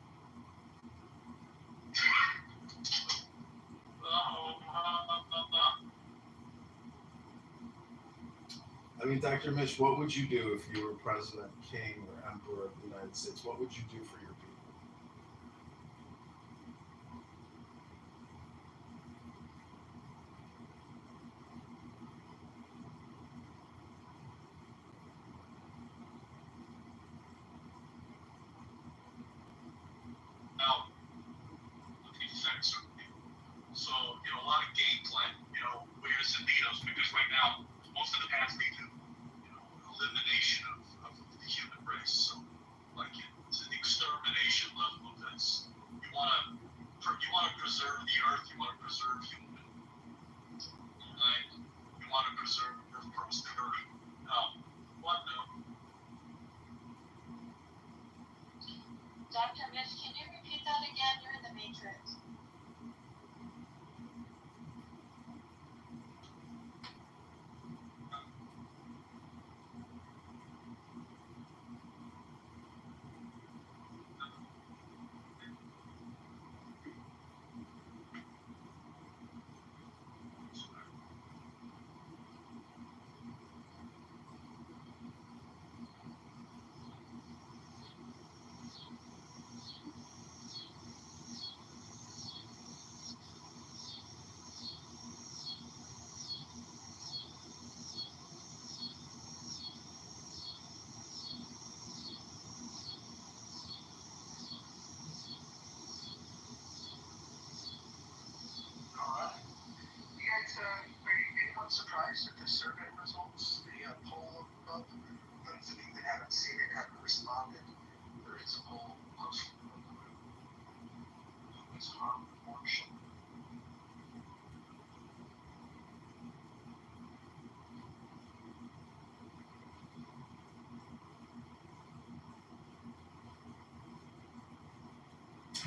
I mean, Dr. Mitch, what would you do if you were president, king, or emperor of the United States? What would you do for your people? Now, the effects of people. So, a lot of game plan, where does it lead us? Because right now, most of the paths lead to, elimination of the human race. So, like, it's an extermination level of this. You want to preserve the earth. You want to preserve human. Right? You want to preserve prosperity. What no? Dr. Mitch, can you repeat that again? You're in the Matrix.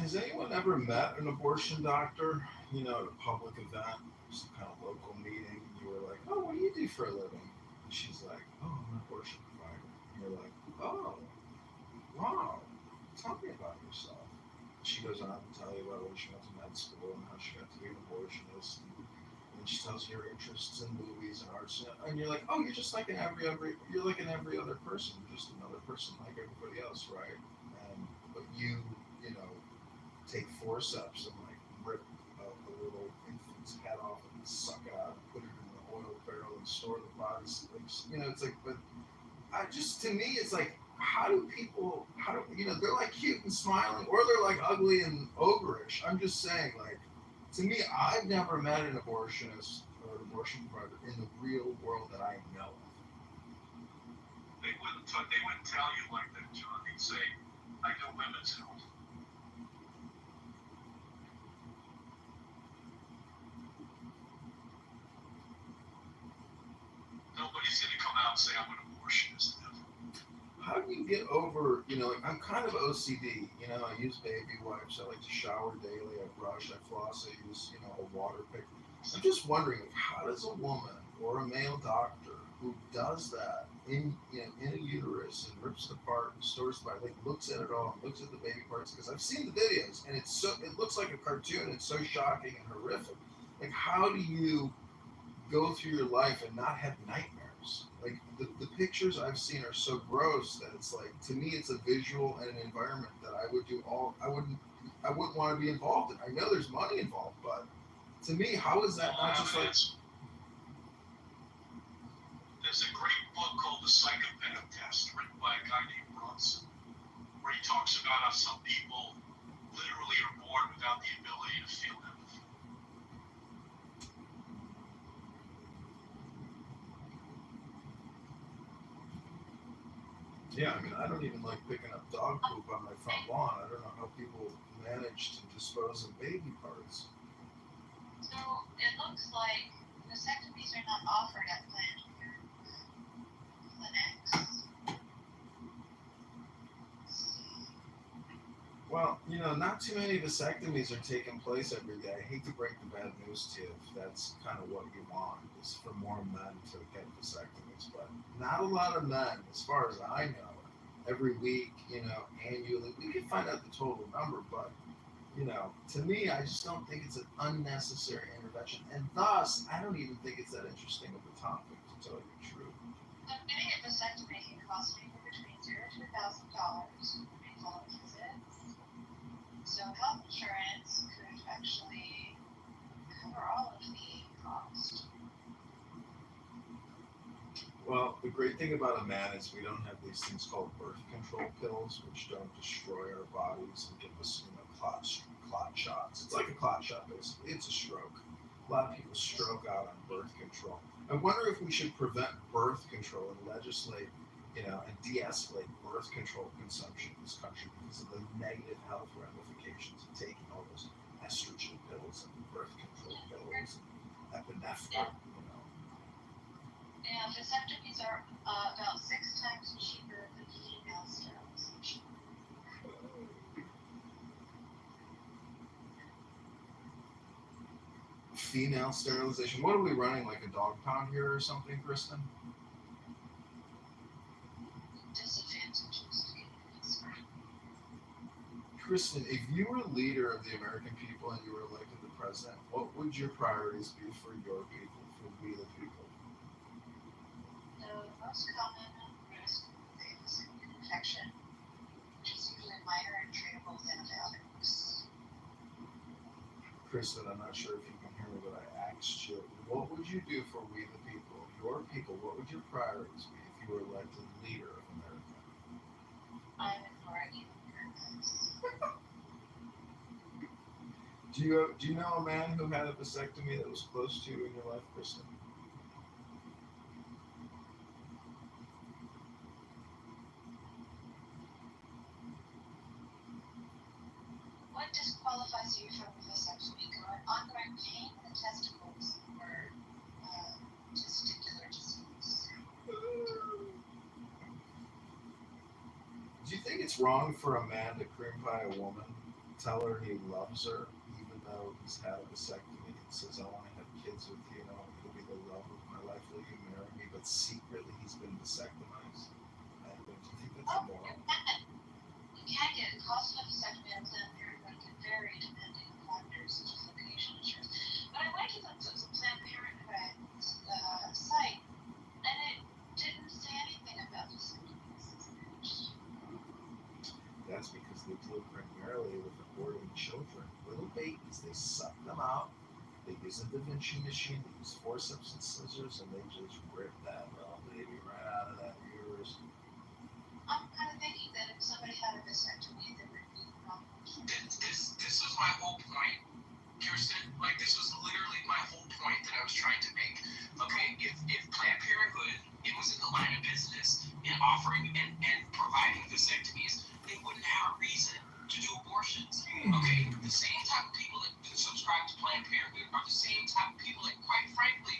Has anyone ever met an abortion doctor? You know, at a public event, some kind of local meeting, and you were like, "Oh, what do you do for a living?" And she's like, "Oh, I'm an abortion provider." And you're like, "Oh, wow. Tell me about yourself." She goes on to tell you about when she went to med school and how she got to be an abortionist. And she tells you her interests in movies and arts, and you're like, "Oh, you're just like you're like in every other person. You're just another person like everybody else, right?" And but you know, take forceps and like rip a little infant's head off and suck it out and put it in the oil barrel and store the bodies. Like, you know, it's like, but I just, to me, it's like, how do people, they're like cute and smiling, or they're like ugly and ogreish. I'm just saying, like, to me, I've never met an abortionist or an abortion provider in the real world that I know of. They wouldn't tell you like that, John. They'd say, I do women's health. Nobody's going to come out and say, I'm an abortionist. How do you get over, like, I'm kind of OCD, I use baby wipes, I like to shower daily, I brush, I floss, I use, a water pick. I'm just wondering, how does a woman or a male doctor who does that in a uterus and rips it apart and stores it by, like, looks at it all and looks at the baby parts, because I've seen the videos and it looks like a cartoon, it's so shocking and horrific. Like, how do you go through your life and not have nightmares? Like, the pictures I've seen are so gross that it's like, to me, it's a visual and an environment that I wouldn't want to be involved in. I know there's money involved, but to me, how is that not just like? There's a great book called The Psychopath Test, written by a guy named Bronson, where he talks about how some people literally are born without the ability to feel empathy. Yeah, I mean, I don't even like picking up dog poop on my front lawn. I don't know how people manage to dispose of baby parts. So it looks like vasectomies are not offered at Planned clinics. Well, not too many vasectomies are taking place every day. I hate to break the bad news to you if that's kind of what you want, is for more men to get vasectomies. But not a lot of men, as far as I know, every week, annually. We can find out the total number, but, to me, I just don't think it's an unnecessary intervention. And thus, I don't even think it's that interesting of a topic, to tell you the truth. So getting a vasectomy can cost anywhere between $0 to $1,000 for follow-up visits. So health insurance could actually cover all of the cost. Well, the great thing about a man is we don't have these things called birth control pills, which don't destroy our bodies and give us, clot shots. It's like a clot shot, basically. It's a stroke. A lot of people stroke out on birth control. I wonder if we should prevent birth control and legislate, and de-escalate birth control consumption in this country because of the negative health ramifications of taking all those estrogen pills and birth control pills and epinephrine. And vasectomies are about 6 times cheaper than female sterilization. Female sterilization. What are we running, like a dog pound here or something, Kristen? Disadvantages. Kristen, if you were leader of the American people and you were elected the president, what would your priorities be for your people, for we the people? The most common risk is infection, which is usually minor and treatable with antibiotics. Kristen, I'm not sure if you can hear me, but I asked you, what would you do for we the people, your people? What would your priorities be if you were elected leader of America? I'm in Oregon. Do you know a man who had a vasectomy that was close to you in your life, Kristen? What disqualifies you from a vasectomy? Ongoing pain in the testicles or testicular disease? Do you think it's wrong for a man to cream pie a woman tell her he loves her, even though he's had a vasectomy and says, I want to have kids with you, it'll be the love of my life, will you marry me? But secretly he's been vasectomized. Do you think that's immoral? You can get cost of vasectomy and Planned Parenthood can vary depending on factors such as location and insurance. But I went to the Planned Parenthood site and it didn't say anything about vasectomies. That's because they deal primarily with aborting children, little babies. They suck them out. They use a Da Vinci machine. They use forceps and scissors, and they just rip that little baby right out of that uterus. I'm kind of thinking that if somebody had a vasectomy, there would be problems. This was my whole point, Kirsten. Like, this was literally my whole point that I was trying to make. Okay, if Planned Parenthood, it was in the line of business in offering and providing vasectomies, they wouldn't have a reason to do abortions. Okay, the same type of people that subscribe to Planned Parenthood are the same type of people that, quite frankly,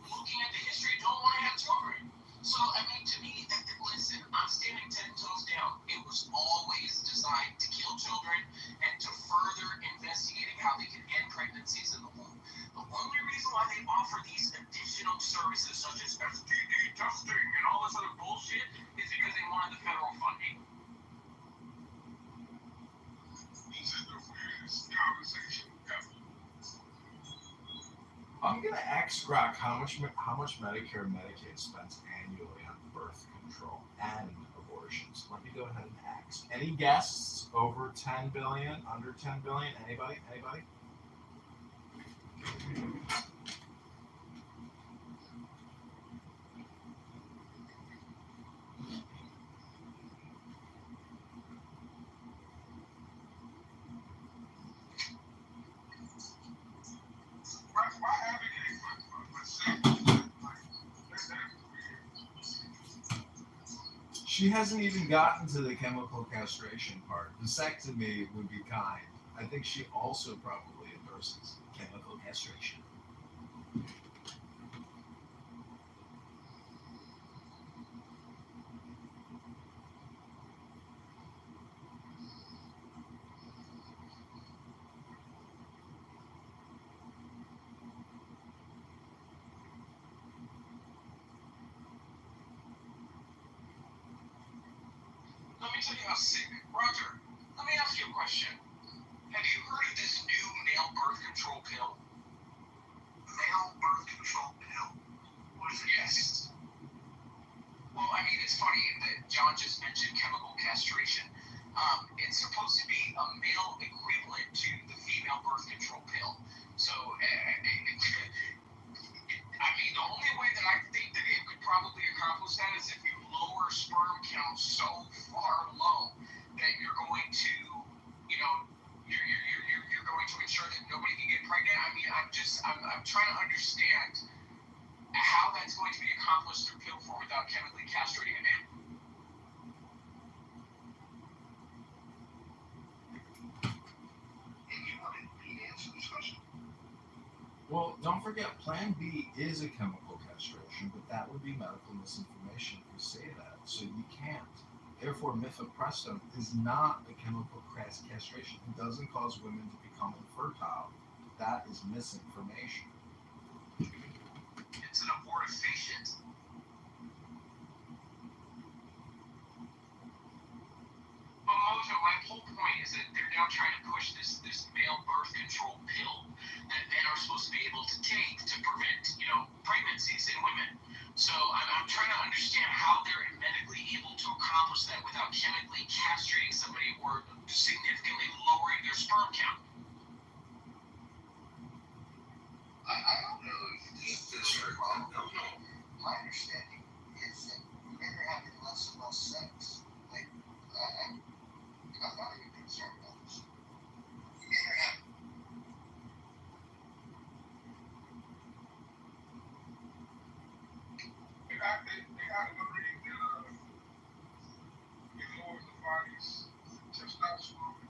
looking at the history, don't want to have children. So, I mean, to me, listen, I'm standing 10 toes down. It was always designed to kill children and to further investigating how they can end pregnancies in the womb. The only reason why they offer these additional services, such as STD testing and all this other bullshit, is because they wanted the federal funding. This is the weirdest conversation ever. I'm gonna ask Grok how much Medicare and Medicaid spends annually on birth control and abortions. Let me go ahead and ask. Any guesses? Over 10 billion? Under 10 billion? Anybody? She hasn't even gotten to the chemical castration part. Vasectomy would be kind. I think she also probably endorses chemical castration. Let me tell you how sick. Roger, let me ask you a question. Have you heard of this new male birth control pill? Male birth control pill? What is it? Yes. Well, I mean, it's funny that John just mentioned chemical castration. It's supposed to be a male equivalent to the female birth control pill. So, I mean, the only way that I think that it could probably accomplish that is if you lower sperm count so far low that you're going to, you're going to ensure that nobody can get pregnant. I mean, I'm trying to understand how that's going to be accomplished through pill form without chemically castrating a man. And you wanted me to answer this question? Well, don't forget, Plan B is a chemical castration, but that would be medical misinformation if we say that. So you can't. Therefore, mifepristone is not a chemical castration. It doesn't cause women to become infertile. That is misinformation. It's an abortifacient. But Mojo, my whole point is that they're now trying to push this male birth control pill that men are supposed to be able to take to prevent, pregnancies in women. So I'm trying to understand how they're medically able to accomplish that without chemically castrating somebody or significantly lowering their sperm count. I don't know if this is very well. No. My understanding is that men are having less and less sex. Like, I'm not even concerned about this. Men are having. They got to agree that it lowers the body's testosterone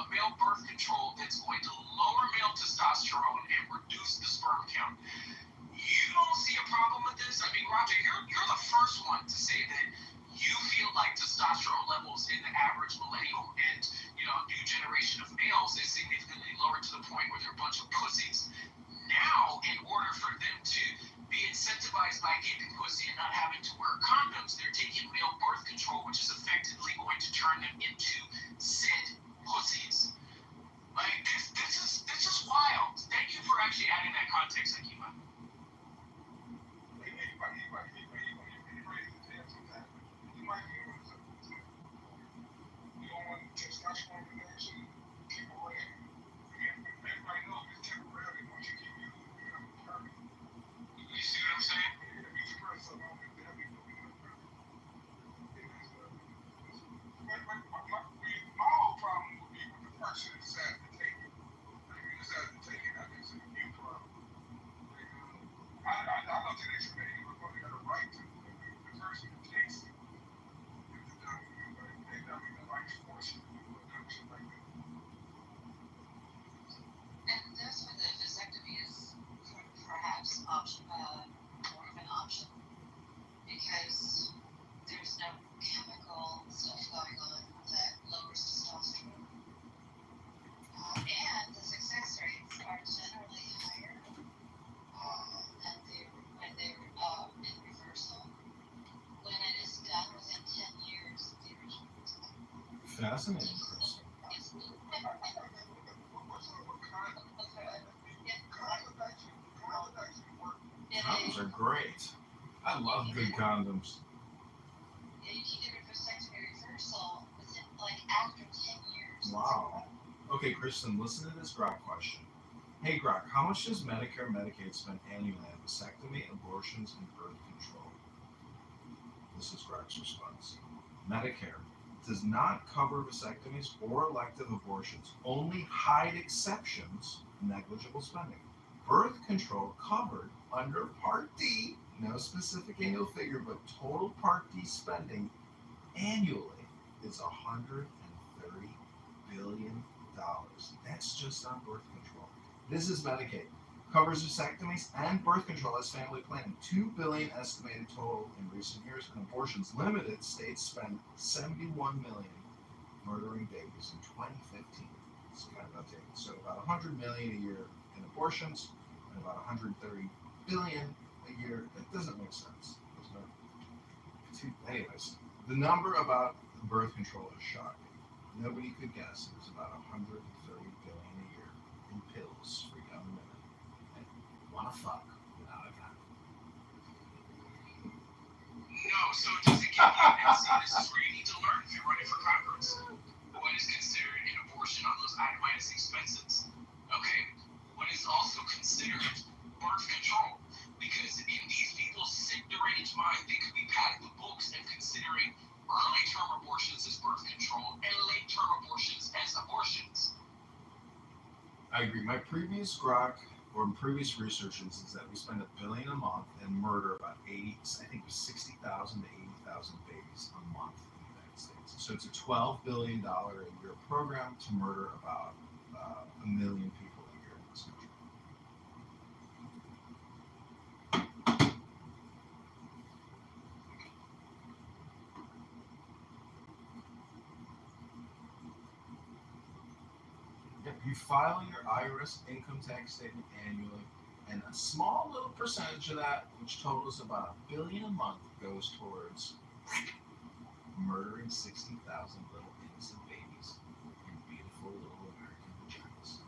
of male birth control that's going to lower male testosterone and reduce the sperm count. You don't see a problem with this? I mean, Roger, you're the first one to say that you feel like testosterone levels in the average millennial and, new generation of males is significantly lower to the point where they're a bunch of pussies. Now, in order for them to be incentivized by gaping pussy and not having to wear condoms, they're taking male birth control, which is effectively going to turn them into said pussies. Like, this is wild. Thank you for actually adding that context, Akima. You see what I'm saying? My whole problem would be with the person that's at the table. Who's at the table, I guess, is a new problem. I don't think they should make everybody got a right to the person that takes it. They don't even like force you to do something like that. And that's where the vasectomy is perhaps more of an option, because there's no chemical stuff going on that lowers testosterone. And the success rates are generally higher than when they're in reversal, when it is done within 10 years of the original time. Fascinating, Chris. Condoms are great. I love good condoms. Yeah, you can get a vasectomy reversal within, after 10 years. Wow. Okay, Kristen, listen to this Grok question. Hey, Grok, how much does Medicare and Medicaid spend annually on vasectomy, abortions, and birth control? This is Grok's response. Medicare does not cover vasectomies or elective abortions, only hide exceptions, negligible spending. Birth control covered under Part D, no specific annual figure, but total Part D spending annually is $130 billion. That's just on birth control. This is Medicaid. Covers vasectomies and birth control as family planning. $2 billion estimated total in recent years. And abortions limited, states spend $71 million murdering babies in 2015. It's kind of updated. So about $100 million a year in abortions and about $130 billion a year. That doesn't make sense. Anyways, the number about birth control is shocking. Nobody could guess it was about $130 billion a year in pills for young women that want to fuck without a condom. No, so does it give you, and see, this is where you need to learn if you're running for Congress. What is considered an abortion on those itemized expenses? Okay, what is also considered birth control? Because in these people's sick, deranged mind, they could be patting the books and considering early-term abortions as birth control and late-term abortions as abortions. I agree. My previous Grok or previous research is that we spend $1 billion a month and murder about 60,000 to 80,000 babies a month in the United States. So it's a $12 billion a year program to murder about 1 million people a year in this country. You file your IRS income tax statement annually, and a small little percentage of that, which totals about $1 billion a month, goes towards murdering 60,000 little innocent babies in beautiful little American vaginas.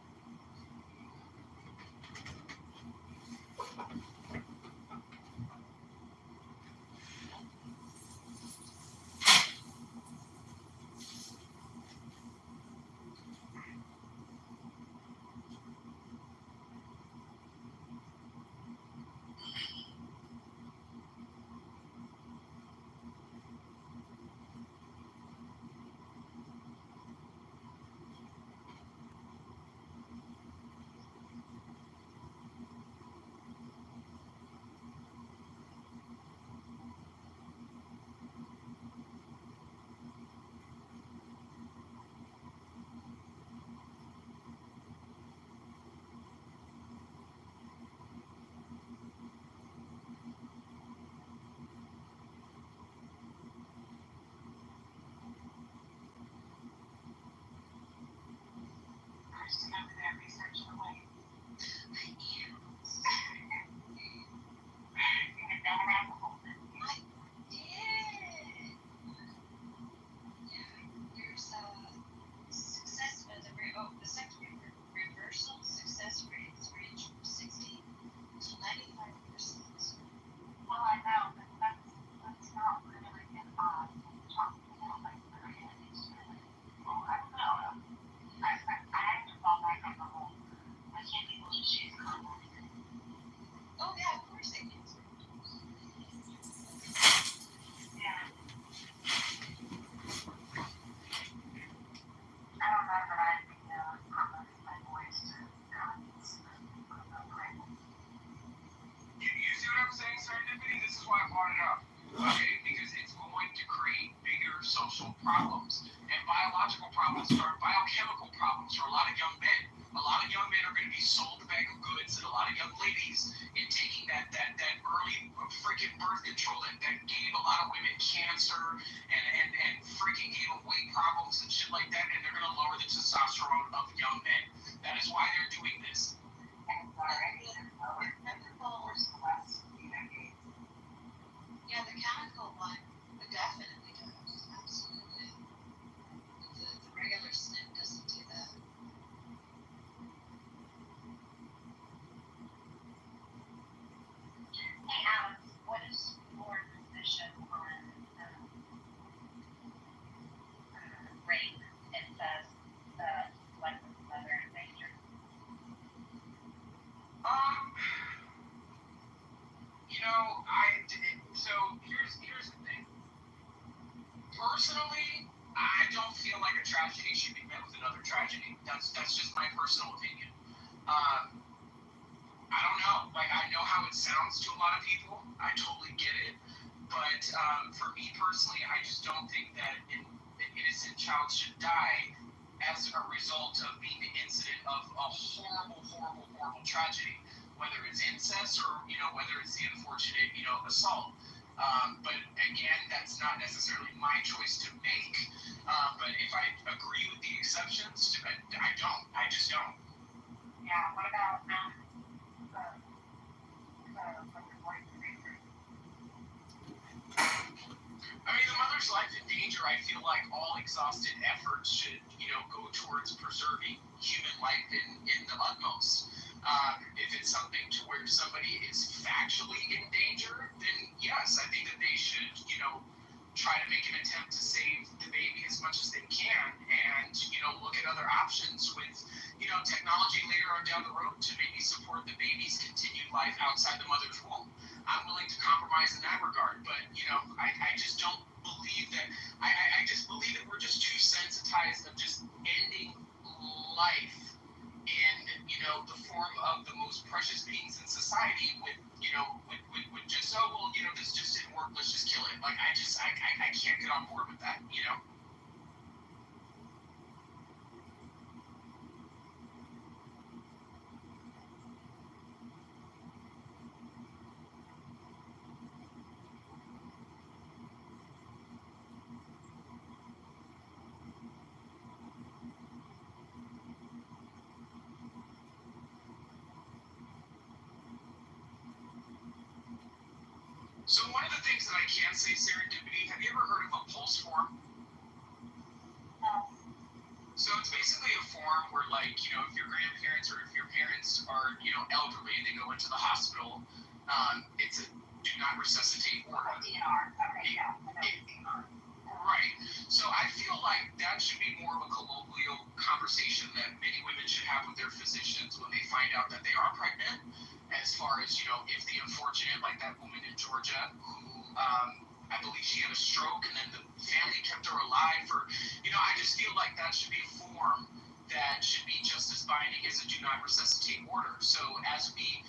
Okay, because it's going to create bigger social problems. And biological problems are biochemical problems for a lot of young men. A lot of young men are going to be sold a bag of goods, and a lot of young ladies in taking that early freaking birth control that gave a lot of women cancer and freaking gave them weight problems and shit like that, and they're going to lower the testosterone of young men. That is why they're doing this. Yeah, the chemical one would definitely does. Absolutely. The regular snip doesn't do that. Hey, Alex, what is your position on rape, incest, like mother and danger? So here's the thing. Personally, I don't feel like a tragedy should be met with another tragedy. That's just my personal opinion. I don't know. Like, I know how it sounds to a lot of people. I totally get it. But for me personally, I just don't think that an innocent child should die as a result of being the incident of a horrible, horrible, horrible tragedy. Whether it's incest or, whether it's the unfortunate, assault. But again, that's not necessarily my choice to make. But if I agree with the exceptions, I don't. I just don't. Yeah, what about I mean, the mother's life in danger, I feel like all exhausted efforts should, go towards preserving human life in the utmost. If it's something to where somebody is factually in danger, then yes, I think that they should, try to make an attempt to save the baby as much as they can and, look at other options with, technology later on down the road to maybe support the baby's continued life outside the mother's womb. I'm willing to compromise in that regard, but I just don't believe that. I just believe that we're just too sensitized of just ending life in the form of the most precious beings in society with just this just didn't work, let's just kill it. Like I can't get on board with that. So one of the things that I can say, serendipity, have you ever heard of a pulse form? No. So it's basically a form where, like, if your grandparents or if your parents are, elderly and they go into the hospital, it's a do not resuscitate order. DNR. Okay, yeah. DNR. Right. So I feel like that should be more of a colloquial conversation that many women should have with their physicians when they find out that they are pregnant. As far as, if the unfortunate, like that woman in Georgia who, I believe she had a stroke and then the family kept her alive for, I just feel like that should be a form that should be just as binding as a do not resuscitate order. So as we,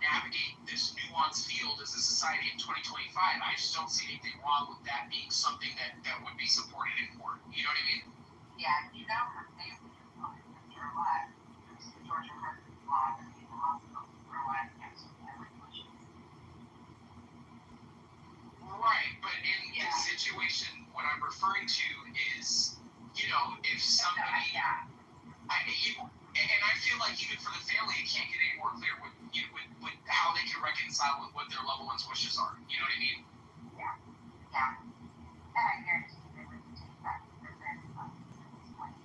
navigate this nuanced field as a society in 2025, I just don't see anything wrong with that being something that would be supported in court. You know what I mean? Yeah, her family is not her alive. Georgia has alive and in the hospital. Her alive cancer. Right, but in this situation, what I'm referring to is, if somebody, and I feel like even for the family, it can't get any more clear with how they can reconcile with what their loved ones' wishes are. You know what I mean? Yeah. Yeah. And I guarantee they would take that for granted at this point.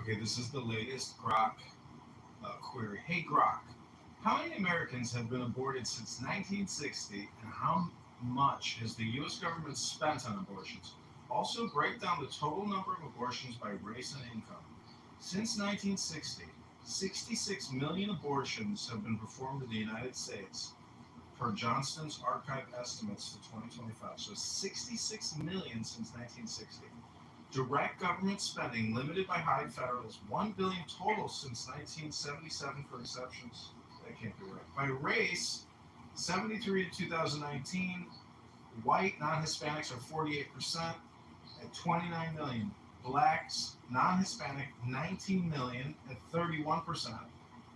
Okay, this is the latest Grok query. Hey Grok, how many Americans have been aborted since 1960, and how much has the U.S. government spent on abortions? Also, break down the total number of abortions by race and income. Since 1960, 66 million abortions have been performed in the United States, per Johnston's archive estimates to 2025. So 66 million since 1960. Direct government spending limited by high federal is $1 billion total since 1977 for exceptions. That can't be right. By race, 73 to 2019, white non-Hispanics are 48% at 29 million. Blacks, non-Hispanic, 19 million at 31%.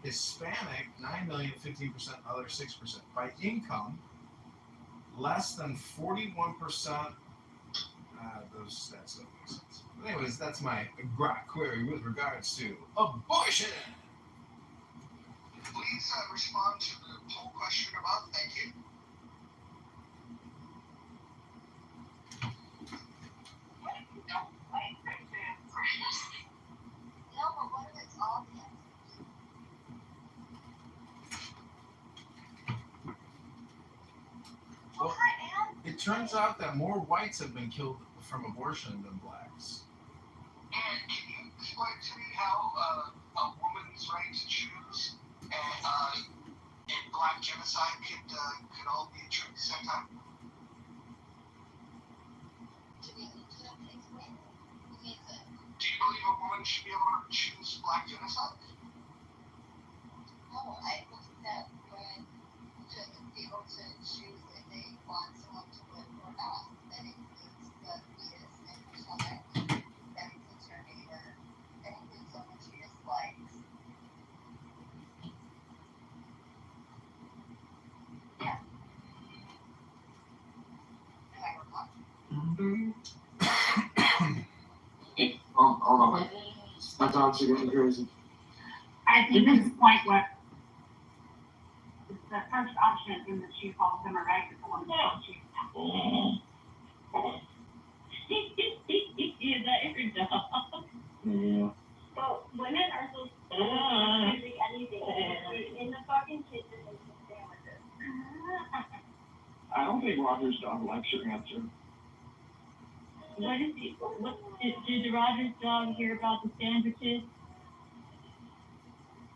Hispanic, 9 million, 15%, other 6%. By income, less than 41%. Those stats don't make sense. But anyways, that's my Grok query with regards to abortion. Please respond to the poll question about. Thank you. No, but what if it's all the answers? Well, it turns out that more whites have been killed from abortion than blacks. And can you explain to me how a woman's right to choose and black genocide could all be true at the same time? Do you believe a woman should be able to choose black genocide? No, I believe that women should be able to choose if they want someone to live or not. That includes the fetus and her stomach. That includes her neighbor. That includes someone she dislikes. Yeah. Am I wrong? Hold on. My dogs are getting crazy. I think this is point what the first option in the she calls them a right to one. Is that your dog? Yeah. Well, women are so choosing anything in the fucking kitchen and sandwiches. I don't think Roger's dog likes your answer. What did the Rogers dog hear about the sandwiches?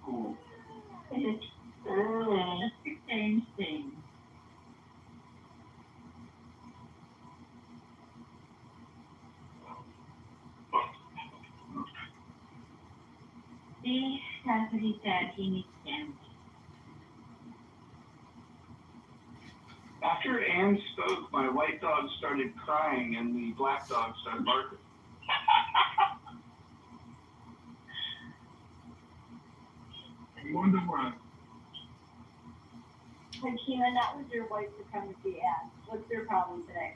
Cool. That's the same thing. See, that's what he said. He needs sandwiches. After Anne spoke, my white dog started crying and the black dog started barking. I wonder why. And Keelan, that was your white supremacy act. What's your problem today?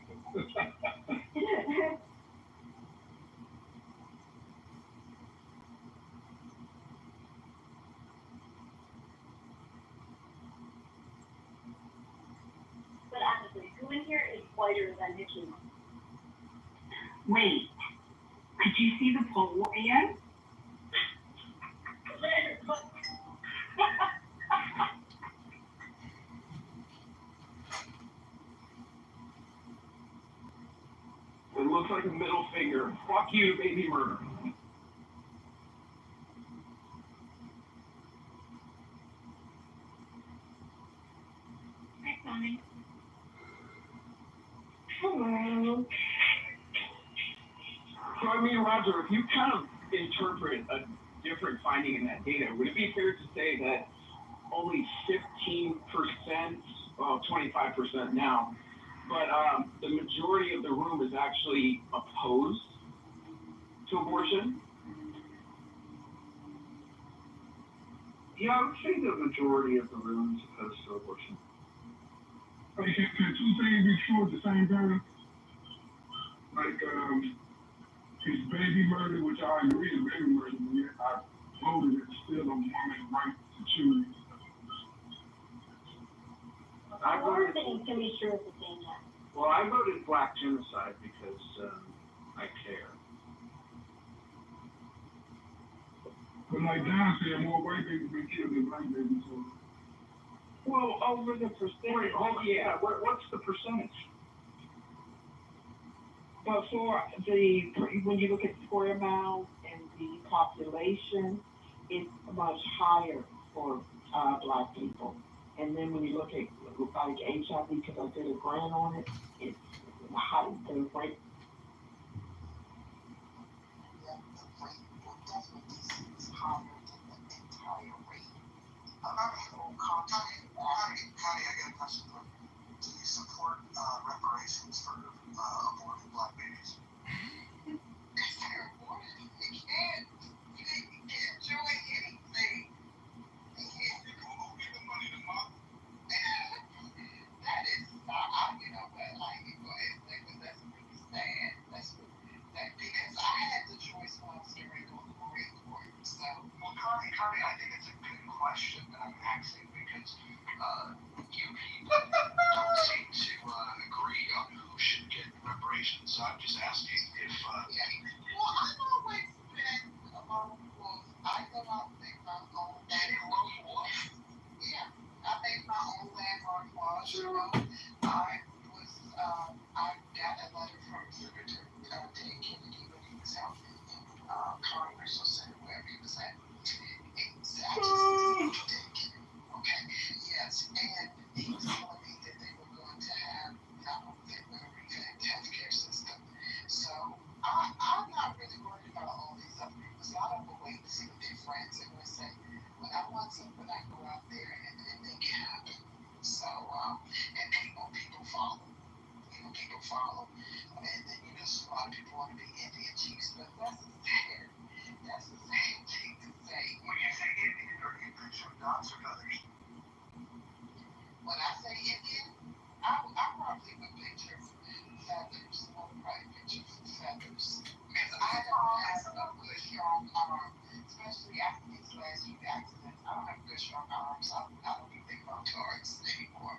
But honestly, who in here is whiter than Nikki? Wait, did you see the poll, Ann? It looks like a middle finger. Fuck you, baby murder. Hi, Tommy. Hello. So I mean, Roger, if you kind of interpret a different finding in that data, would it be fair to say that only 15%, well, 25% now, but the majority of the room is actually opposed to abortion? Yeah, I would say the majority of the room is opposed to abortion. Can two things be true at the same time? Like, it's baby murder, which I agree is baby murder, but yet I voted it's still a woman's right to choose. A lot of things can be true at the same time. Well, I voted black genocide because I care. But like Don said, more white babies been killed than black babies. So. Well, over the percentage, yeah. What's the percentage? But for when you look at square miles and the population, it's much higher for black people. And then when you look at like HIV, because I did a grant on it, it's high. The rate. Yeah, the rate will definitely is higher than the entire rate. Connie, I got a question for you. Do you support reparations for aborted black babies? If they're aborted, you can't enjoy anything. Who give the money to mom? That is, you know what, like, you go ahead and say, but that's really sad. That because I had the choice when I was getting ready to go to the Marine Corps. So, well, Connie, I think it's a good question that I'm asking because you people don't seem to agree on who should get reparations. So I'm just asking if. Well, I've always been a lone wolf. I go out and make my own lone wolf. Yeah, I make my own landmark laws. You know, I got a letter from Senator Ted Kennedy when he was out in Congress or Senate, wherever he was at. Okay, yes, and he was telling me that they were going to have, they were going to revamp the healthcare system. So I'm not really worried about all these other people. So I don't go wait to see what their friends are going to say. When I want something, I go out there and make it happen. So, and people follow. You know, people follow. And then, you know, so a lot of people want to be Indian chiefs, but that's a sad thing to say. When you say Indian, are you picturing dots or others? When I say Indian, I probably would picture feathers. I would probably picture feathers. Because I don't have a good strong arm, especially after these last few accidents. I don't have good strong arms. I don't even think about cards anymore.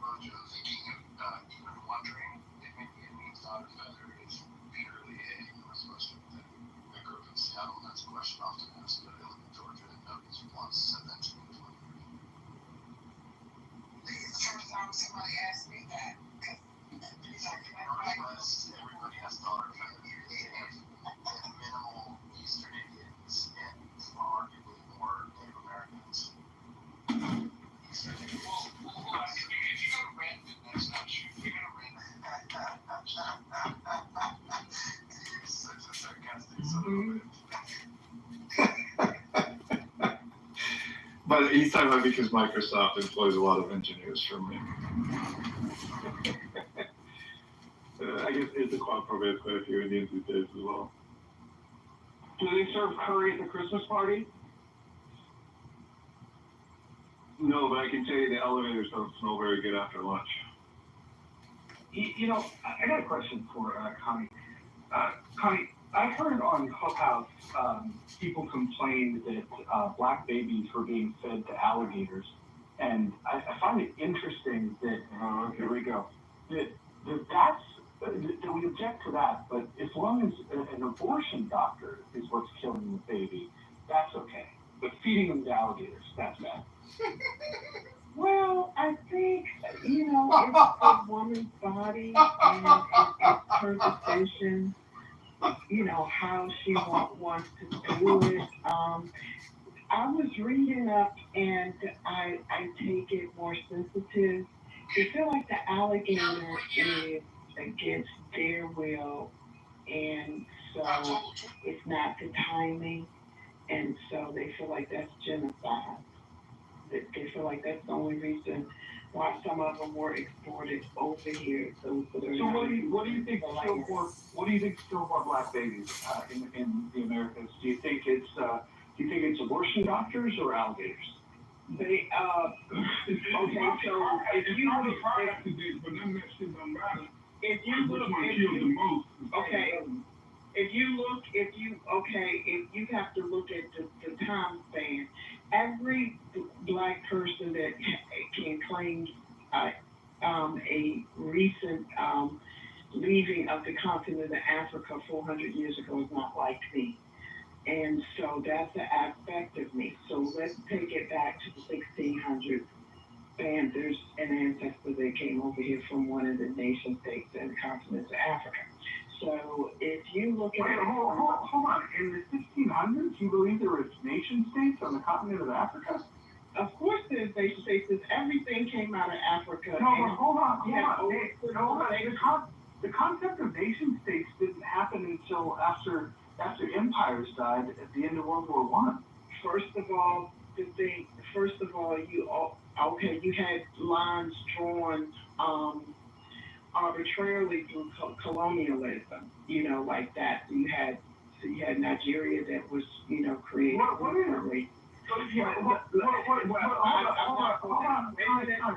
Mojo, thinking of even wondering if Indian means not a feather is purely a Northwestern thing. I grew up in Seattle, and that's a question often asked, but I live in Georgia, and nobody's once said that to me in 20 years. It's the first time somebody asked me that. Northwest, everybody has taller feathers. They have minimal Eastern Indians and arguably more Native Americans. Eastern Indians. Well, if you go to Redmond, that's not true. If you go to Redmond, you're such a sarcastic son of a But he's talking about because Microsoft employs a lot of engineers from me. I guess Issaquah probably has quite a few Indians these days as well. Do they serve curry at the Christmas party? No, but I can tell you the elevators don't smell very good after lunch. You know, I got a question for Connie. Connie, I've heard on Clubhouse people complained that black babies were being fed to alligators, and I find it interesting that here we go. That we object to that, but as long as an abortion doctor is what's killing the baby, that's okay. But feeding them to alligators, that's bad. Well, I think, you know, it's a woman's body and it's her decision, you know, how she wants to do it. I was reading up and I take it more sensitive. I feel like the alligator is against their will, and so it's not the timing, and so they feel like that's genocide. They feel like that's the only reason why some of them were exported over here. So what do you think still more black babies in the Americas? Do you think it's abortion doctors or alligators? They okay. So if you look, if you have to look at the time span, every black person that can claim a recent leaving of the continent of Africa 400 years ago is not like me. And so that's the aspect of me. So let's take it back to the 1600s. There's an ancestor that came over here from one of the nation states in the continent of Africa. So if you look at hold on. In the 1600s, you believe there was nation states on the continent of Africa? Of course there's nation states. Everything came out of Africa. No, but hold on. The concept of nation states didn't happen until after empires died at the end of World War I. First of all, you had lines drawn arbitrarily through colonialism, like that. So you had Nigeria that was, created. What is? Yeah, hold on.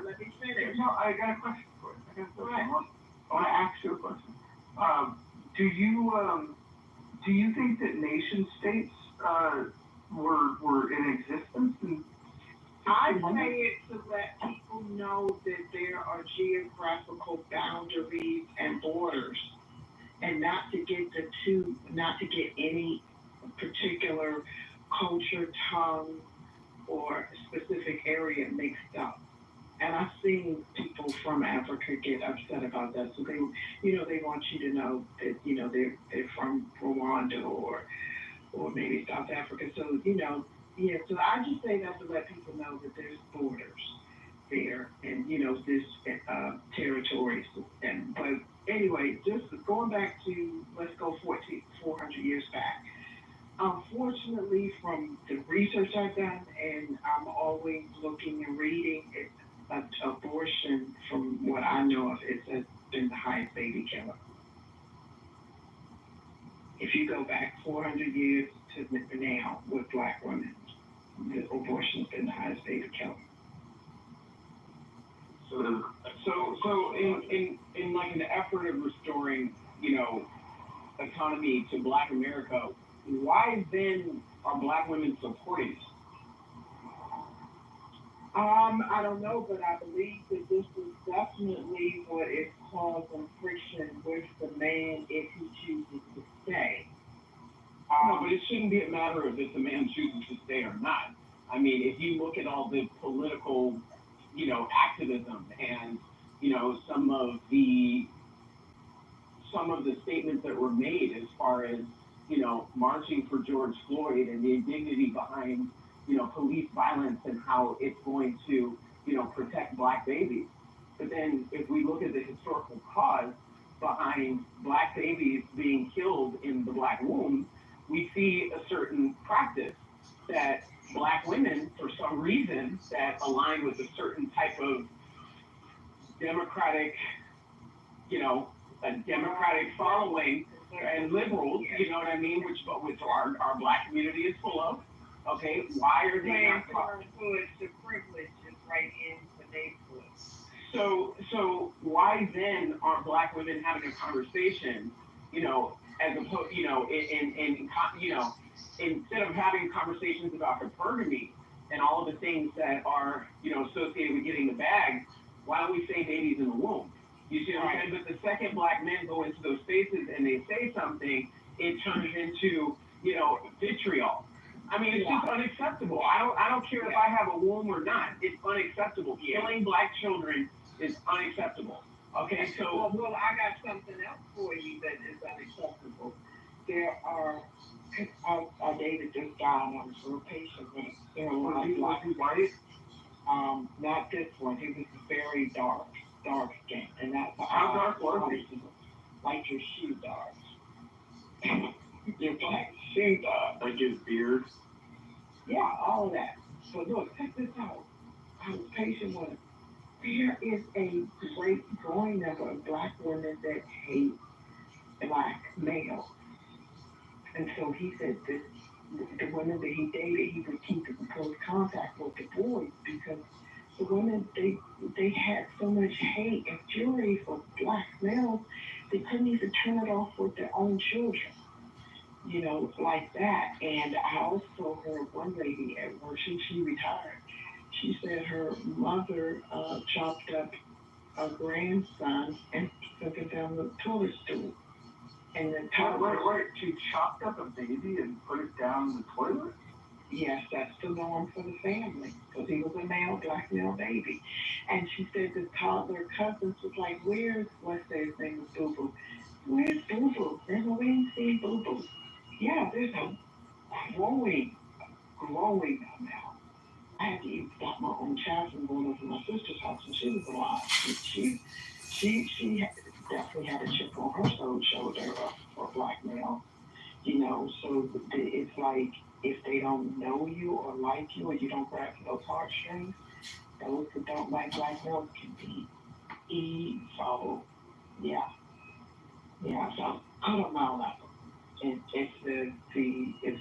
Let me finish. No, I got a question for you. I want to ask you a question. Do you think that nation states were in existence? I say it to let people know that there are geographical boundaries and borders, and not to get any particular culture, tongue, or specific area mixed up. And I've seen people from Africa get upset about that. So they want you to know that, they're from Rwanda or maybe South Africa. So, so I just say that to let people know that there's borders there and, there's territories. But anyway, just going back to, let's go 400 years back. Unfortunately, from the research I've done, and I'm always looking and reading, abortion, from what I know of, has been the highest baby killer. If you go back 400 years to now with Black women, the abortion has been the highest baby killer. So in like an effort of restoring, autonomy to Black America, why then are Black women supporting it? I don't know, but I believe that this is definitely what is causing friction with the man if he chooses to stay. No, but it shouldn't be a matter of if the man chooses to stay or not. I mean, if you look at all the political, activism and, some of the statements that were made as far as, marching for George Floyd and the indignity behind, police violence and how it's going to, protect Black babies. But then if we look at the historical cause behind Black babies being killed in the Black womb, we see a certain practice that Black women, for some reason, that align with a certain type of democratic, a democratic following and liberals, you know what I mean, which our Black community is full of. Okay, why are they not talking? The privilege is right in the neighborhood. So why then aren't Black women having a conversation, as opposed, instead of having conversations about hypergamy and all of the things that are, associated with getting the bag, why don't we say babies in the womb? You see what I'm saying? But the second Black men go into those spaces and they say something, it turns into, vitriol. I mean, it's just unacceptable. I don't care if I have a womb or not. It's unacceptable. Killing Black children is unacceptable. Okay, so well, I got something else for you that is unacceptable. There are our David just died on a patient with white. Not this one. He was very dark skin, and that's how dark was he? Like your shoe dark. Your Black shoe dark. like his beard. Yeah, all of that. So look, check this out. I was patient with him. There is a great growing number of Black women that hate Black males. And so he said that the women that he dated, he would keep in close contact with the boys because the women, they had so much hate and fury for Black males, they couldn't even turn it off with their own children. Like that. And I also heard one lady at work, she retired. She said her mother chopped up a grandson and took it down the toilet stool. And then Wait, she chopped up a baby and put it down the toilet? Yes, that's the norm for the family, because he was a black male baby. And she said the toddler cousins was like, where's, let's say his name was Boo Boo. Where's Boo Boo? We ain't seen Boo Boo. Yeah, there's a growing amount. I had to even stop my own child from going over to my sister's house when she was alive. She definitely had a chip on her shoulder for black male. So it's like if they don't know you or like you or you don't grab those heartstrings, those who don't like black males can be evil. Yeah. So I don't know that. If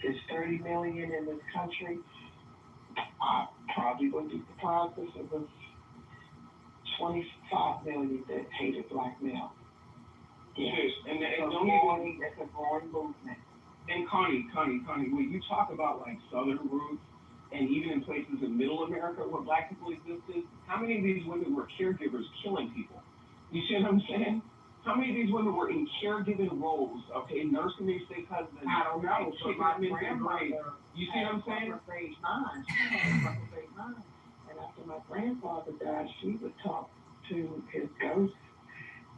there's 30 million in this country, I probably wouldn't be surprised if it was 25 million that hated black male. Yeah. And it's a growing movement. And Connie, when you talk about like Southern roots and even in places in Middle America where black people existed, how many of these women were caregivers killing people? You see what I'm saying? How many of these women were in caregiving roles? Okay, nursing their sick husbands. I don't know. But my grandmother, you see what I'm saying? Stage 9. She had stage 9. And after my grandfather died, she would talk to his ghosts,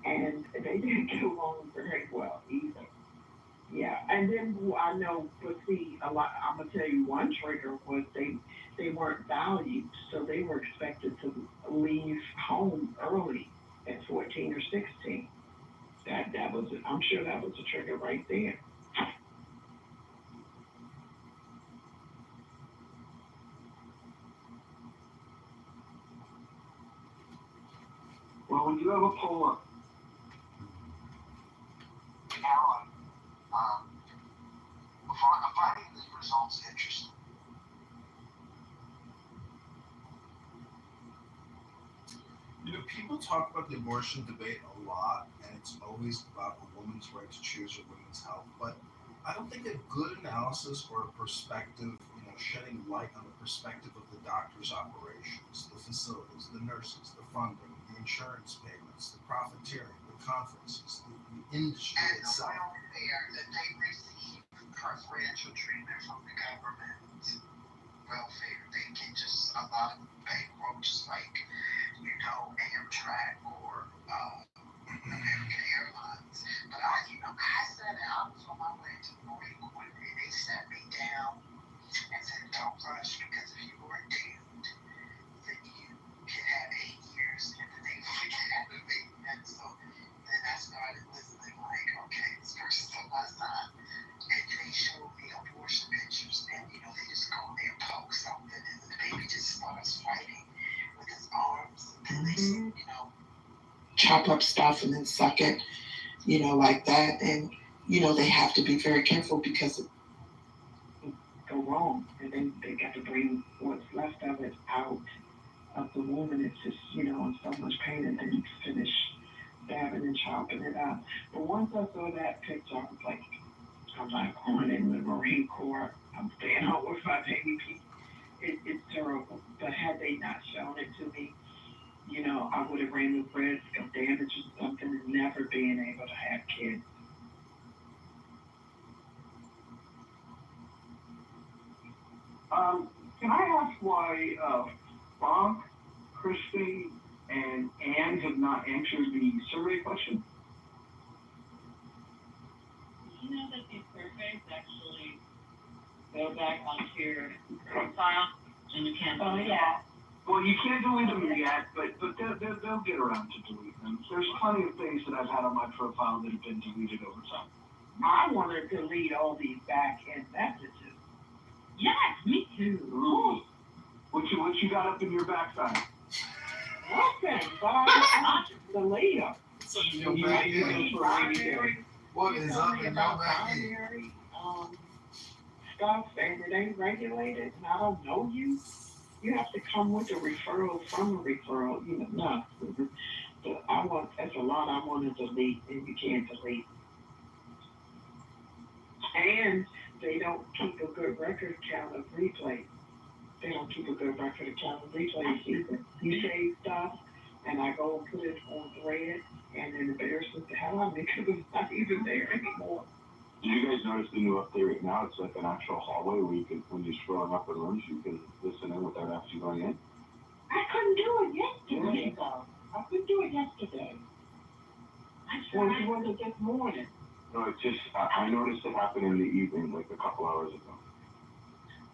and they didn't get along very well either. Yeah, and then I know, but see, a lot. I'm gonna tell you one trigger was they weren't valued, so they were expected to leave home early at 14 or 16. That was, I'm sure that was a trigger right there. Well, when you have a poll up, finding the results interesting. People talk about the abortion debate a lot, and it's always about a woman's right to choose her women's health. But I don't think a good analysis or a perspective, shedding light on the perspective of the doctor's operations, the facilities, the nurses, the funding, the insurance payments, the profiteering, the conferences, the industry itself. And the welfare that they receive preferential treatment from the government. Welfare, they get just a lot of bankroll, just like, Amtrak or American Airlines. But I said I was on my way to the Marine Corps, and they sat me down and said, don't rush, because if you were doomed, then you could have 8 years, and then they would have to make that. So then I started listening, like, okay, this person's on my side. And they showed me abortion pictures, and they just go in there and poke something, and the baby just starts fighting with his arms, and then they, chop up stuff and then suck it, like that, and they have to be very careful because it go wrong, and then they got to bring what's left of it out of the womb, and it's just in so much pain, and then you finish stabbing and chopping it up. But once I saw that picture, I was like, I'm not going in the Marine Corps. I'm staying home with my baby. It's terrible. But had they not shown it to me, I would have ran the risk of damaging something and never being able to have kids. Can I ask why Bonk, Christy, and Ann have not answered the survey question? That these surveys actually go back onto your profile and you can't delete them. Well, you can't delete them yet, but they'll get around to deleting them. There's plenty of things that I've had on my profile that have been deleted over time. I want to delete all these back-end messages. Yes, me too. Ooh. What you got up in your backside? Nothing, but I delete them. What is up in your binary stuff, and it ain't regulated, and I don't know you. You have to come with a referral from a referral. No. But that's a lot I want to delete, and you can't delete. And they don't keep a good record count of replays. They don't keep a good record count of replays either. You say stuff, and I go and put it on thread, and it embarrasses the hell out of me because it's not even there anymore. Did you guys notice the new update right now? It's like an actual hallway where you can, when you're scrolling up in rooms, you can listen in without actually going in. I couldn't do it yesterday, though. I couldn't do it yesterday. I tried to do it this morning. No, it's just, I noticed it happen in the evening, like a couple hours ago.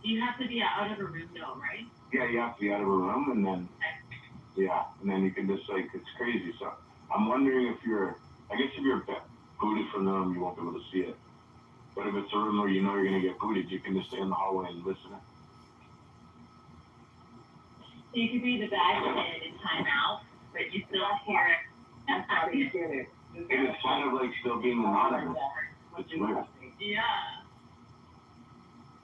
You have to be out of a room though, right? Yeah, you have to be out of a room, and then, yeah, and then you can just, like, it's crazy. So I'm wondering if you're, I guess if you're booted from the room, you won't be able to see it. But if it's a room where you know you're going to get booted, you can just stay in the hallway and listen. So you could be the bad kid in timeout, but you still hear it. That's how you get it. And it's kind of like still being anonymous. It's weird. Yeah.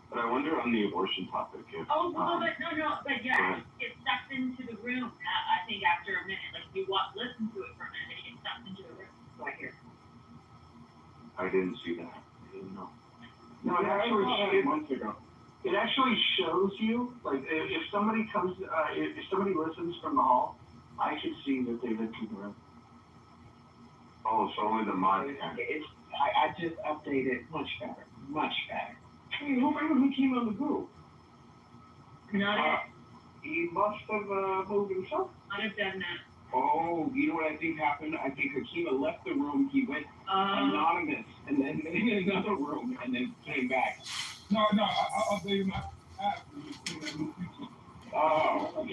But I wonder on the abortion topic if... Oh, well, but but yeah, it sucked into the room, I think, after a minute. Like, you listen to it for a minute, and it gets sucked into the room. Right here. I didn't see that. I didn't know. No, it actually shows you, like, if somebody comes, if somebody listens from the hall, I can see that they lived in the room. Oh, it's only the mod. I just updated much better. Much better. Hey, who came on the group? Not it. He must have moved himself. I'd have done that. Oh, you know what I think happened? I think Hakima left the room, he went anonymous, and then in another room, and then came back. No, I'll tell you my app. Oh,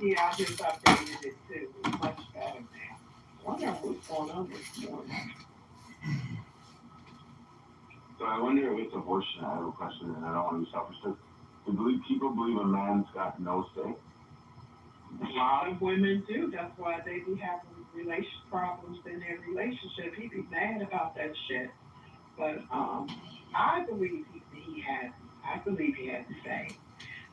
Yeah, I just updated it too. It's much better now. I wonder what's going on this morning. So I wonder if it's abortion. I have a question, and I don't want to be selfish. Do people believe a man's got no say? A lot of women do. That's why they be having problems in their relationship. He be mad about that shit. But I believe he has to say.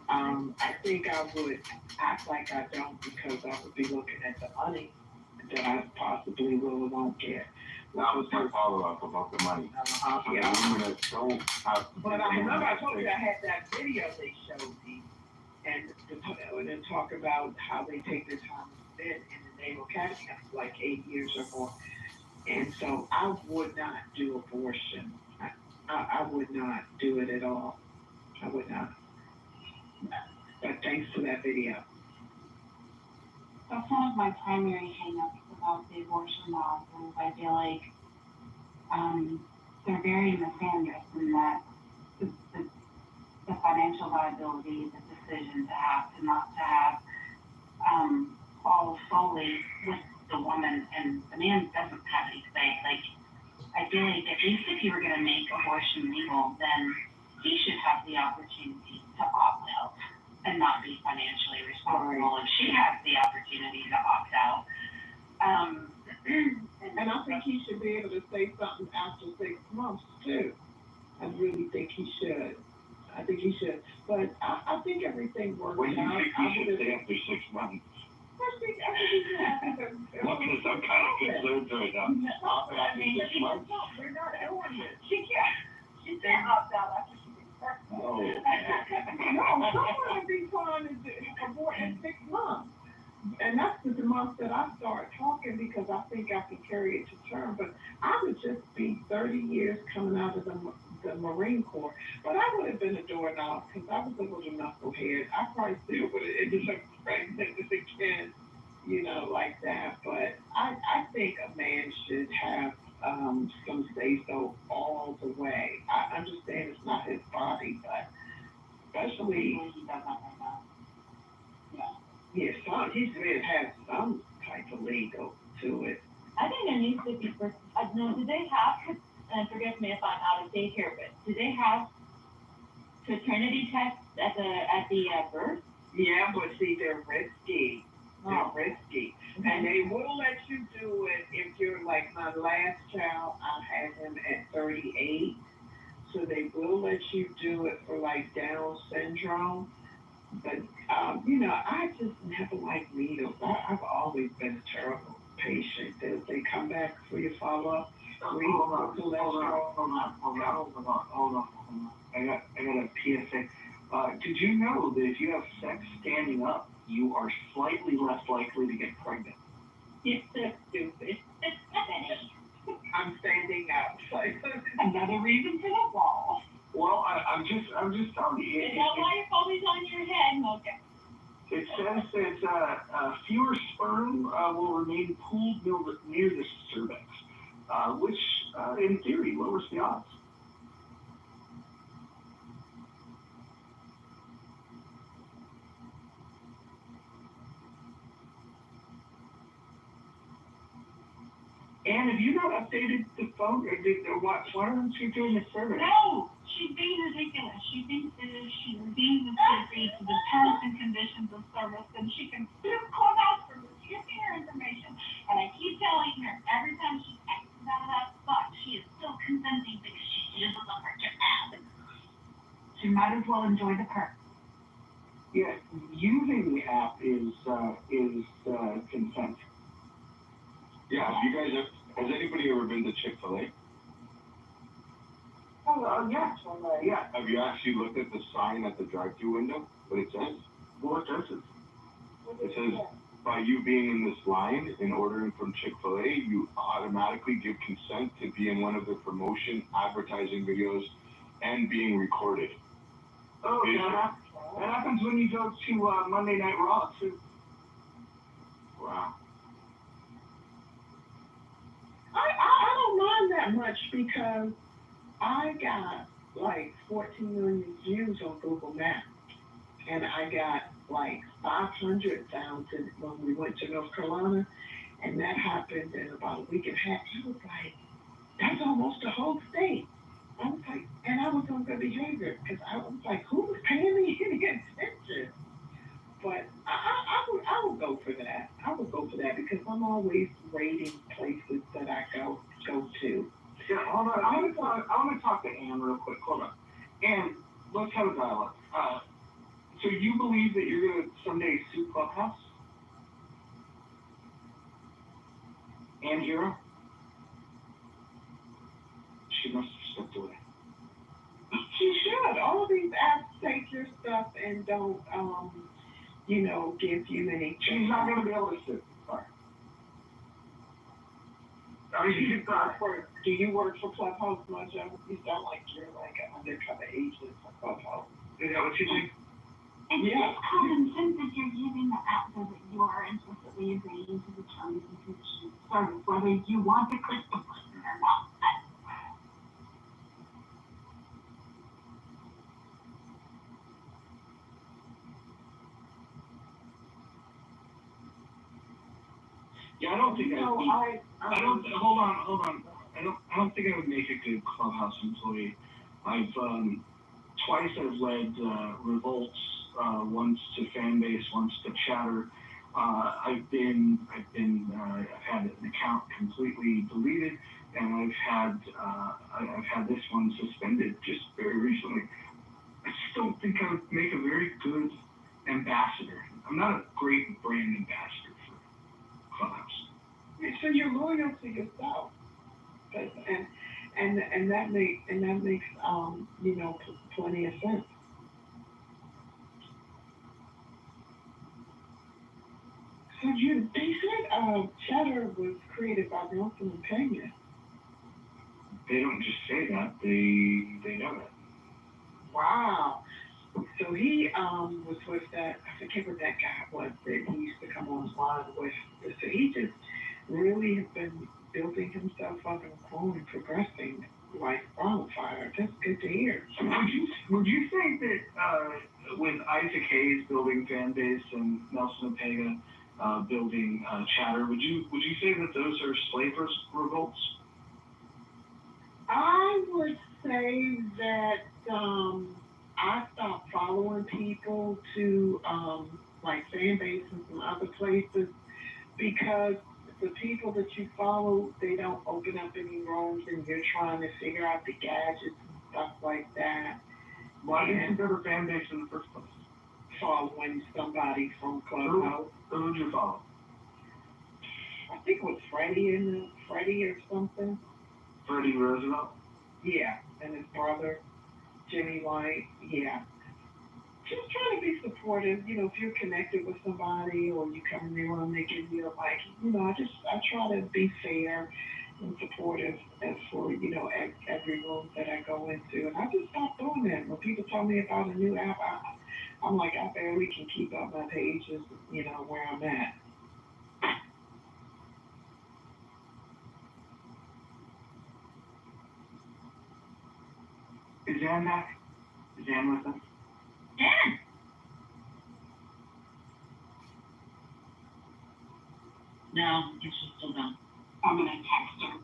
I think I would act like I don't because I would be looking at the money that I possibly will or won't get. That was my follow-up about the money. Yeah. The women that don't have to. But I remember I told you I had that video they showed me, and then talk about how they take their time in the Naval Academy for like 8 years or more. And so I would not do abortion. I would not do it at all. I would not. But thanks to that video. That's one of my primary hang-ups about the abortion laws, is I feel like they're very misandrous in that the financial viability, the decision to have to not to have, falls solely with the woman, and the man doesn't have any say. Like, I feel like at least if you were going to make abortion legal, then he should have the opportunity to opt out and not be financially responsible if she has the opportunity to opt out. And I think he should be able to say something after 6 months too. I really think he should. I think he should. But I think everything works out. When do you think he should say after 6 months? I think everything Because I'm kind of concerned right now. We're not doing it. She can't opt out after she gets pregnant. No. No, someone be trying to abort in 6 months. And that's the month that I start talking because I think I can carry it to term. But I would just be 30 years coming out of the Marine Corps. But I would have been a doorknob because I was a little knucklehead. I probably still would have ended up pregnant again, like that. But I think a man should have some say-so all the way. I understand it's not his body, but especially... Yeah, he's going to have some type of legal to it. I think there needs to be, no, do they have, and forgive me if I'm out of date here, but do they have paternity tests at the birth? Yeah, but see, they're risky. They're risky. Okay. And they will let you do it if you're like my last child, I had him at 38. So they will let you do it for like Down syndrome. But, I just never liked needles. I've always been a terrible patient. They come back for your follow-up. Hold on. I got a PSA. Did you know that if you have sex standing up, you are slightly less likely to get pregnant. You're so stupid. I'm standing up. Another reason for the wall. Well, I'm just telling you. Is that why you're always on your head, Mocha? It says that fewer sperm will remain pooled near the cervix, which, in theory, lowers the odds. And have you not updated the phone, or what? Why aren't you doing the survey? No, she's being ridiculous. She thinks that if she redeems the survey to the terms and conditions of service, then she can sue Clubhouse for refusing her information. And I keep telling her every time she exits out of that spot, she is still consenting because she uses a freaking app. She might as well enjoy the perk. Yeah, using the app is consent. Yeah, have you guys, has anybody ever been to Chick-fil-A? Oh, yeah. Yeah. Have you actually looked at the sign at the drive-thru window? What it says? What does it? It says, by you being in this line and ordering from Chick-fil-A, you automatically give consent to be in one of the promotion advertising videos and being recorded. Oh, that happens when you go to Monday Night Raw, too. Wow. I don't mind that much because I got like 14 million views on Google Maps. And I got like 500,000 when we went to North Carolina. And that happened in about a week and a half. I was like, that's almost a whole state. I was like, and I was on good behavior because I was like, who was paying me any attention? But I would go for that. I would go for that because I'm always rating places that I go to. Yeah, hold on. I want to talk to Ann real quick. Hold on. Ann, let's have a dialogue. So you believe that you're going to someday sue Clubhouse? Ann Hero? She must have stepped away. She should. All of these apps take your stuff and don't, give you any. She's not going to be able to sue. Sorry. I mean, do you work for Clubhouse, Mojo? You sound like you're like an undercover agent for Clubhouse. Is that what you think? It's just common sense that you're using the app so that you are implicitly agreeing to the terms and conditions of service, whether you want to click the button or not. Yeah, I don't think I don't. Hold on. I don't think I would make a good Clubhouse employee. Twice I've led revolts, once to Fanbase, once to Chatter. I've had an account completely deleted, and I've had this one suspended just very recently. I just don't think I would make a very good ambassador. I'm not a great brand ambassador for Clubhouse. So you're loyal to yourself, and that makes plenty of sense. So they said Chatter was created by Nelson and Pena. They don't just say that; they know that. Wow. So he was with that. I forget what that guy was that he used to come on live with. So he just really has been building himself up and growing and progressing like wildfire. That's good to hear. So would you think that with Isaac Hayes building Fanbase and Nelson Ortega building Chatter, would you say that those are slave revolts? I would say that I stopped following people to like Fanbase and some other places because the people that you follow, they don't open up any rooms and you're trying to figure out the gadgets and stuff like that. Why did you go to Fanbase in the first place? Following somebody from Clubhouse. Who did you follow? I think it was Freddie or something. Freddie Roosevelt? Yeah, and his brother, Jimmy White, yeah. just trying to be supportive. You know, if you're connected with somebody or you come in there and they give you a like, you know, I try to be fair and supportive as for, you know, every room that I go into. And I just stopped doing that. When people tell me about a new app, I'm like, I barely can keep up my pages, you know, where I'm at. Is Ann back? Is Ann with us? And no, I think she's still gone. I'm gonna text her.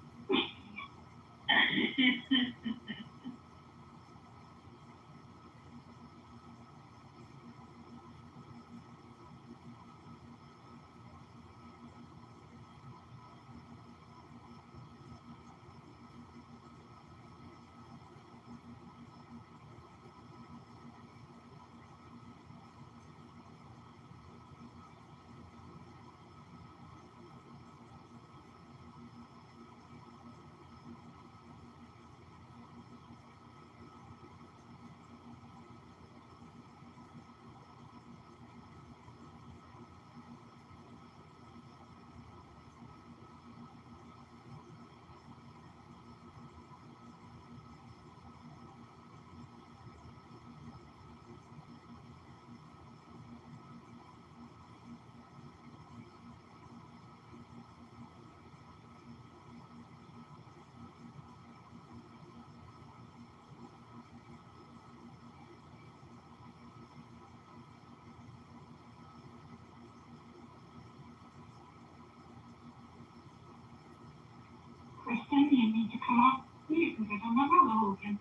Kristen, you need to come up here because there's another Logan.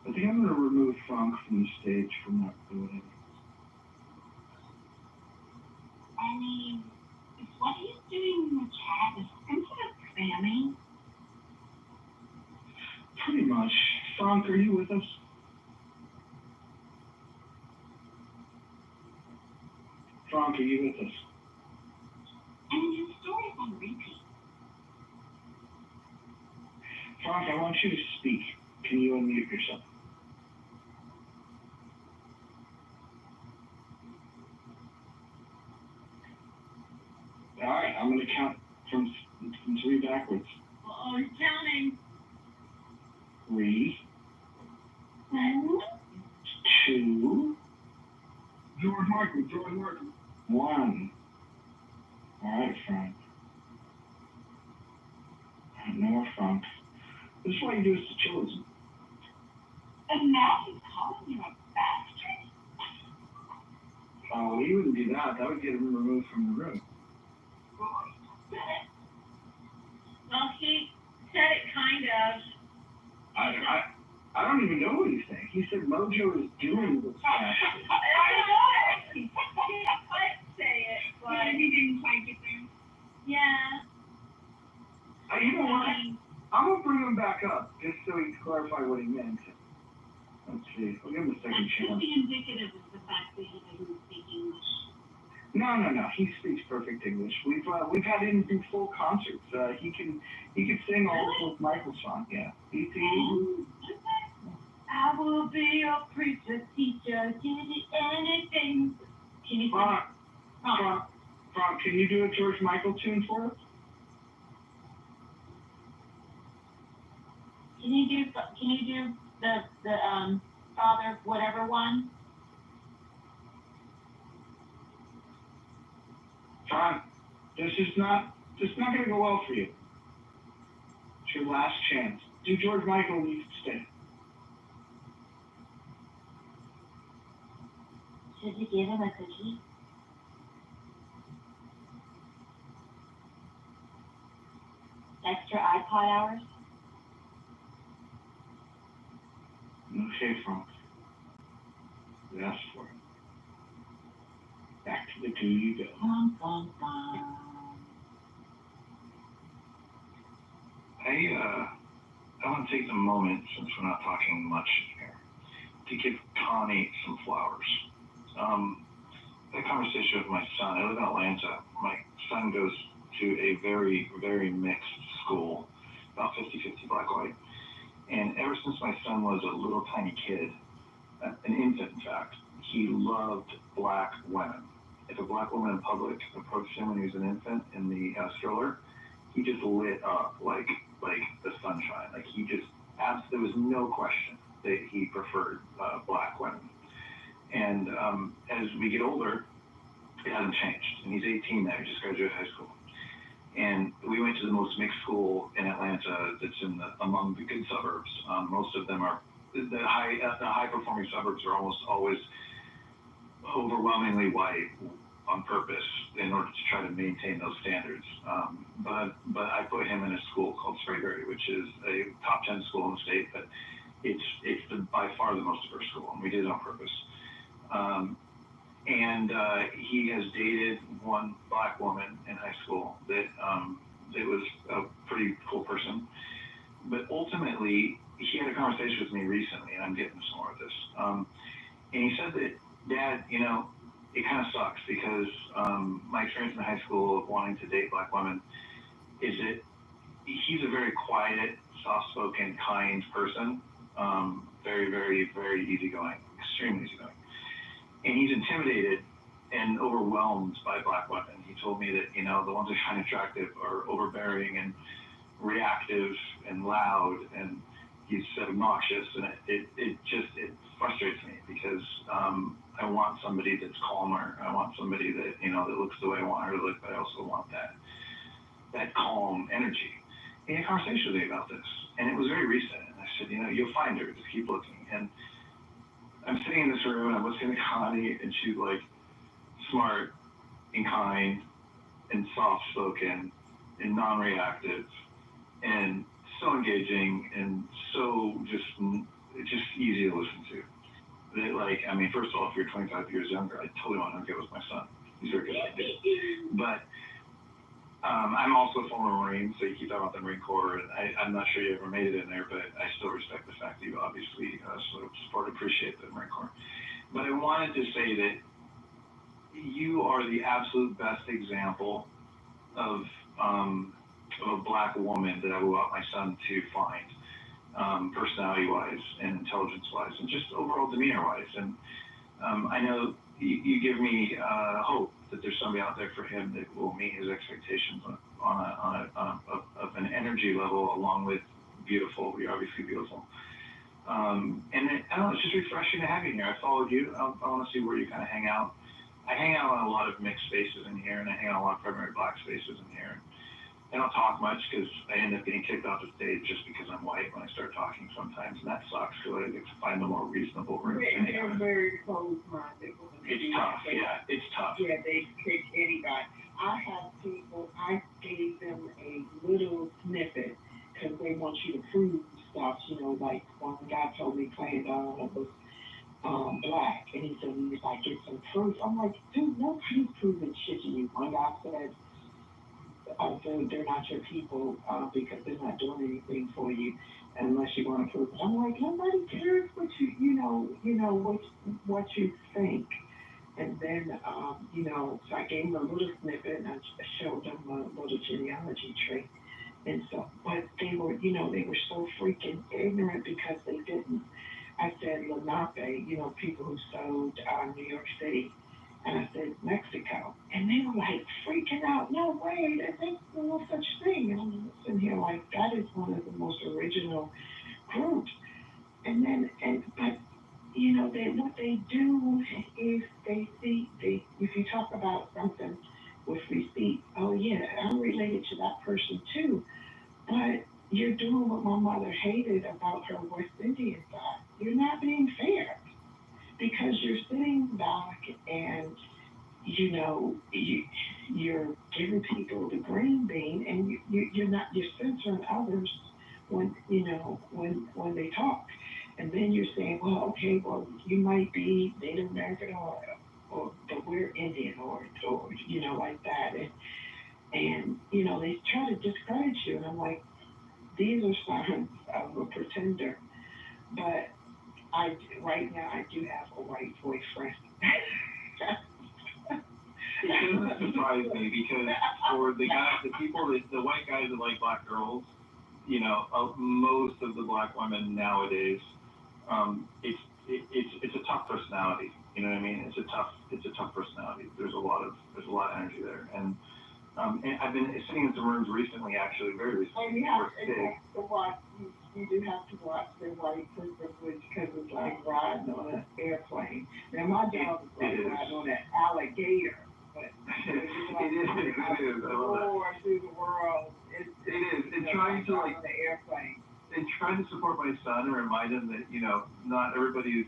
I think I'm going to remove Frank from the stage from that building. I mean, is what he's doing in the chat is considered spamming? Pretty much. Frank, are you with us? Frank, are you with us? And his story's on repeat. Frank, I want you to speak. Can you unmute yourself? All right, I'm going to count from 3 backwards. Oh, he's counting. 3, 2, George Michael. 1. All right, Frank. No more Frank. This is why you do this to children. And now he's calling you a bastard? Oh, he wouldn't do that. That would get him removed from the room. Well, he said it kind of. I don't even know what he's saying. He said Mojo is doing this I don't know. He didn't quite say it, but. Yeah, he didn't quite get there. Yeah. You know what? I'm going to bring him back up just so he can clarify what he meant. Let's see. I'll give him a second That could chance. be indicative of the fact that he doesn't speak English. No. He speaks perfect English. We've had him do full concerts. He can sing all of those Michael songs. Yeah. I will be your preacher, teacher, anything. Can you Frank, can you do a George Michael tune for us? Can you do the Father whatever one? Frank, this is not going to go well for you. It's your last chance. Do George Michael and you can stay. Should you give him a cookie? Extra iPod hours? Okay, Frank. You asked for it. Back to the 2 you go. I want to take a moment, since we're not talking much here, to give Connie some flowers. I had a conversation with my son. I live in Atlanta. My son goes to a very, very mixed school, about 50-50 black-white. And ever since my son was a little tiny kid, an infant in fact, he loved black women. If a black woman in public approached him when he was an infant in the stroller, he just lit up like the sunshine. Like he just, there was no question that he preferred black women. And as we get older, it hasn't changed. And he's 18 now, he just graduated high school. And we went to the most mixed school in Atlanta that's among the good suburbs. Most of them are, the high performing suburbs are almost always overwhelmingly white on purpose in order to try to maintain those standards. But I put him in a school called Sprayberry, which is a top 10 school in the state, but it's by far the most diverse school, and we did it on purpose. And he has dated one black woman in high school that was a pretty cool person. But ultimately, he had a conversation with me recently, and I'm getting some more of this. And he said that, Dad, you know, it kind of sucks because my experience in high school of wanting to date black women is that he's a very quiet, soft-spoken, kind person. Very, very, very easygoing, extremely easygoing. And he's intimidated and overwhelmed by black women. He told me that, you know, the ones I find attractive are overbearing and reactive and loud, and he said obnoxious, and it frustrates me because I want somebody that's calmer. I want somebody that, you know, that looks the way I want her to look, but I also want that calm energy. And he had a conversation with me about this, and it was very recent. And I said, you know, you'll find her, just keep looking. And I'm sitting in this room and I'm listening to Connie, and she's like smart and kind and soft spoken and non-reactive and so engaging and so just easy to listen to. That, like, I mean, first of all, if you're 25 years younger, I totally want to get with my son. He's very good at it. But I'm also a former Marine, so you keep talking about the Marine Corps, and I'm not sure you ever made it in there, but I still respect the fact that you obviously appreciate the Marine Corps. But I wanted to say that you are the absolute best example of a black woman that I would want my son to find, personality-wise and intelligence-wise, and just overall demeanor-wise. And I know you give me hope that there's somebody out there for him that will meet his expectations of an energy level, along with beautiful. You're obviously beautiful. And I don't know, it's just refreshing to have you here. I followed you. I want to see where you kind of hang out. I hang out on a lot of mixed spaces in here, and I hang out on a lot of primarily black spaces in here. I don't talk much because I end up getting kicked off the stage just because I'm white when I start talking sometimes, and that sucks because I get to find a more reasonable room. They're very closed-minded. It's tough, yeah, it's tough. Yeah, they pick anybody. I have people, I gave them a little snippet because they want you to prove stuff, you know, like one guy told me Clan Donald was black, and he said, if I get some proof, I'm like, dude, nobody's proving shit to you. One guy said, they're not your people because they're not doing anything for you unless you want to prove it. I'm like, nobody cares what what you think. And then, so I gave them a little snippet and I showed them a little genealogy tree. And so, but they were so freaking ignorant because they didn't. I said Lenape, people who sold New York City. And I said, Mexico. And they were like freaking out. No way, there's no such thing. And I'm sitting here like, that is one of the most original groups. And then, but what they do is if you talk about something with receipt, oh yeah, I'm related to that person too. But you're doing what my mother hated about her West Indian side. You're not being fair. Because you're sitting back and, you're giving people the green bean and you're censoring others when they talk. And then you're saying, well, okay, well, you might be Native American or but we're Indian or like that. And they try to discredit you. And I'm like, these are signs of a pretender. But right now I do have a white boyfriend. It doesn't surprise me because for the white guys that like black girls, most of the black women nowadays, it's a tough personality. You know what I mean? It's a tough personality. There's a lot of energy there, and I've been sitting in some rooms recently, actually, very recently. And you have to watch. You do have to watch the white privilege because it's like riding on an airplane. Now my job is like riding on an alligator, but it is. I love that. Through the world. It is. And trying to on the airplane. And trying to support my son and remind him that not everybody's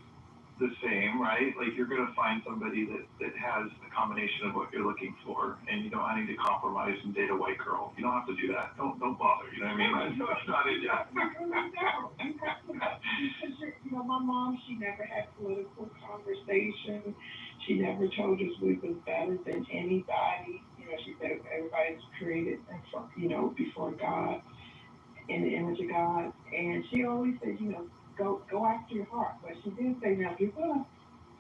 the same, right? Like you're gonna find somebody that has a combination of what you're looking for, and you don't need to compromise and date a white girl. You don't have to do that. Don't bother. You know what I mean? That's not it yet. My mom, she never had political conversation. She never told us we was better than anybody. She said everybody's created, before God, in the image of God, and she always said, go after your heart. But she did say, now if you're gonna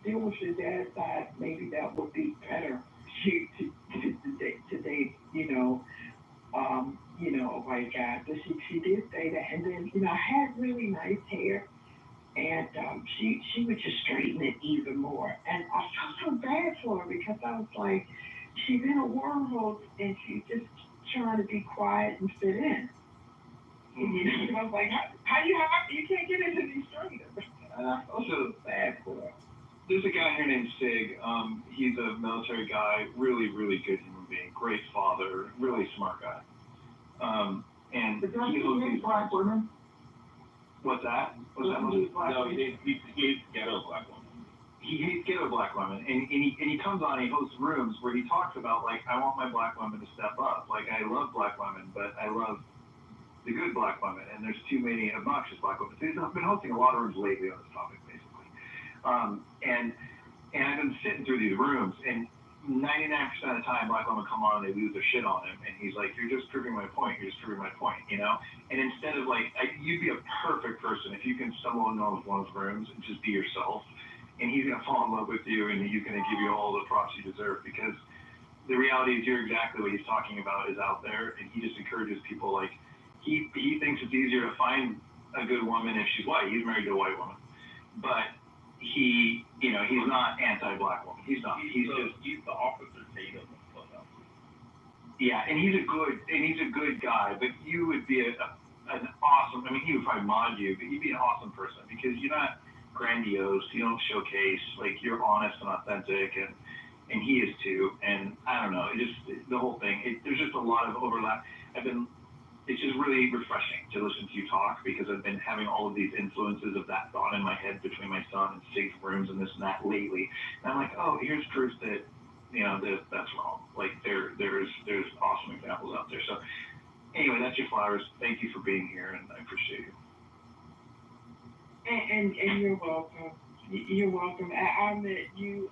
deal with your dad's side, maybe that would be better to date, a white guy. But she did say that, and then I had really nice hair, and she would just straighten it even more, and I felt so bad for her because I was like, she's in a world and she's just trying to be quiet and fit in. And I was like, how you can't get into these straighter? And I felt so bad for her. There's a guy here named Sig. He's a military guy, really, really good human being, great father, really smart guy. And but don't he hate black women? What's that? No, he hates ghetto black women. He hates ghetto black women, and he comes on, he hosts rooms where he talks about, like, I want my black women to step up. Like, I love black women, but I love the good black women, and there's too many obnoxious black women. So he's been hosting a lot of rooms lately on this topic, basically. And I've been sitting through these rooms, and 99% of the time, black women come on and they lose their shit on him, and he's like, you're just proving my point, And instead of, like, you'd be a perfect person if you can stumble into one of those rooms and just be yourself, and he's going to fall in love with you, and he's going to give you all the props you deserve, because the reality is you're exactly what he's talking about is out there, and he just encourages people, like, he thinks it's easier to find a good woman if she's white. He's married to a white woman, but he's not anti-black woman. He's not. He's the Officer Tate of the clubhouse. Yeah, and he's a good guy. But you would be an awesome. I mean, he would probably mod you, but you'd be an awesome person because you're not grandiose. You don't showcase. Like, you're honest and authentic, and he is too. And I don't know. The whole thing. There's just a lot of overlap. It's just really refreshing to listen to you talk because I've been having all of these influences of that thought in my head between my son and Sig's rooms and this and that lately. And I'm like, oh, here's proof that, that's wrong. Like there's awesome examples out there. So anyway, that's your flowers. Thank you for being here, and I appreciate you. And you're welcome. You're welcome. I met you.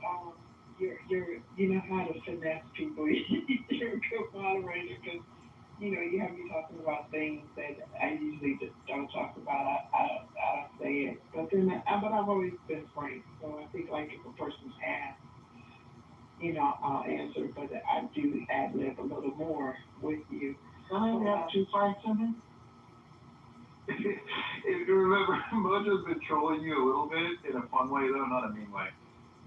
You know how to finesse people. You're a good moderator because. You have me talking about things that I usually just don't talk about. I say it, but I've always been frank. So I think like if a person asks, I'll answer. But I do ad-lib a little more with you. I have to find something. If you remember, Mojo's been trolling you a little bit in a fun way, though, not a mean way.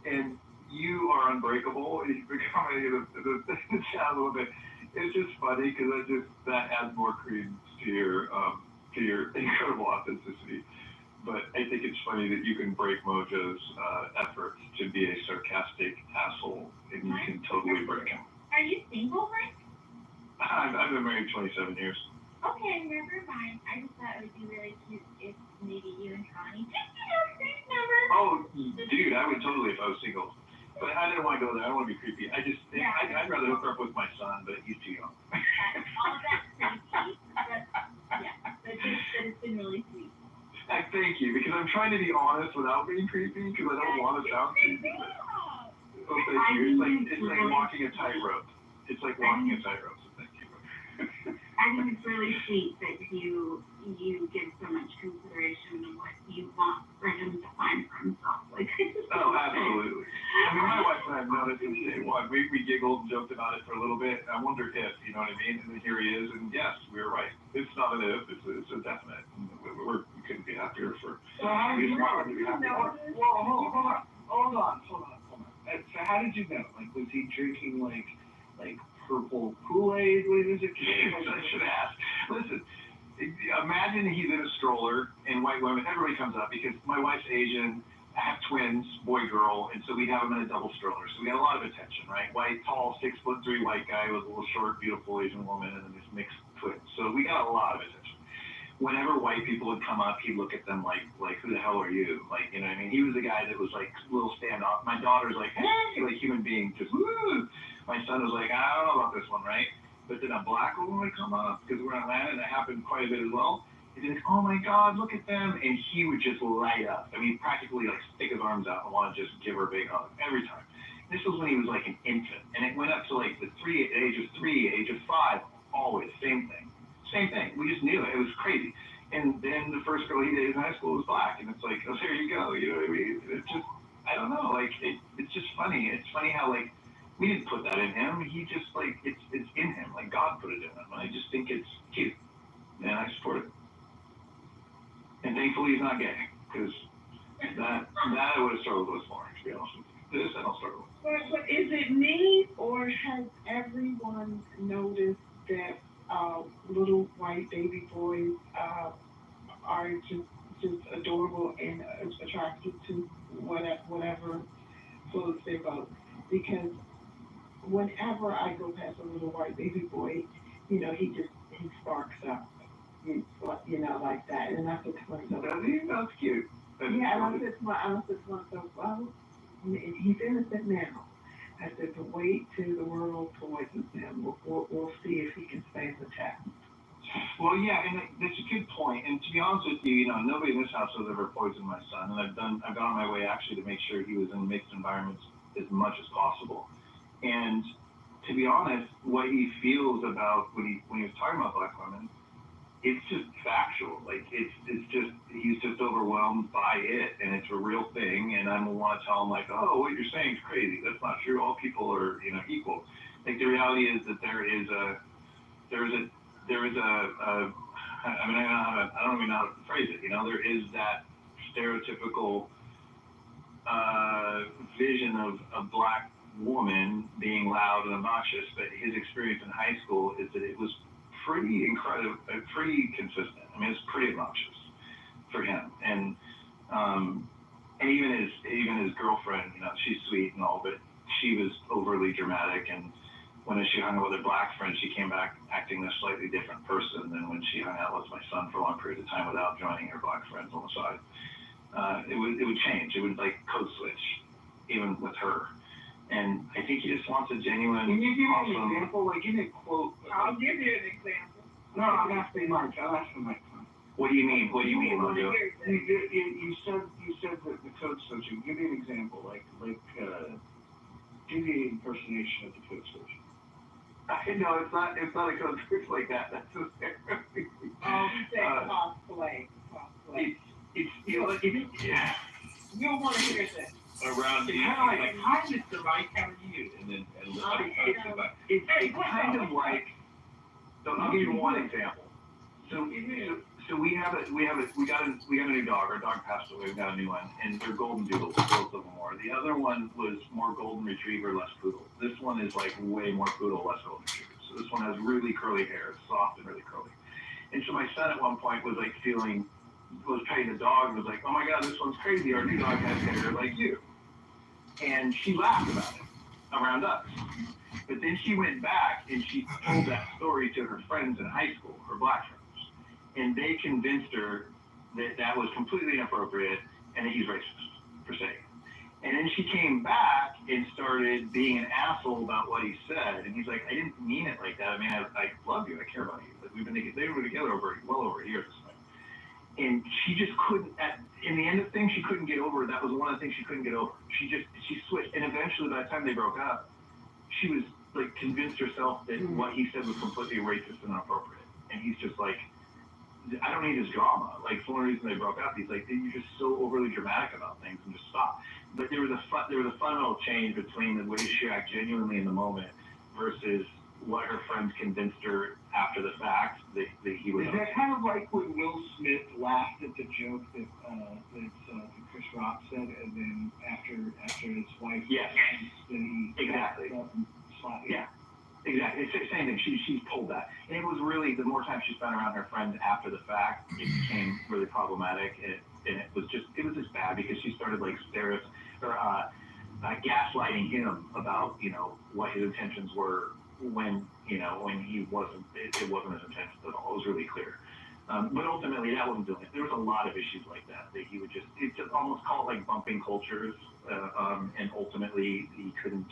And you are unbreakable. You've become the chat a little bit. It's just funny because that adds more credence to your incredible authenticity. But I think it's funny that you can break Mojo's efforts to be a sarcastic asshole, and you can totally break him. Are you single, Mike? I've been married 27 years. Okay, never mind. I just thought it would be really cute if maybe you and Connie just number. Oh, dude, I would totally if I was single. But I didn't want to go there. I don't want to be creepy. I'd rather hook her up with my son, but he's too young. All that's pretty cute, but it's been really sweet. Thank you, because I'm trying to be honest without being creepy, because I don't want to sound creepy. So thank you. It's like walking a tightrope. It's like walking a tightrope. So thank you. I think it's really sweet that you give so much consideration to what you want for him to find for himself. Like, oh, absolutely. I mean, my wife and I I've noticed since day one. We giggled and joked about it for a little bit. I wondered if, you know what I mean? And then here he is, and yes, we were right. It's not an if, it's a definite. We couldn't be happier for. So how did you know? Well, hold on. So how did you know? Like, was he drinking like purple Kool-Aid when he was a kid? I should ask. Listen, imagine he's in a stroller and white women, everybody comes up because my wife's Asian, I have twins, boy, girl, and so we have them in a double stroller. So we got a lot of attention, right? White, tall, 6'3" white guy with a little short, beautiful Asian woman, and then this mixed twins. So we got a lot of attention. Whenever white people would come up, he'd look at them like who the hell are you? Like, you know what I mean? He was the guy that was like a little standoff. My daughter's like, hey, like human being, just woo. My son was like, I don't know about this one, right? But then a black woman would come up, because we're in Atlanta, and it happened quite a bit as well. And he's like, oh my God, look at them. And he would just light up. I mean, practically like stick his arms out and want to just give her a big hug every time. This was when he was like an infant. And it went up to like the age of 3, age of 5, always, same thing. Same thing. We just knew it. It was crazy. And then the first girl he dated in high school was black. And it's like, oh, there you go. You know what I mean? It's just, I don't know. Like, it's just funny. It's funny how, like, we didn't put that in him. He just, like, it's in him. Like, God put it in him. And I just think it's cute. And I support it. And thankfully he's not gay. Because that I would have struggled with more, to be honest with you. This I don't struggle with. But is it me, or has everyone noticed that little white baby boys are just adorable and attracted to whatever floats their boat? Because whenever I go past a little white baby boy, you know, he sparks up, you know, like that. And I said to myself, that's cute. Yeah, and I said to myself, well, he's innocent now. I said, but wait till the world poisons him. We'll see if he can stand the test. Well, yeah, and that's a good point. And to be honest with you, you know, nobody in this house has ever poisoned my son, and I've gone on my way actually to make sure he was in mixed environments as much as possible. And to be honest, what he feels about when he was talking about black women, it's just factual. Like it's just he's just overwhelmed by it, and it's a real thing. And I don't want to tell him like, oh, what you're saying is crazy. That's not true. All people are, you know, equal. Like the reality is that there is a I mean, I don't even know how to phrase it. You know, there is that stereotypical vision of a black woman being loud and obnoxious, but his experience in high school is that it was pretty incredible, pretty consistent. I mean, it's pretty obnoxious for him, and even his girlfriend, you know, she's sweet and all, but she was overly dramatic, and when she hung out with her black friend, she came back acting a slightly different person than when she hung out with my son for a long period of time without joining her black friends on the side. It would change. It would like code switch, even with her. And I think he just wants a genuine. Can you give me an example? Like, give me a quote. I'll give you an example. No, I'm asking Mike. What do you mean? What do you mean, Mojo? You said that the code switching. Give me an example. Like, give me an impersonation of the code switch. No, it's not a code switch like that. That's just cosplay. It's you know, yeah. You'll want to hear this. Around it's kind of like, hi, Mr. Mike, how are you? And then it's kind of like. So I'll give you one example. So we got a new dog. Our dog passed away. We got a new one, and they're golden doodles. Both of them were. The other one was more golden retriever, less poodle. This one is like way more poodle, less golden retriever. So this one has really curly hair. It's soft and really curly. And so my son at one point was like was petting the dog and was like, oh my God, this one's crazy. Our new dog has hair like you. And she laughed about it around us. But then she went back and she told that story to her friends in high school, her black friends. And they convinced her that that was completely inappropriate and that he's racist, per se. And then she came back and started being an asshole about what he said. And he's like, I didn't mean it like that. I mean, I love you. I care about you. Like, they were together well over a year at this point. And she just couldn't, in the end of things, she couldn't get over it. That was one of the things she couldn't get over. She switched. And eventually, by the time they broke up, she was like convinced herself that what he said was completely racist and inappropriate. And he's just like, I don't need his drama. Like, for one reason they broke up, he's like, you're just so overly dramatic about things and just stop. but there was a fundamental change between the way she acted genuinely in the moment versus what her friends convinced her after the fact that he was. Is that kind of like when Will Smith laughed at the joke that Chris Rock said, and then after his wife? Yes. Then he exactly. Yeah. Exactly. It's the same thing. She's pulled that. And it was really, the more time she spent around her friends after the fact, it became really problematic. And it was just bad because she started like gaslighting him about, what his intentions were when he wasn't, it wasn't his intentions at all. It was really clear. But ultimately that wasn't doing it. There was a lot of issues like that he would just almost call it like bumping cultures. And ultimately he couldn't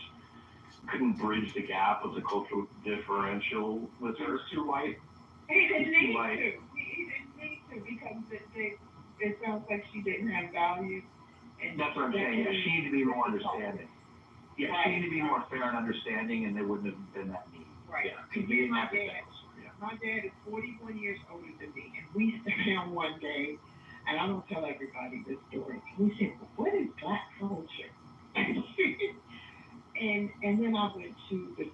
bridge the gap of the cultural differential with her. Too white. He didn't need to. He didn't need to because it sounds like she didn't have value. And that's what I'm saying. Yeah, she needed to be more understanding. Yeah, right. She needed to be more fair and understanding, and there wouldn't have been that need. Right. Yeah, because we didn't have to. My dad is 41 years older than me, and we sat down one day, and I don't tell everybody this story. We said, well, what is black culture? And then I went to the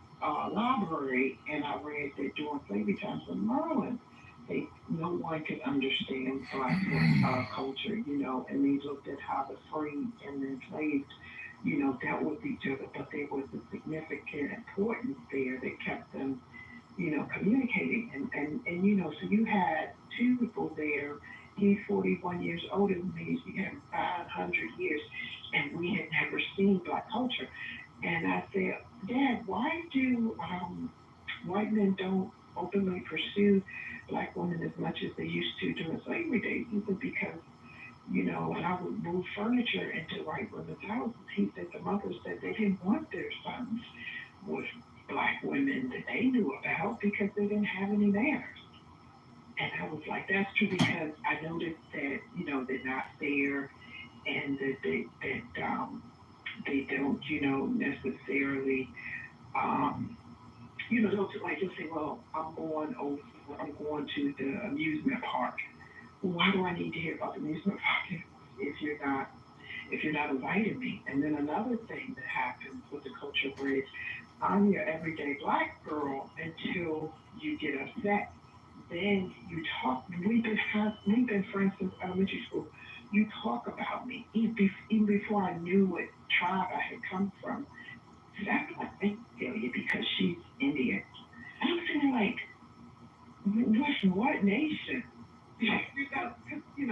library and I read that during slavery times in Maryland, no one could understand black culture, and they looked at how the free and the enslaved, dealt with each other, but there was a significant importance there that kept them, communicating. And so you had two people there. He's 41 years older than me. She had 500 years, and we had never seen black culture. And I said, Dad, why do white men don't openly pursue black women as much as they used to during slavery days? He said, because, when I would move furniture into white women's houses, he said the mothers said they didn't want their sons with black women that they knew about because they didn't have any manners. And I was like, that's true, because I noticed that, they're not fair, and that they don't, necessarily, they'll like just say, well, I'm going to the amusement park. Well, why do I need to hear about the amusement park if you're not inviting me? And then another thing that happens with the culture bridge, I'm your everyday black girl until you get upset. Then you talk. We've been friends since elementary school. You talk about me even before I knew what tribe I had come from. That's like failure because she's Indian. And I'm sitting like, what nation? I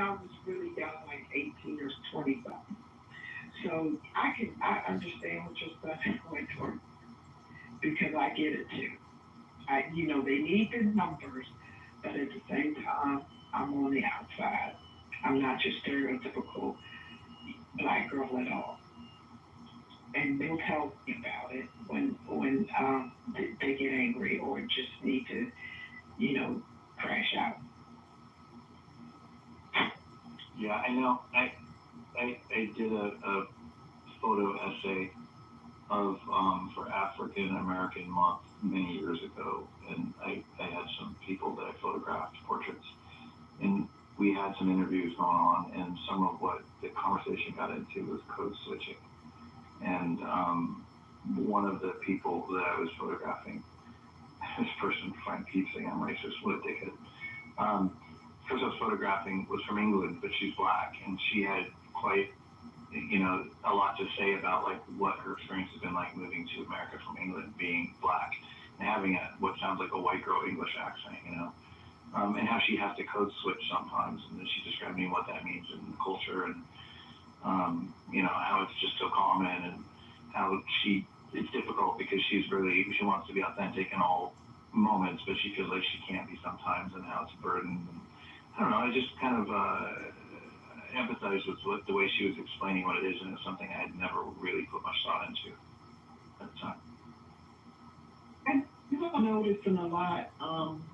was really young, like 18 or 20 something. So I understand what your son is going through because I get it too. They need the numbers, but at the same time, I'm on the outside. I'm not your stereotypical black girl at all. And they'll tell me about it when they get angry or just need to, crash out. Yeah, I know. I did a photo essay of for African American Month many years ago, and I had some people that I photographed portraits, and we had some interviews going on, and some of what the conversation got into was code switching. And one of the people that I was photographing, this person, Frank keeps saying I'm racist, what a dickhead. Person I was photographing was from England, but she's black, and she had quite, a lot to say about like what her experience has been like moving to America from England, being black, and having what sounds like a white girl English accent, and how she has to code switch sometimes, and then she described me what that means in the culture, and how it's just so common, and how it's difficult because she wants to be authentic in all moments, but she feels like she can't be sometimes, and how it's a burden. And I don't know, I just kind of empathized with the way she was explaining what it is, and it's something I had never really put much thought into at the time. And I'm noticing a lot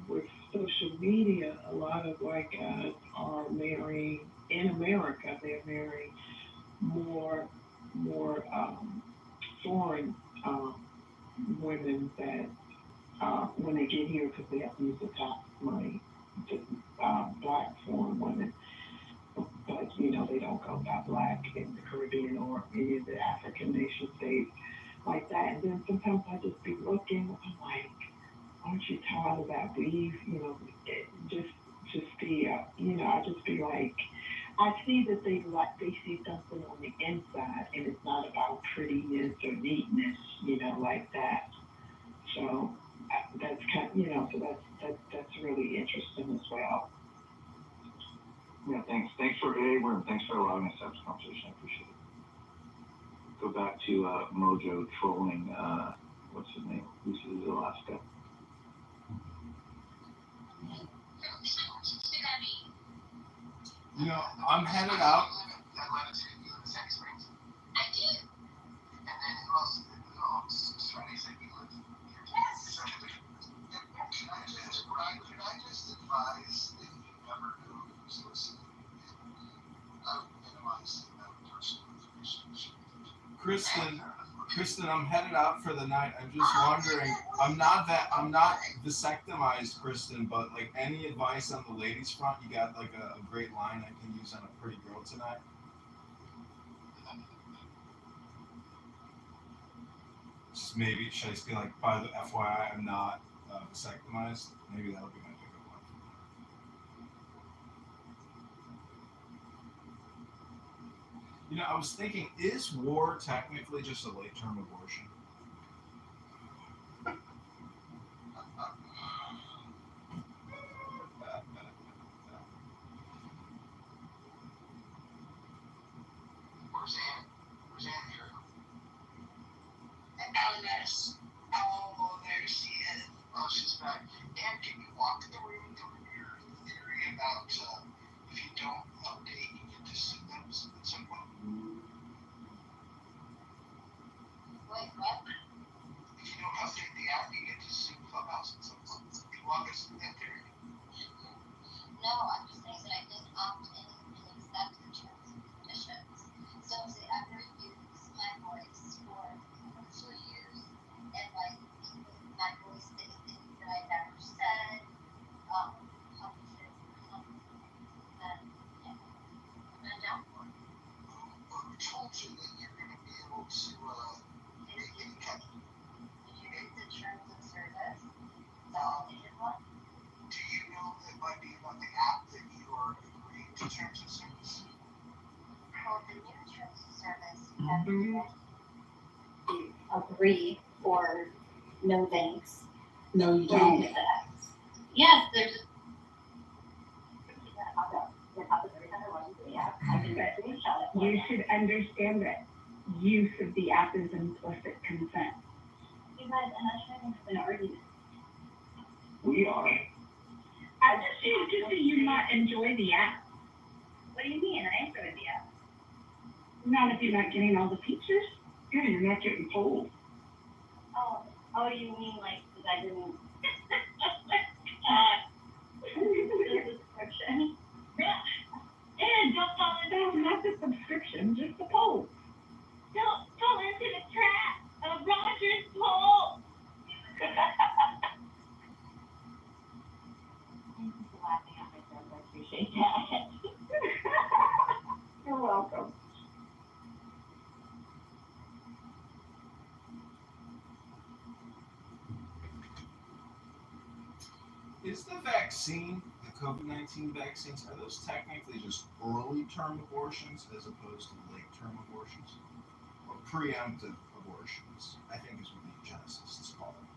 with social media, a lot of white guys are marrying, in America, they're marrying more foreign women that when they get here, because they have to use the tax money, black foreign women. But because, you know, they don't go by black in the Caribbean or any of the African nation states like that. And then sometimes I just be looking, I'm like, aren't you tired of that weave? You know, just be, you know, I just be like, I see that they see something on the inside, and it's not about prettiness or neatness, you know, like that. So that's kind, you know, so that's really interesting as well. Yeah, thanks. Thanks for thanks for allowing us to have this conversation. I appreciate it. Go back to Mojo trolling. What's his name? Lucy's Alaska. You know, I'm headed out. Could I just advise if you ever know who's listening, I would minimize the amount of personal information. Kristen, I'm headed out for the night. I'm just wondering. I'm not vasectomized, Kristen, but like any advice on the ladies' front? You got like a great line I can use on a pretty girl tonight? Just maybe should I just be like, by the FYI, I'm not vasectomized. Maybe that'll be my pickup line. You know, I was thinking, is war technically just a late-term abortion? Where's Ann here? Alice. Oh, there she is. Oh, she's back. Ann, can you walk the room through your theory about if you don't update, you get to symptoms at some point? Wait, what? If you don't update the app, you get to sue Clubhouse at some point. Can you walk us through that theory? No, I'm just saying that I didn't opt in and accept the terms and conditions. So if they ever use my voice for commercial use and like my voice is things that I never said, publish it or something, then yeah, I'm down for it. Who told you that you're going to be able to make income? Did you read the terms of service? The updated one? Do you know that by being on the app that you are agreeing to terms of service? Well, the new terms of service, you have to agree or no thanks. No, you don't. Yes, there's. You should understand that use of the app is implicit consent. You guys, and I'm trying to have an argument. We are. I just choose to see you not enjoy the app. What do you mean? I enjoyed the app. Not if you're not getting all the features. Yeah, you're not getting pulled. Oh, you mean like because I didn't. The subscription. And don't fall into Not the subscription, just the poll. don't fall into the trap of Roger's poll. Thank you for laughing at myself. I appreciate that. You're welcome. Is the vaccine, the COVID-19 vaccines, are those technically just early-term abortions as opposed to late-term abortions? Or preemptive abortions, I think is what the eugenicists call it.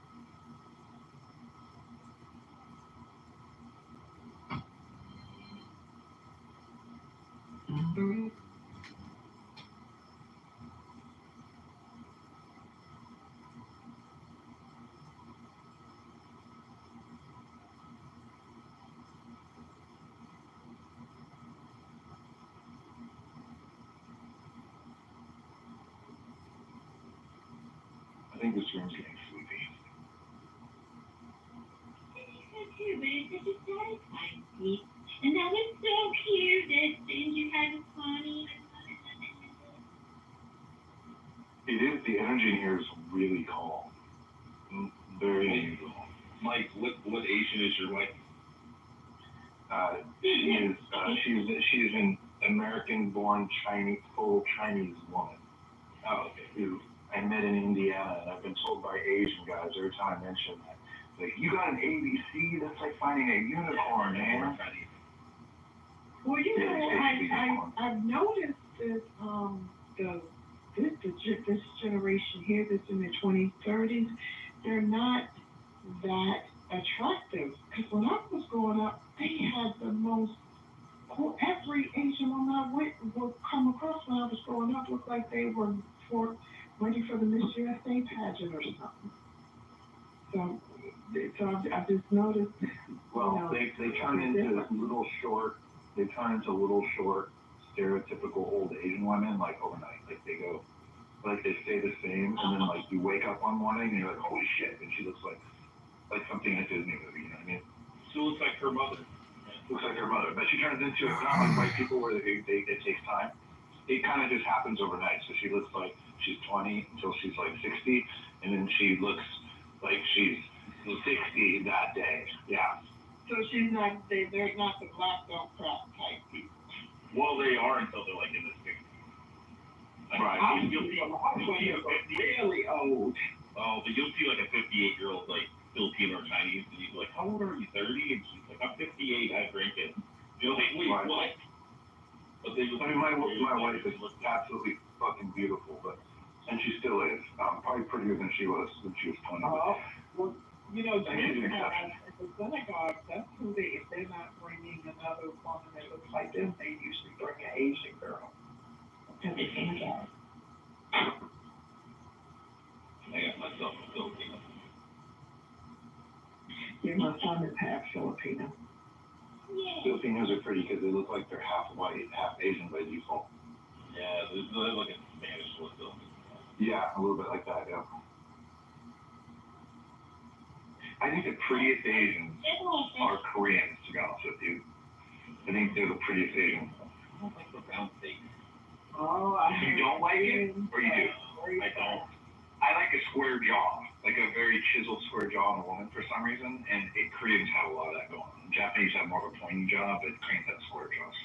I think this room's getting sleepy. Too, but it's such a satisfying sleep. And that was so cute that things you had was funny. It is. The energy in here is really calm. Very unusual. Mike, what Asian is your wife? She is in American-born Chinese, full Chinese woman. Oh, okay. Who I met in Indiana, and I've been told by Asian guys every time I mention that, like, you got an ABC? That's like finding a unicorn, man. Well, you know, I've noticed that this generation here that's in their 20s, 30s, they're not that attractive. Because when I was growing up, they had the most. Every Asian woman I would come across when I was growing up looked like they were waiting for the Miss USA pageant or something. So I've just noticed. Well, they turn into little short, stereotypical old Asian women, like overnight. Like they go, like they stay the same, and then like you wake up one morning and you're like, holy shit, and she looks like something in a Disney movie, you know what I mean? She looks like her mother. Looks like her mother, but she turns into not like white people where it takes time. It kind of just happens overnight. So she looks like she's 20 until she's like 60, and then she looks like she's 60 that day. Yeah. So they're not the black don't crack type people. Well, they are until they're like in the 60s. Right. You'll see a 50 really old. Oh, but you'll see like a 58-year-old like Filipino or Chinese, and you're like, how old are you? 30? And she's like, I'm 58. I drink it. You're like, wait, what? But they my wife is absolutely fucking beautiful, and she still is. Probably prettier than she was when she was 20. Oh, well, you know, at the synagogue, that's who if they're not bringing another woman that looks like them, they usually bring an Asian girl to the synagogue. I got myself a Filipino. Yeah, my son is half Filipino. Filipinos are pretty because they look like they're half white, half Asian by default. Yeah, they look at Spanish with Filipino. Yeah, a little bit like that, yeah. I think the prettiest Asians are Koreans, to be honest with you. I think they're the prettiest Asians. I don't like the round face. Oh, you don't like it? Or you do? I don't. I like a square jaw, like a very chiseled square jaw in a woman for some reason, and Koreans have a lot of that going on. Japanese have more of a pointy jaw, but Koreans have square jaws.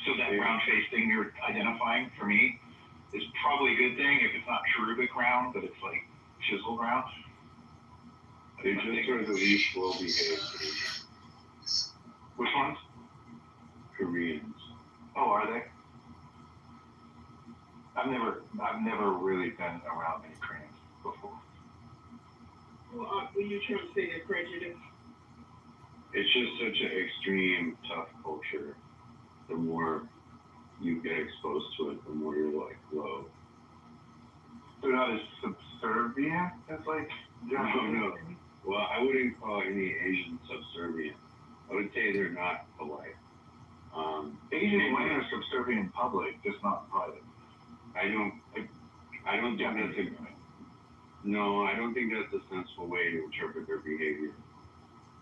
So that round face thing you're identifying, for me, is probably a good thing if it's not cherubic round, but it's like chiseled round. They just are the least well behaved. Which ones? Koreans. Oh, are they? I've never really been around any Koreans before. Well, were you trying to say they're prejudiced? It's just such an extreme, tough culture. The more you get exposed to it, the more you're like, whoa. They're not as subservient as like Japanese. No. Well, I wouldn't call any Asian subservient. I would say they're not polite. Asian women are subservient in public, just not in private. I don't think that's no, I don't think that's a sensible way to interpret their behavior.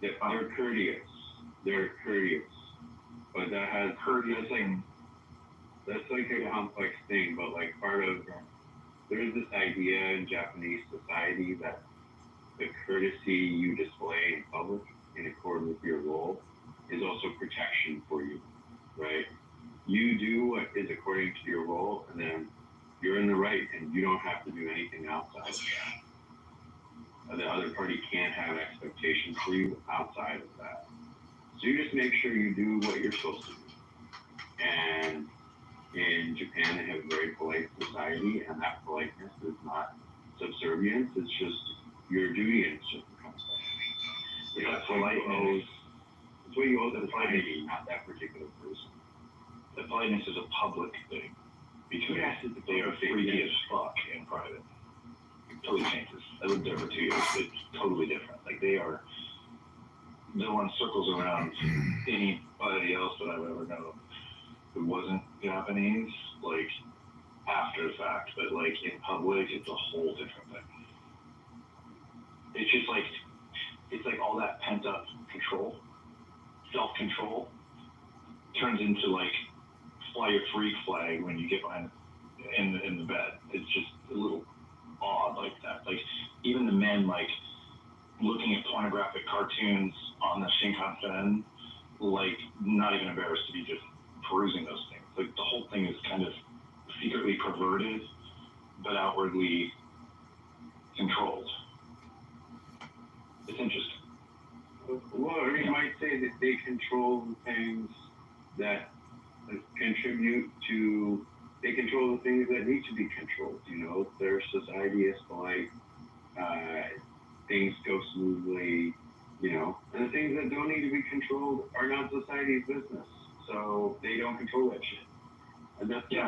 They're courteous. But that has that's like a complex thing, but like part of there's this idea in Japanese society that the courtesy you display in public in accordance with your role is also protection for you, right? You do what is according to your role, and then you're in the right, and you don't have to do anything outside of that. The other party can't have expectations for you outside of that. So you just make sure you do what you're supposed to do. And in Japan, they have a very polite society, and that politeness is not subservience. It's just your duty, and it's just becomes like, that's what you owe the society, not that particular person. The politeness is a public thing, because they are freaky as fuck in private. It totally changes. I lived there for 2 years. It's totally different. Like they'll run circles around anybody else that I've ever known who wasn't Japanese, like after the fact, but like in public, it's a whole different thing. It's just like, it's like all that pent up control, self-control, turns into like fly your freak flag when you get behind in the bed. It's just a little odd like that. Like even the men like looking at pornographic cartoons on the Shinkansen, like not even embarrassed to be just perusing those things. Like the whole thing is kind of secretly perverted, but outwardly controlled. It's interesting. Well, or you might say that they control the things that contribute to, they control the things that need to be controlled. You know, their society is polite, things go smoothly, you know, and the things that don't need to be controlled are not society's business. So they don't control that shit. And that's okay.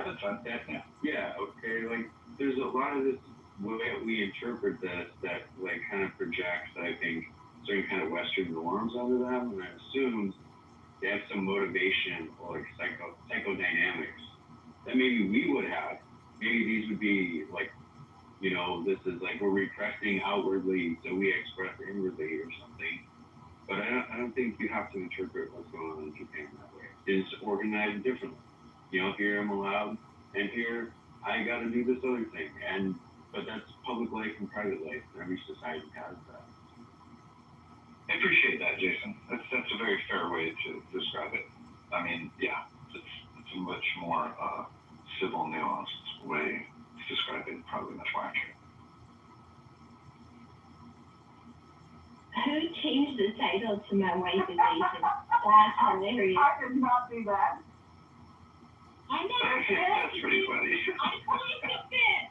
Like there's a lot of this way we interpret that like kind of projects, I think, certain kind of Western norms onto them, and I assume they have some motivation or like psychodynamics that maybe we would have. Maybe these would be like, you know, this is like we're repressing outwardly, so we express inwardly or something. But I don't think you have to interpret what's going on in Japan that way. It's organized differently. You know, here I'm allowed, and here I got to do this other thing. But that's public life and private life. Every society has that. I appreciate that, Jason. That's a very fair way to describe it. I mean, yeah, it's a much more civil, nuanced way to describe it. Probably much more accurate. Who changed the title to my wife is Asian? That's hilarious. I did not do that. I never said That's pretty funny. I totally fixed it.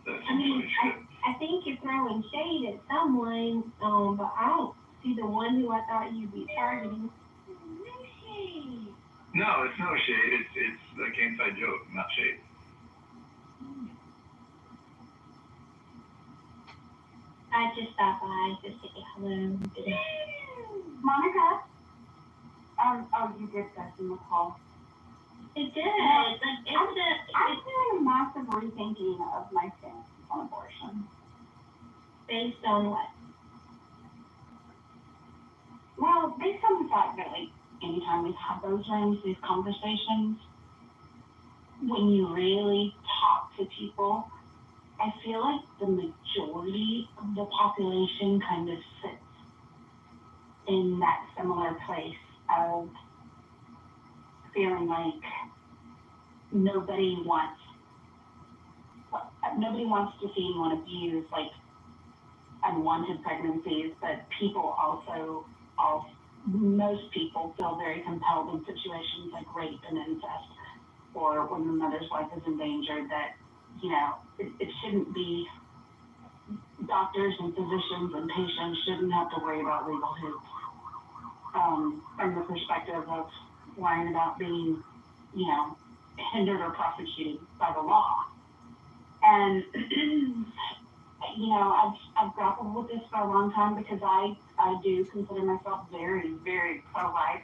I mean, I think you're throwing shade at someone, but I don't see the one who I thought you'd be targeting. No shade. No, it's no shade. It's like inside joke, not shade. I just stopped by to say hello. Monica? Oh, you did that in the call. It did. I'm doing a massive rethinking of my stance on abortion. Based on what? Well, based on the fact that, like, anytime we've had those rooms, these conversations, when you really talk to people, I feel like the majority of the population kind of sits in that similar place of feeling like nobody wants to see anyone abuse, like unwanted pregnancies, but most people feel very compelled in situations like rape and incest, or when the mother's life is endangered, that, you know, it shouldn't be, doctors and physicians and patients shouldn't have to worry about legal hoops. From the perspective of worrying about being, you know, hindered or prosecuted by the law. And, you know, I've grappled with this for a long time because I do consider myself very, very pro-life.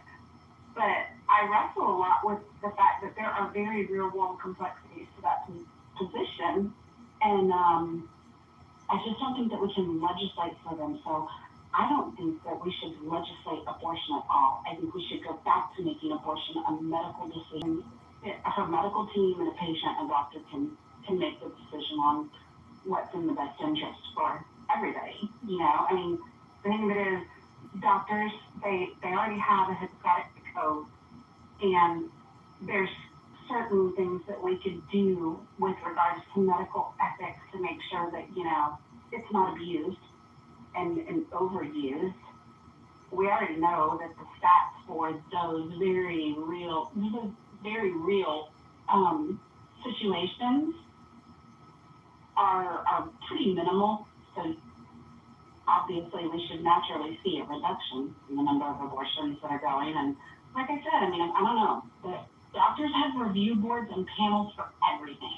But I wrestle a lot with the fact that there are very real-world complexities to that position. And I just don't think that we can legislate for them. So I don't think that we should legislate abortion at all. I think we should go back to making abortion a medical decision. Her medical team and a patient and doctor can make the decision on what's in the best interest for everybody. You know, I mean, the thing of it is, doctors, they already have a Hippocratic code, and there's certain things that we could do with regards to medical ethics to make sure that, you know, it's not abused and overused. We already know that the stats for those very real situations are pretty minimal. So obviously we should naturally see a reduction in the number of abortions that are going. And like I said, I mean, I don't know, but doctors have review boards and panels for everything.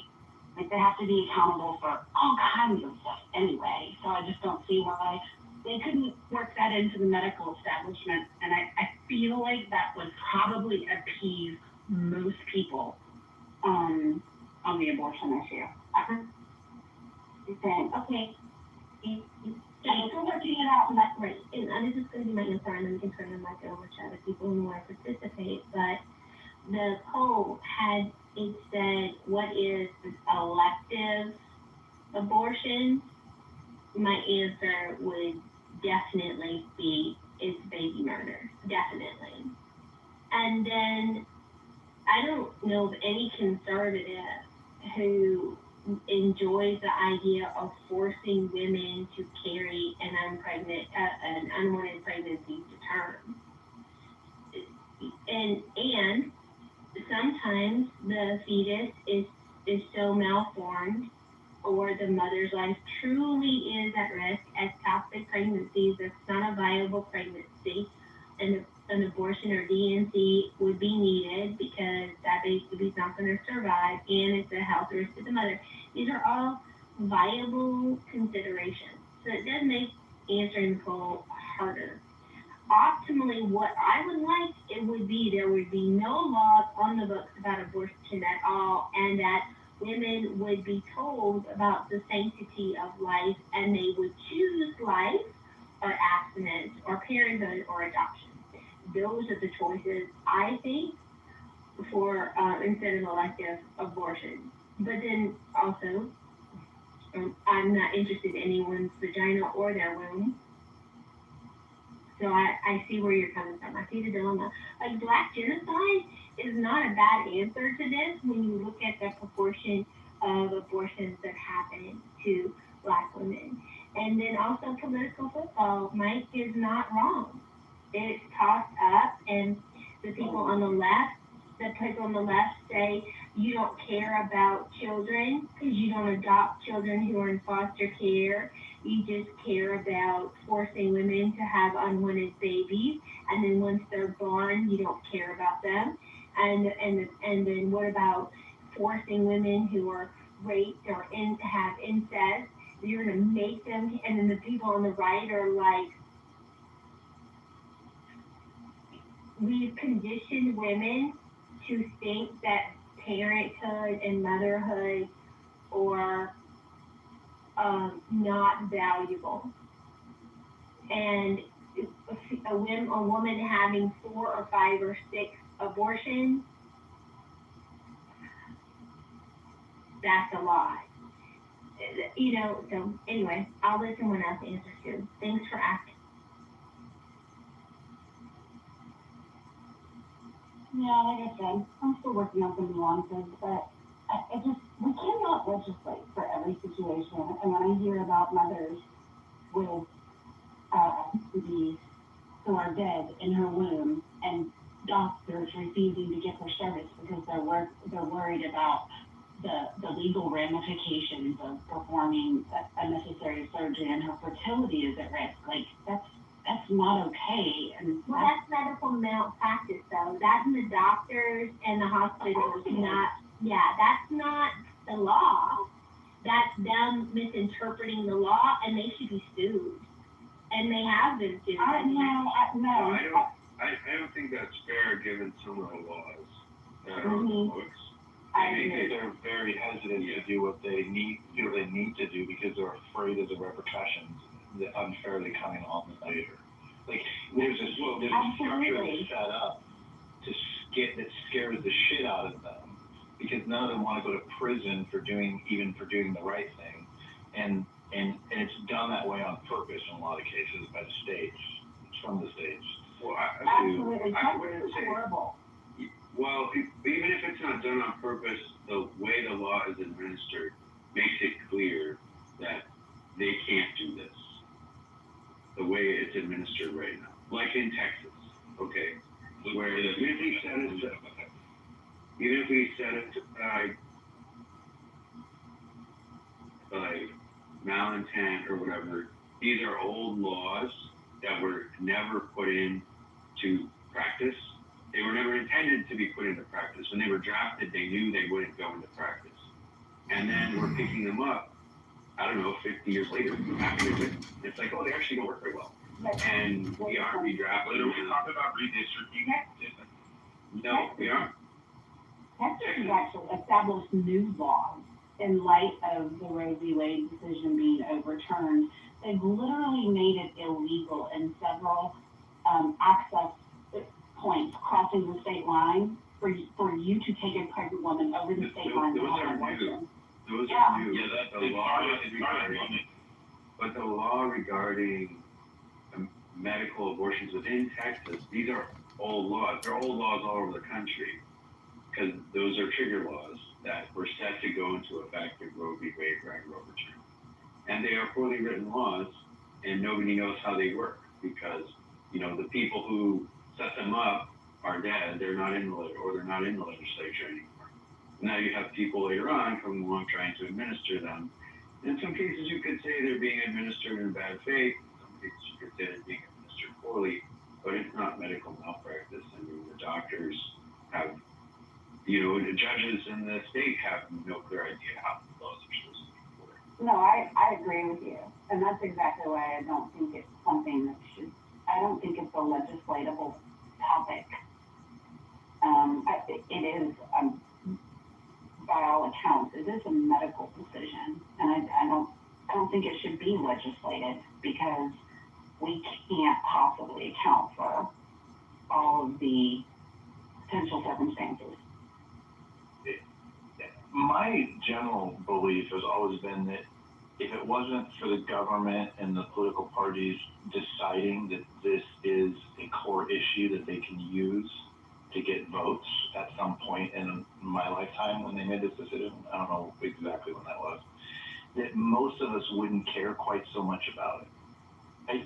Like, they have to be accountable for all kinds of stuff anyway. So I just don't see why they couldn't work that into the medical establishment. And I feel like that would probably appease most people on the abortion issue. Okay. Thanks for working it out, and that's right. And this is going to be my answer, and then we can turn the mic over to other people who want to participate. But the poll had it said, what is elective abortion? My answer would definitely is baby murder. Definitely. And then I don't know of any conservative who enjoys the idea of forcing women to carry an unwanted pregnancy to term. And sometimes the fetus is so malformed or the mother's life truly is at risk as toxic pregnancies, it's not a viable pregnancy, and an abortion or DNC would be needed because that baby's not going to survive and it's a health risk to the mother. These are all viable considerations. So it does make answering the poll harder. Optimally, what I would like, there would be no laws on the books about abortion at all, and that women would be told about the sanctity of life, and they would choose life or abstinence or parenthood or adoption. Those are the choices, I think, for instead of elective abortion. But then also, I'm not interested in anyone's vagina or their womb. So I see where you're coming from. I see the dilemma. Like, Black genocide is not a bad answer to this when you look at the proportion of abortions that happen to Black women. And then also political football. Mike is not wrong. It's tossed up, and the people on the left say you don't care about children because you don't adopt children who are in foster care. You just care about forcing women to have unwanted babies, and then once they're born, you don't care about them. And then what about forcing women who are raped or have incest? You're gonna make them, and then the people on the right are like, we've conditioned women to think that parenthood and motherhood are not valuable. And a woman having 4 or 5 or 6 abortions, that's a lie. So anyway, I'll let someone else answer too. Thanks for asking. Yeah, like I said, I'm still working on some nuances, but we cannot legislate for every situation. And when I hear about mothers with babies who are dead in her womb and doctors refusing to give her service because they're worried about the legal ramifications of performing a necessary surgery and her fertility is at risk, like that's not okay. And well, that's medical malpractice, though. That's the doctors and the hospitals. That's not the law. That's them misinterpreting the law, and they should be sued. And they have been sued. I don't think that's fair given some of the laws that are on the books. I think that they're very hesitant to do what they need to do because they're afraid of the repercussions that unfairly coming on them later. Like there's a structure that's set up that scares the shit out of them because none of them want to go to prison for doing the right thing, and it's done that way on purpose in a lot of cases by the states, from the states. Well, absolutely, I wouldn't say horrible. Well, even if it's not done on purpose, the way the law is administered makes it clear that they can't do this. The way it's administered right now, like in Texas, okay, where even if we set it like malintent or whatever, these are old laws that were never put into practice. They were never intended to be put into practice. When they were drafted, they knew they wouldn't go into practice. And then we're picking them up, I don't know, 50 years later, after they're written. It's like, oh, they actually don't work very well. And we aren't redrafting them. We talked about redistricting. No, we aren't. Texas has actually established new laws in light of the Roe v. Wade decision being overturned. They've literally made it illegal in several access points crossing the state line for you to take a pregnant woman over the state line and have an abortion. Those are new. Yeah, that's the law regarding medical abortions within Texas, these are old laws. They're old laws all over the country because those are trigger laws that were set to go into effect if Roe v. Wade were overturned. And they are poorly written laws, and nobody knows how they work because, you know, the people who set them up are dead. They're not in the legislature anymore. Now you have people later on coming along trying to administer them. In some cases, you could say they're being administered in bad faith. In some cases, you could say they're being administered poorly, but it's not medical malpractice. I mean, the doctors have, you know, the judges in the state have no clear idea how the laws are supposed to be enforced. No, I agree with you. And that's exactly why I don't think it's something that I don't think it's a legislatable topic. It is, by all accounts, it is a medical decision. And I don't think it should be legislated because we can't possibly account for all of the potential circumstances. My general belief has always been that if it wasn't for the government and the political parties deciding that this is a core issue that they can use to get votes at some point in my lifetime when they made this decision, I don't know exactly when that was, that most of us wouldn't care quite so much about it.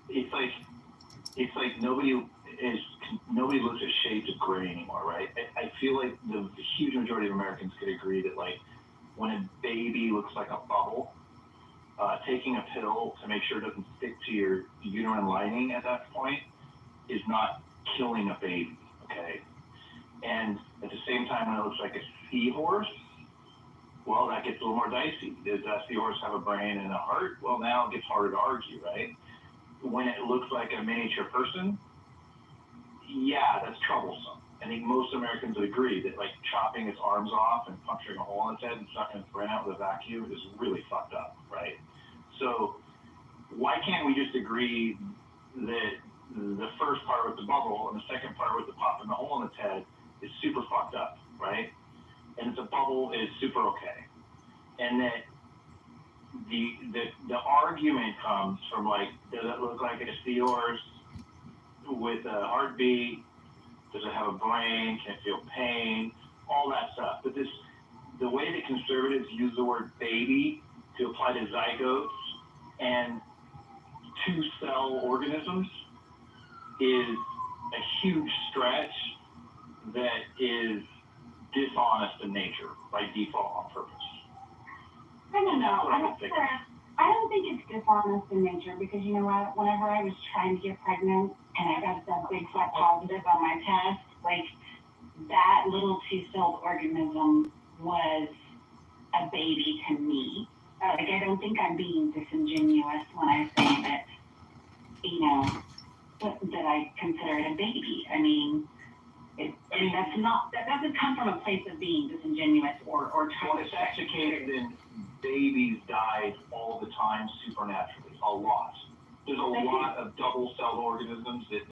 It's like nobody looks at shades of gray anymore, right? I feel like the huge majority of Americans could agree that, like, when a baby looks like a bubble, taking a pill to make sure it doesn't stick to your uterine lining at that point is not killing a baby, okay? And at the same time, when it looks like a seahorse, well, that gets a little more dicey. Does that seahorse have a brain and a heart? Well, now it gets harder to argue, right? When it looks like a miniature person, yeah, that's troublesome. I think most Americans would agree that, like, chopping its arms off and puncturing a hole in its head and sucking its brain out with a vacuum is really fucked up, right? So why can't we just agree that the first part with the bubble and the second part with the popping the hole in its head is super fucked up, right? And the bubble is super okay. And that the argument comes from, like, does it look like a seahorse with a heartbeat? Does it have a brain? Can it feel pain? All that stuff. But the way that conservatives use the word baby to apply to zygotes and two-cell organisms is a huge stretch that is dishonest in nature by default on purpose. I don't know. I don't think it's dishonest in nature because, you know what, whenever I was trying to get pregnant and I got that big fat positive on my test, like, that little two-celled organism was a baby to me. Like, I don't think I'm being disingenuous when I say that, you know, that I consider it a baby. I mean, that doesn't come from a place of being disingenuous or trying to. If that's the case, then babies die all the time supernaturally, a lot. There's a lot of double-celled organisms that